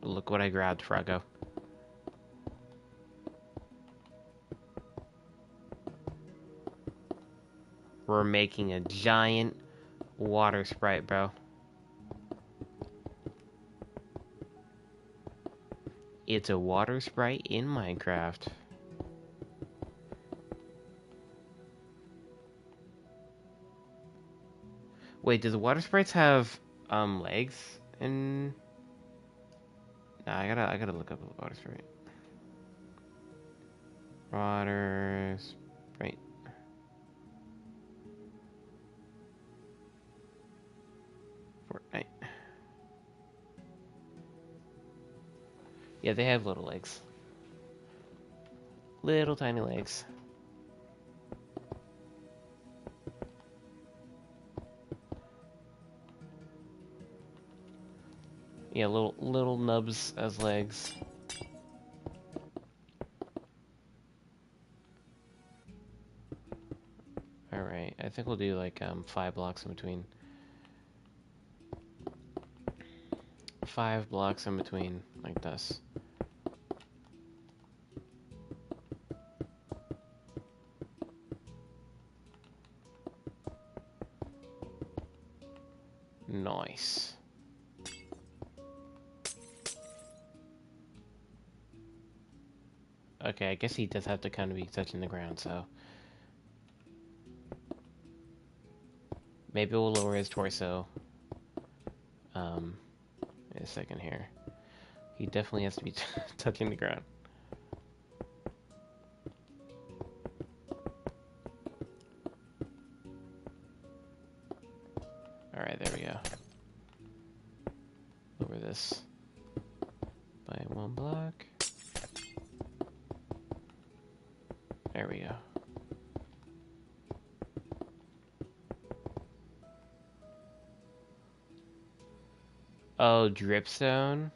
Look what I grabbed, Froggo. We're making a giant water sprite, bro. It's a water sprite in Minecraft. Wait, do the water sprites have legs? And nah, I gotta look up the water sprite. Water sprite. Fortnite. Yeah, they have little legs. Little tiny legs. Yeah, little nubs as legs. Alright, I think we'll do like 5 blocks in between. 5 blocks in between, like this. Nice. Okay, I guess he does have to kind of be touching the ground, so... Maybe we'll lower his torso. In a second here. He definitely has to be touching the ground. Alright, there we go. Lower this by 1 block. There we go. Oh, dripstone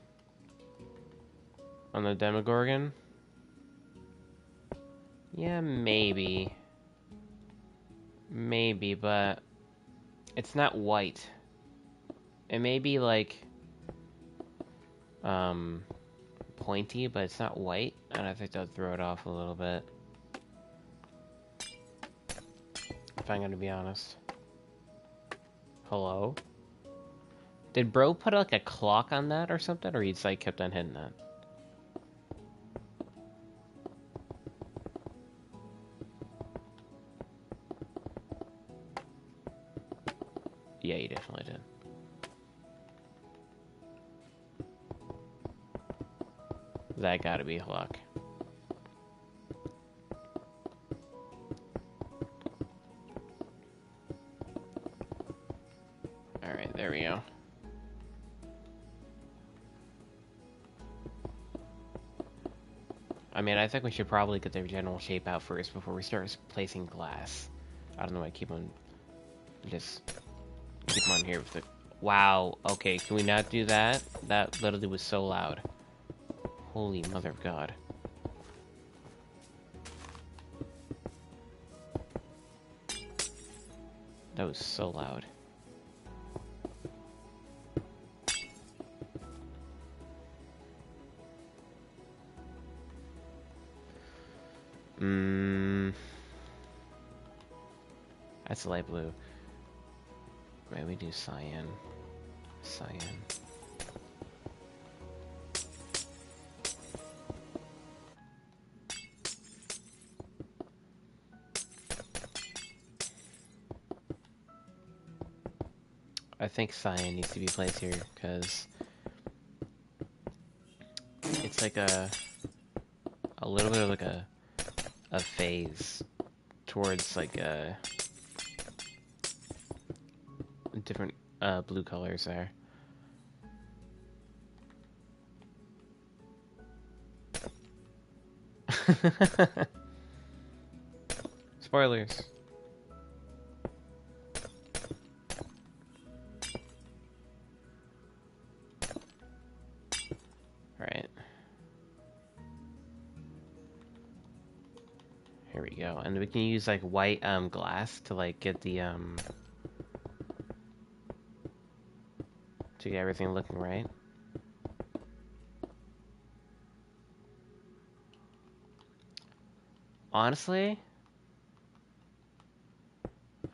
on the Demogorgon? Yeah, maybe. Maybe, but it's not white. It may be like pointy, but it's not white, and I think that'll throw it off a little bit. If I'm gonna be honest. Hello? Did bro put like a clock on that or something, or he's like kept on hitting that? Yeah, he definitely did. That gotta be a clock. Alright, there we go. I mean, I think we should probably get their general shape out first before we start placing glass. I don't know why I keep on here with the... Wow, okay, can we not do that? That literally was so loud. Holy mother of God. That was so loud. Mm, that's light blue. Right, we do cyan. Cyan. I think cyan needs to be placed here because it's like a little bit of like a phase towards like different blue colors there. Spoilers. Right. Here we go. And we can use like white glass to like get the to get everything looking right. Honestly,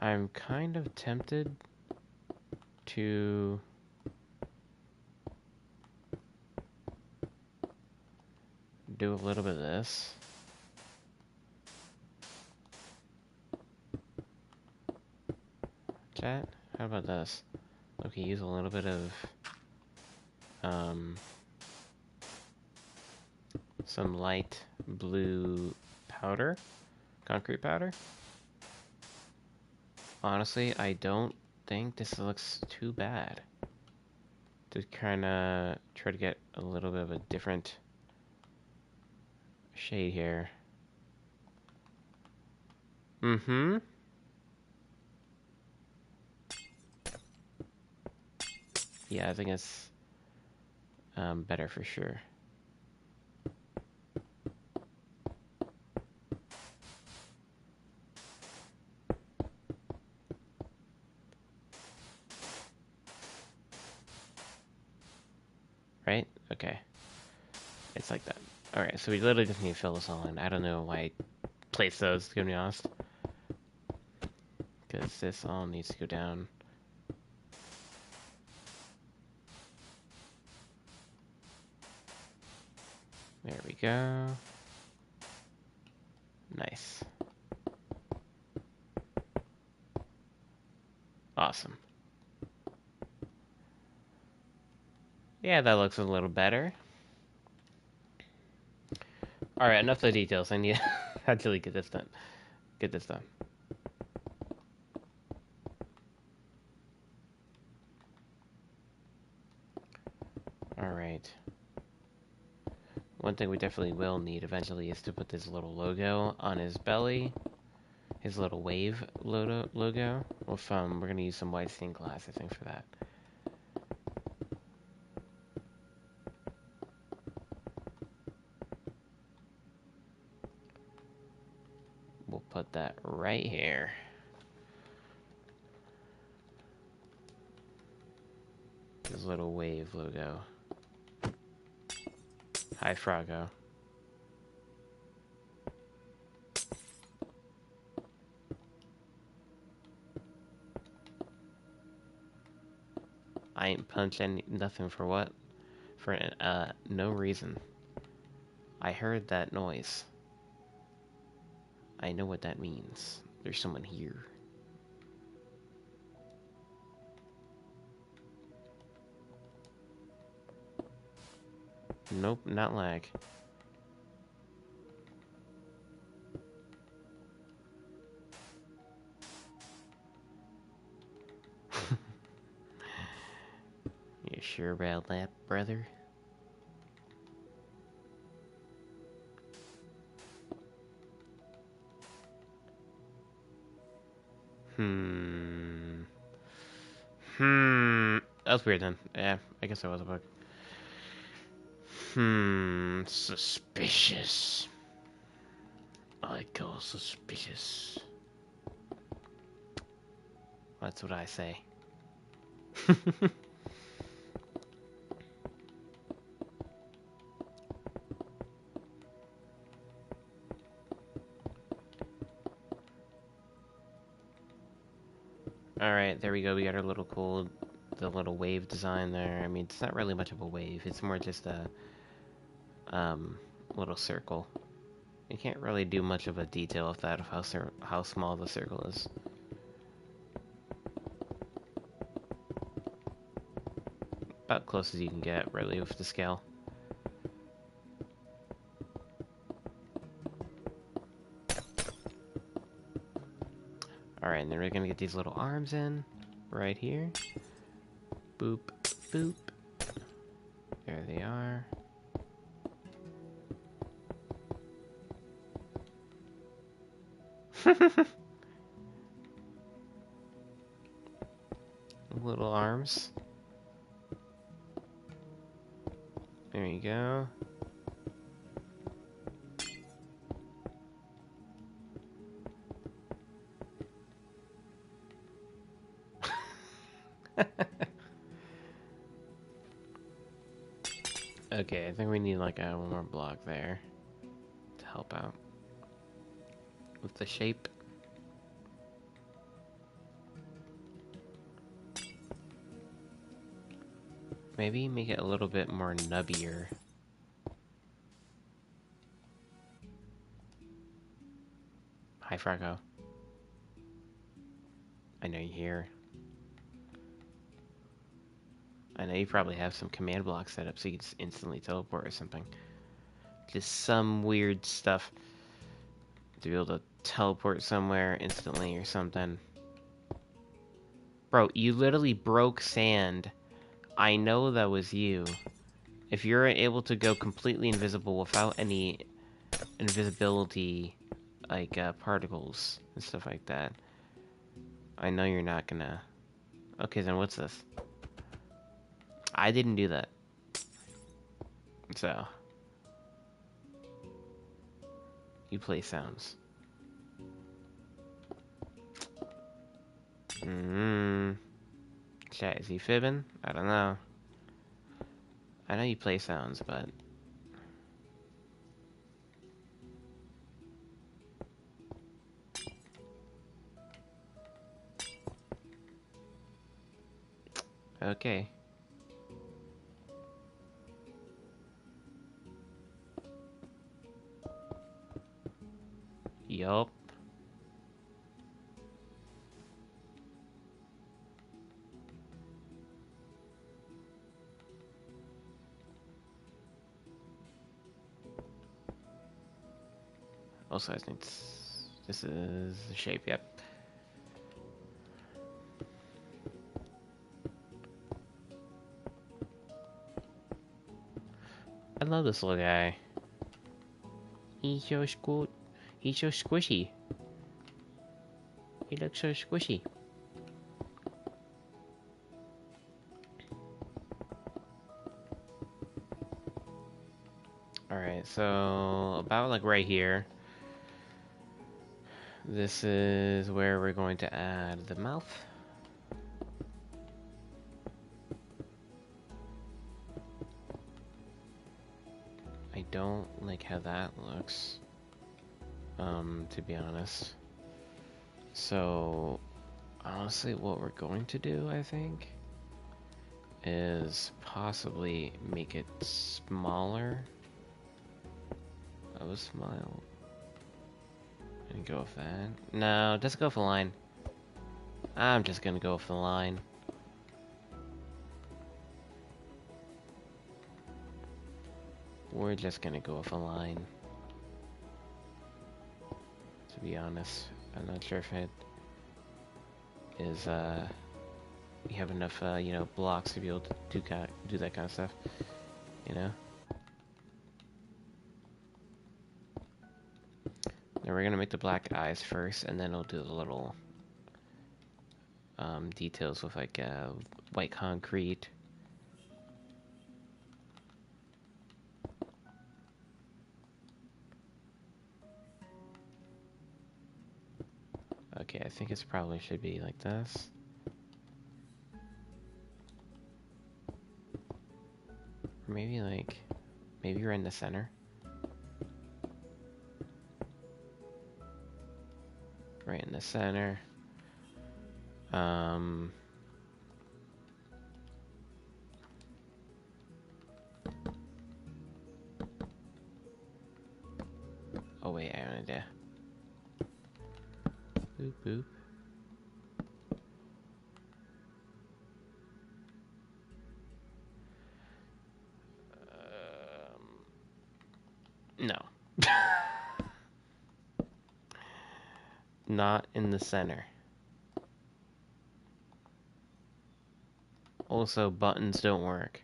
I'm kind of tempted to do a little bit of this. Chat, how about this? Okay, use a little bit of some light blue powder, concrete powder. Honestly, I don't think this looks too bad. To kind of try to get a little bit of a different shade here. Mm-hmm. Yeah, I think it's better for sure. Right? Okay. It's like that. Alright, so we literally just need to fill this all in. I don't know why I placed those, to be honest. Because this all needs to go down. There we go. Nice. Awesome. Yeah, that looks a little better. Alright, enough of the details. I need to actually get this done. Get this done. Alright. One thing we definitely will need eventually is to put this little logo on his belly. His little wave logo. With, we're gonna use some white stained glass, I think, for that. We'll put that right here. His little wave logo. Hi, Froggo. I ain't punching nothing for what? For no reason. I heard that noise. I know what that means. There's someone here. Nope, not lag. You sure about that, brother? That's weird then. Yeah, I guess that was a bug. Suspicious. I call suspicious. That's what I say. Alright, there we go. We got our little cool, the little wave design there. I mean, it's not really much of a wave. It's more just a um, little circle. You can't really do much of a detail of that, of how small the circle is. About close as you can get, really, with the scale. Alright, and then we're gonna get these little arms in, right here. Boop, boop. There they are. Little arms. There you go. Okay, I think we need like one more block there to help out with the shape. Maybe make it a little bit more nubbier. Hi, Fracco. I know you're here. I know you probably have some command block set up so you can just instantly teleport or something. Just some weird stuff to be able to teleport somewhere instantly or something. Bro, you literally broke sand. I know that was you. If you're able to go completely invisible without any invisibility, like particles and stuff like that, I know you're not gonna... Okay, then what's this? I didn't do that. So... You play sounds. Chat, is he fibbing? I don't know. I know you play sounds, but... Okay. Yup. Also, I think this is the shape, yep. I love this little guy. He's so He's so squishy. He looks so squishy. Alright, so about like right here. This is where we're going to add the mouth. I don't like how that looks, to be honest. So, honestly, what we're going to do, I think, is possibly make it smaller of a smile. And go with that. No, just go with the line. I'm just gonna go with the line. We're just gonna go with a line. To be honest, I'm not sure if it is, you have enough, you know, blocks to be able to do that kind of stuff, you know? Then we're gonna make the black eyes first, and then we'll do the little, details with, like, white concrete. Okay, I think it's probably should be like this. Or maybe like, maybe you're in the center. Right in the center. Um. Oh wait, I have an idea. Boop boop. No. Not in the center. Also, buttons don't work.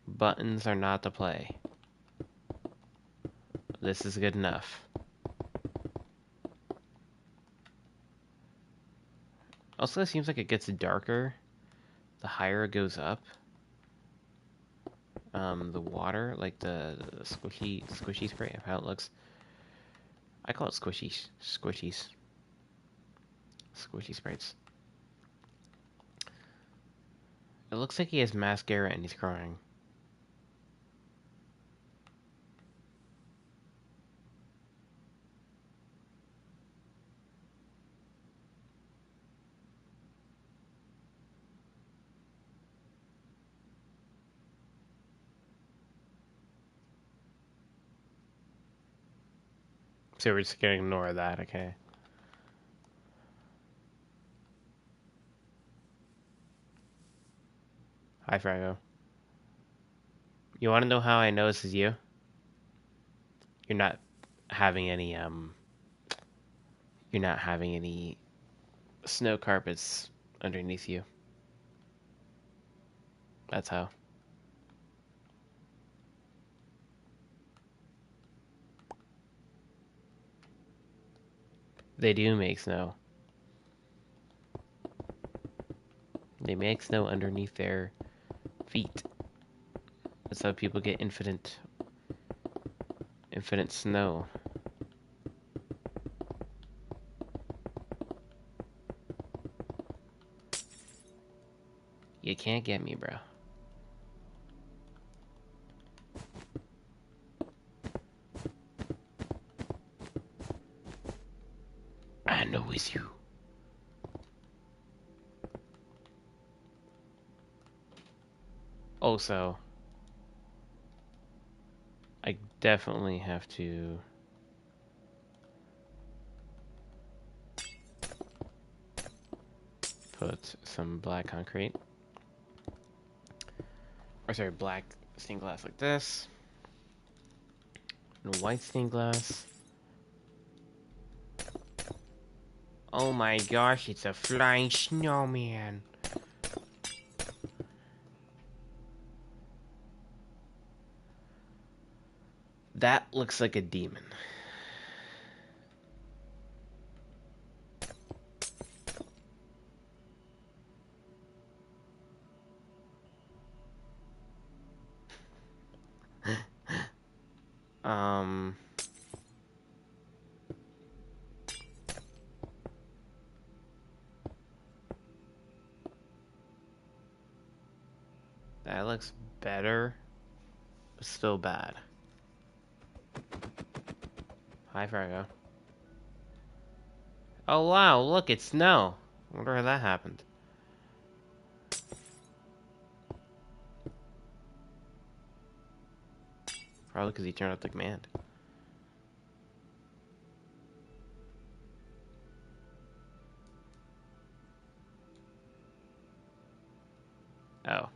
Buttons are not the play. This is good enough. Also, it seems like it gets darker the higher it goes up. The water, like the squishy spray, how it looks. I call it squishies. Squishy sprites. It looks like he has mascara and he's crying. So we're just gonna ignore that, okay? Hi, Frago. You wanna know how I know this is you? You're not having any, you're not having any snow carpets underneath you. That's how. They do make snow. They make snow underneath their feet. That's how people get infinite snow. You can't get me, bro. I know it's you. Also, I definitely have to put some black concrete. Or sorry, black stained glass like this. And white stained glass. Oh my gosh, it's a flying snowman. That looks like a demon. um... That looks better, but still bad. Hi, Fargo. Oh wow, look, it's snow. I wonder how that happened. Probably because he turned off the command. Oh.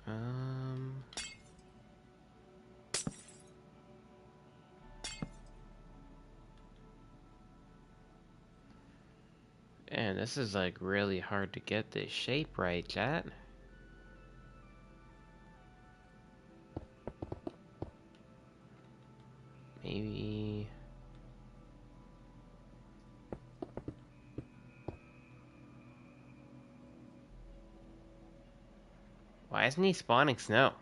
Um... And this is like really hard to get this shape right, chat. Maybe... Why isn't he spawning snow?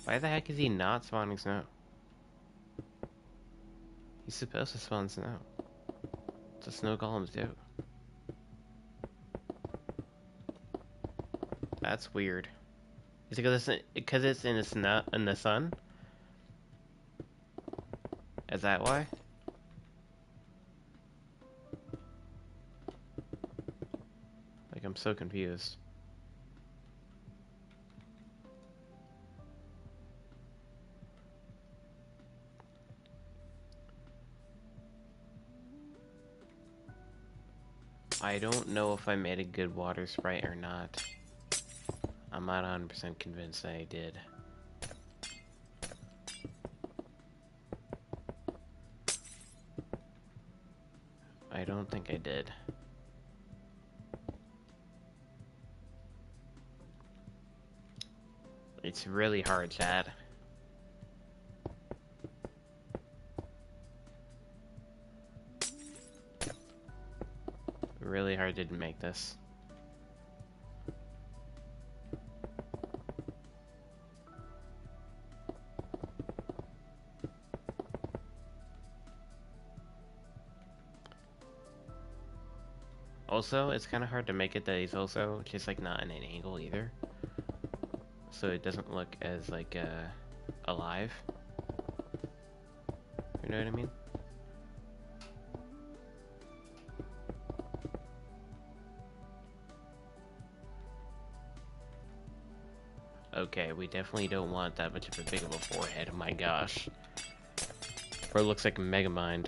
Why the heck is he not spawning snow? He's supposed to spawn snow. the snow golems do? That's weird. Is it because it's in the sun? Is that why? Like, I'm so confused. I don't know if I made a good water sprite or not. I'm not 100% convinced that I did. I don't think I did. It's really hard, chat. Really hard to make this. Also, it's kind of hard to make it that he's also just like not in an angle either. So it doesn't look as like alive. You know what I mean? Okay, we definitely don't want that much of a big of a forehead. Oh my gosh. Or it looks like Megamind.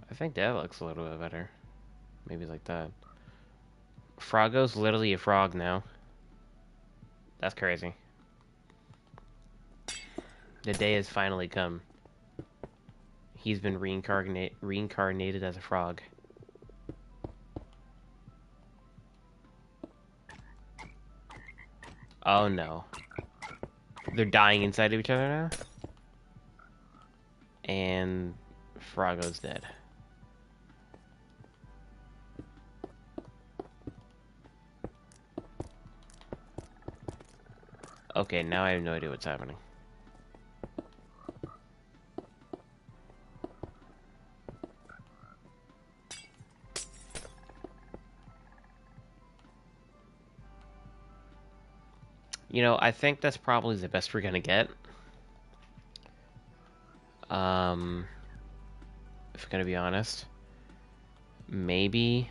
I think that looks a little bit better. Maybe like that. Froggo's literally a frog now. That's crazy. The day has finally come. He's been reincarnated as a frog. Oh no. They're dying inside of each other now? And Froggo's dead. Okay, now I have no idea what's happening. You know, I think that's probably the best we're gonna get. If I'm gonna be honest. Maybe...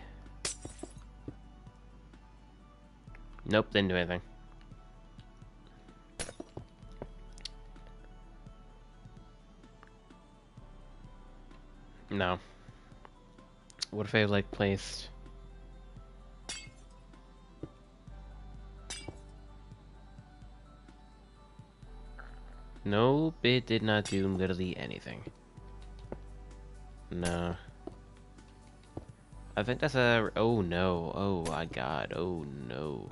Nope, didn't do anything. No. What if I, like, placed... Nope, it did not do literally anything. No. I think that's a... Oh no. Oh my god. Oh no.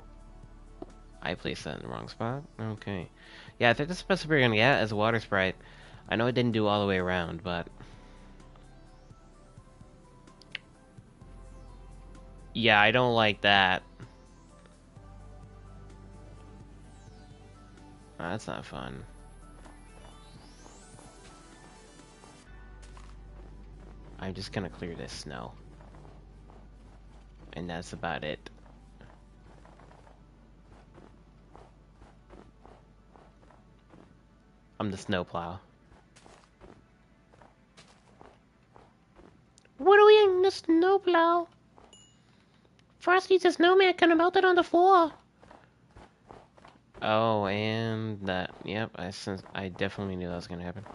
I placed that in the wrong spot? Okay. Yeah, I think that's the best we're gonna get as a water sprite. I know it didn't do all the way around, but... Yeah, I don't like that. That's not fun. I'm just gonna clear this snow. And that's about it. I'm the snowplow. What are we in the snowplow? Frosty's a snowman kind of melted on the floor. Oh, and that. Yep, I definitely knew that was gonna happen.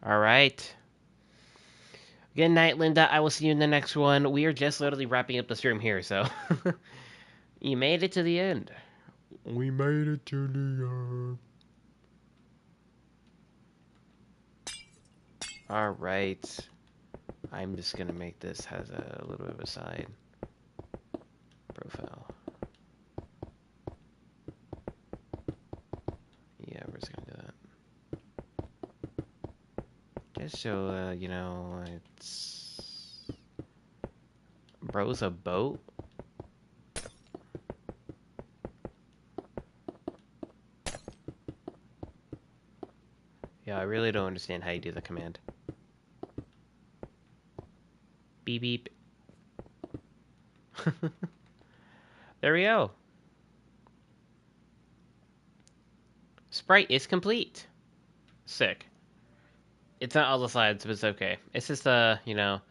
All right. Good night, Linda. I will see you in the next one. We are just literally wrapping up the stream here, so you made it to the end. We made it to the end. Alright. I'm just gonna make this has a little bit of a side profile. Yeah, we're just gonna do that. Just so, you know, it's... Bro's a boat? Yeah, I really don't understand how you do the command. Beep beep. There we go. Sprite is complete. Sick. It's not all the slides, but it's okay. It's just, you know,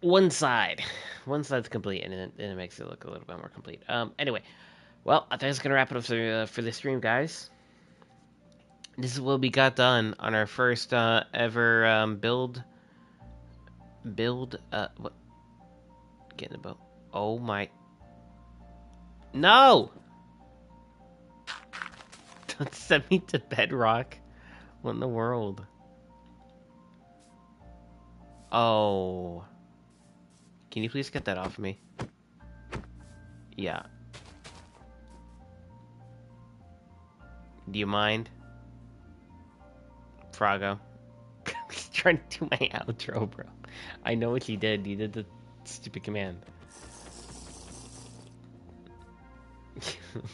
one side. One side's complete, and it makes it look a little bit more complete. Anyway. Well, I think that's gonna wrap it up for this stream, guys. This is what we got done on our first ever build. What? Get in the boat. Oh my! No! Don't send me to Bedrock. What in the world? Oh. Can you please get that off of me? Yeah. Do you mind? Frago. He's trying to do my outro, bro. I know what you did. You did the stupid command.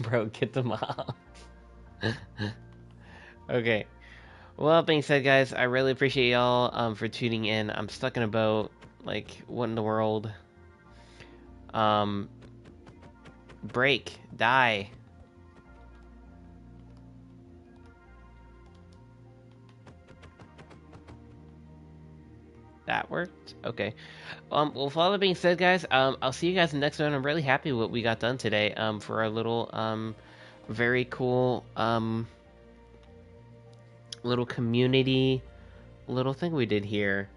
Bro, get them off. Okay. Well, that being said, guys, I really appreciate y'all for tuning in. I'm stuck in a boat. Like, what in the world? Break. Die. That worked? Okay. Well, with all that being said, guys, I'll see you guys in the next one. I'm really happy with what we got done today, for our little, very cool, little community, little thing we did here.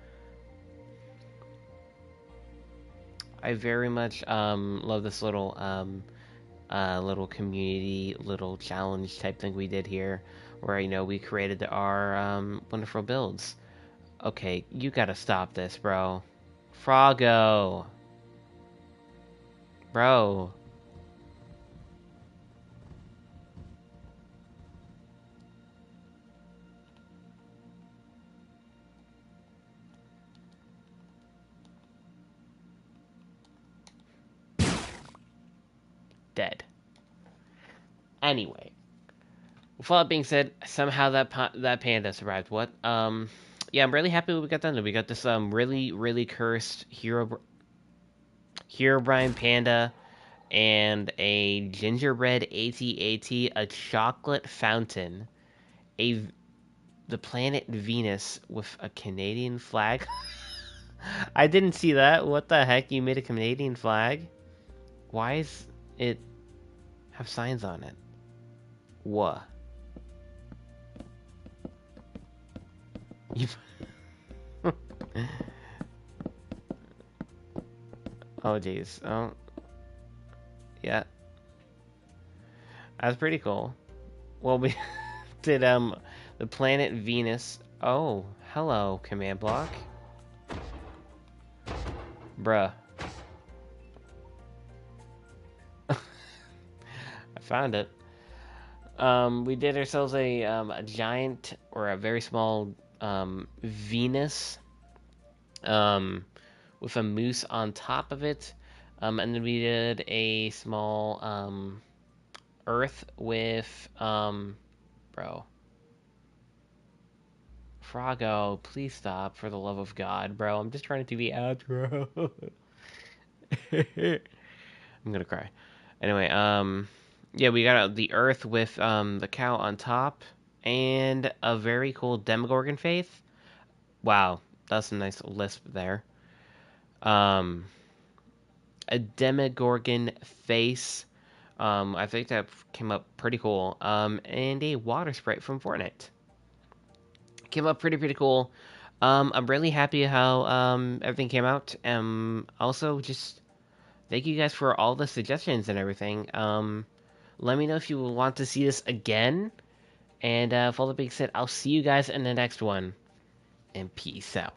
I very much, love this little, little community, little challenge type thing we did here, where, you know, we created our, wonderful builds. Okay, you gotta stop this, bro. Froggo. Bro. Dead. Anyway. With all that being said, somehow that panda survived. What? Yeah, I'm really happy we got done. We got this, really cursed Herobrine panda and a gingerbread AT-AT, a chocolate fountain, the planet Venus with a Canadian flag. I didn't see that. What the heck? You made a Canadian flag? Why is it have signs on it? What? You... Oh jeez. Oh. Yeah. That's pretty cool. Well, we did the planet Venus. Oh, hello, command block. Bruh. I found it. We did ourselves a giant or a very small Venus with a moose on top of it. And then we did a small Earth with bro. Froggo, please stop for the love of God, bro. I'm just trying to do the outro. I'm gonna cry. Anyway, yeah, we got the Earth with the cow on top and a very cool Demogorgon faith. Wow, that's a nice lisp there. A Demogorgon face. I think that came up pretty cool. And a water sprite from Fortnite. Came up pretty cool. I'm really happy how everything came out. Also just thank you guys for all the suggestions and everything. Let me know if you want to see this again. And for all that being said, I'll see you guys in the next one. And peace out.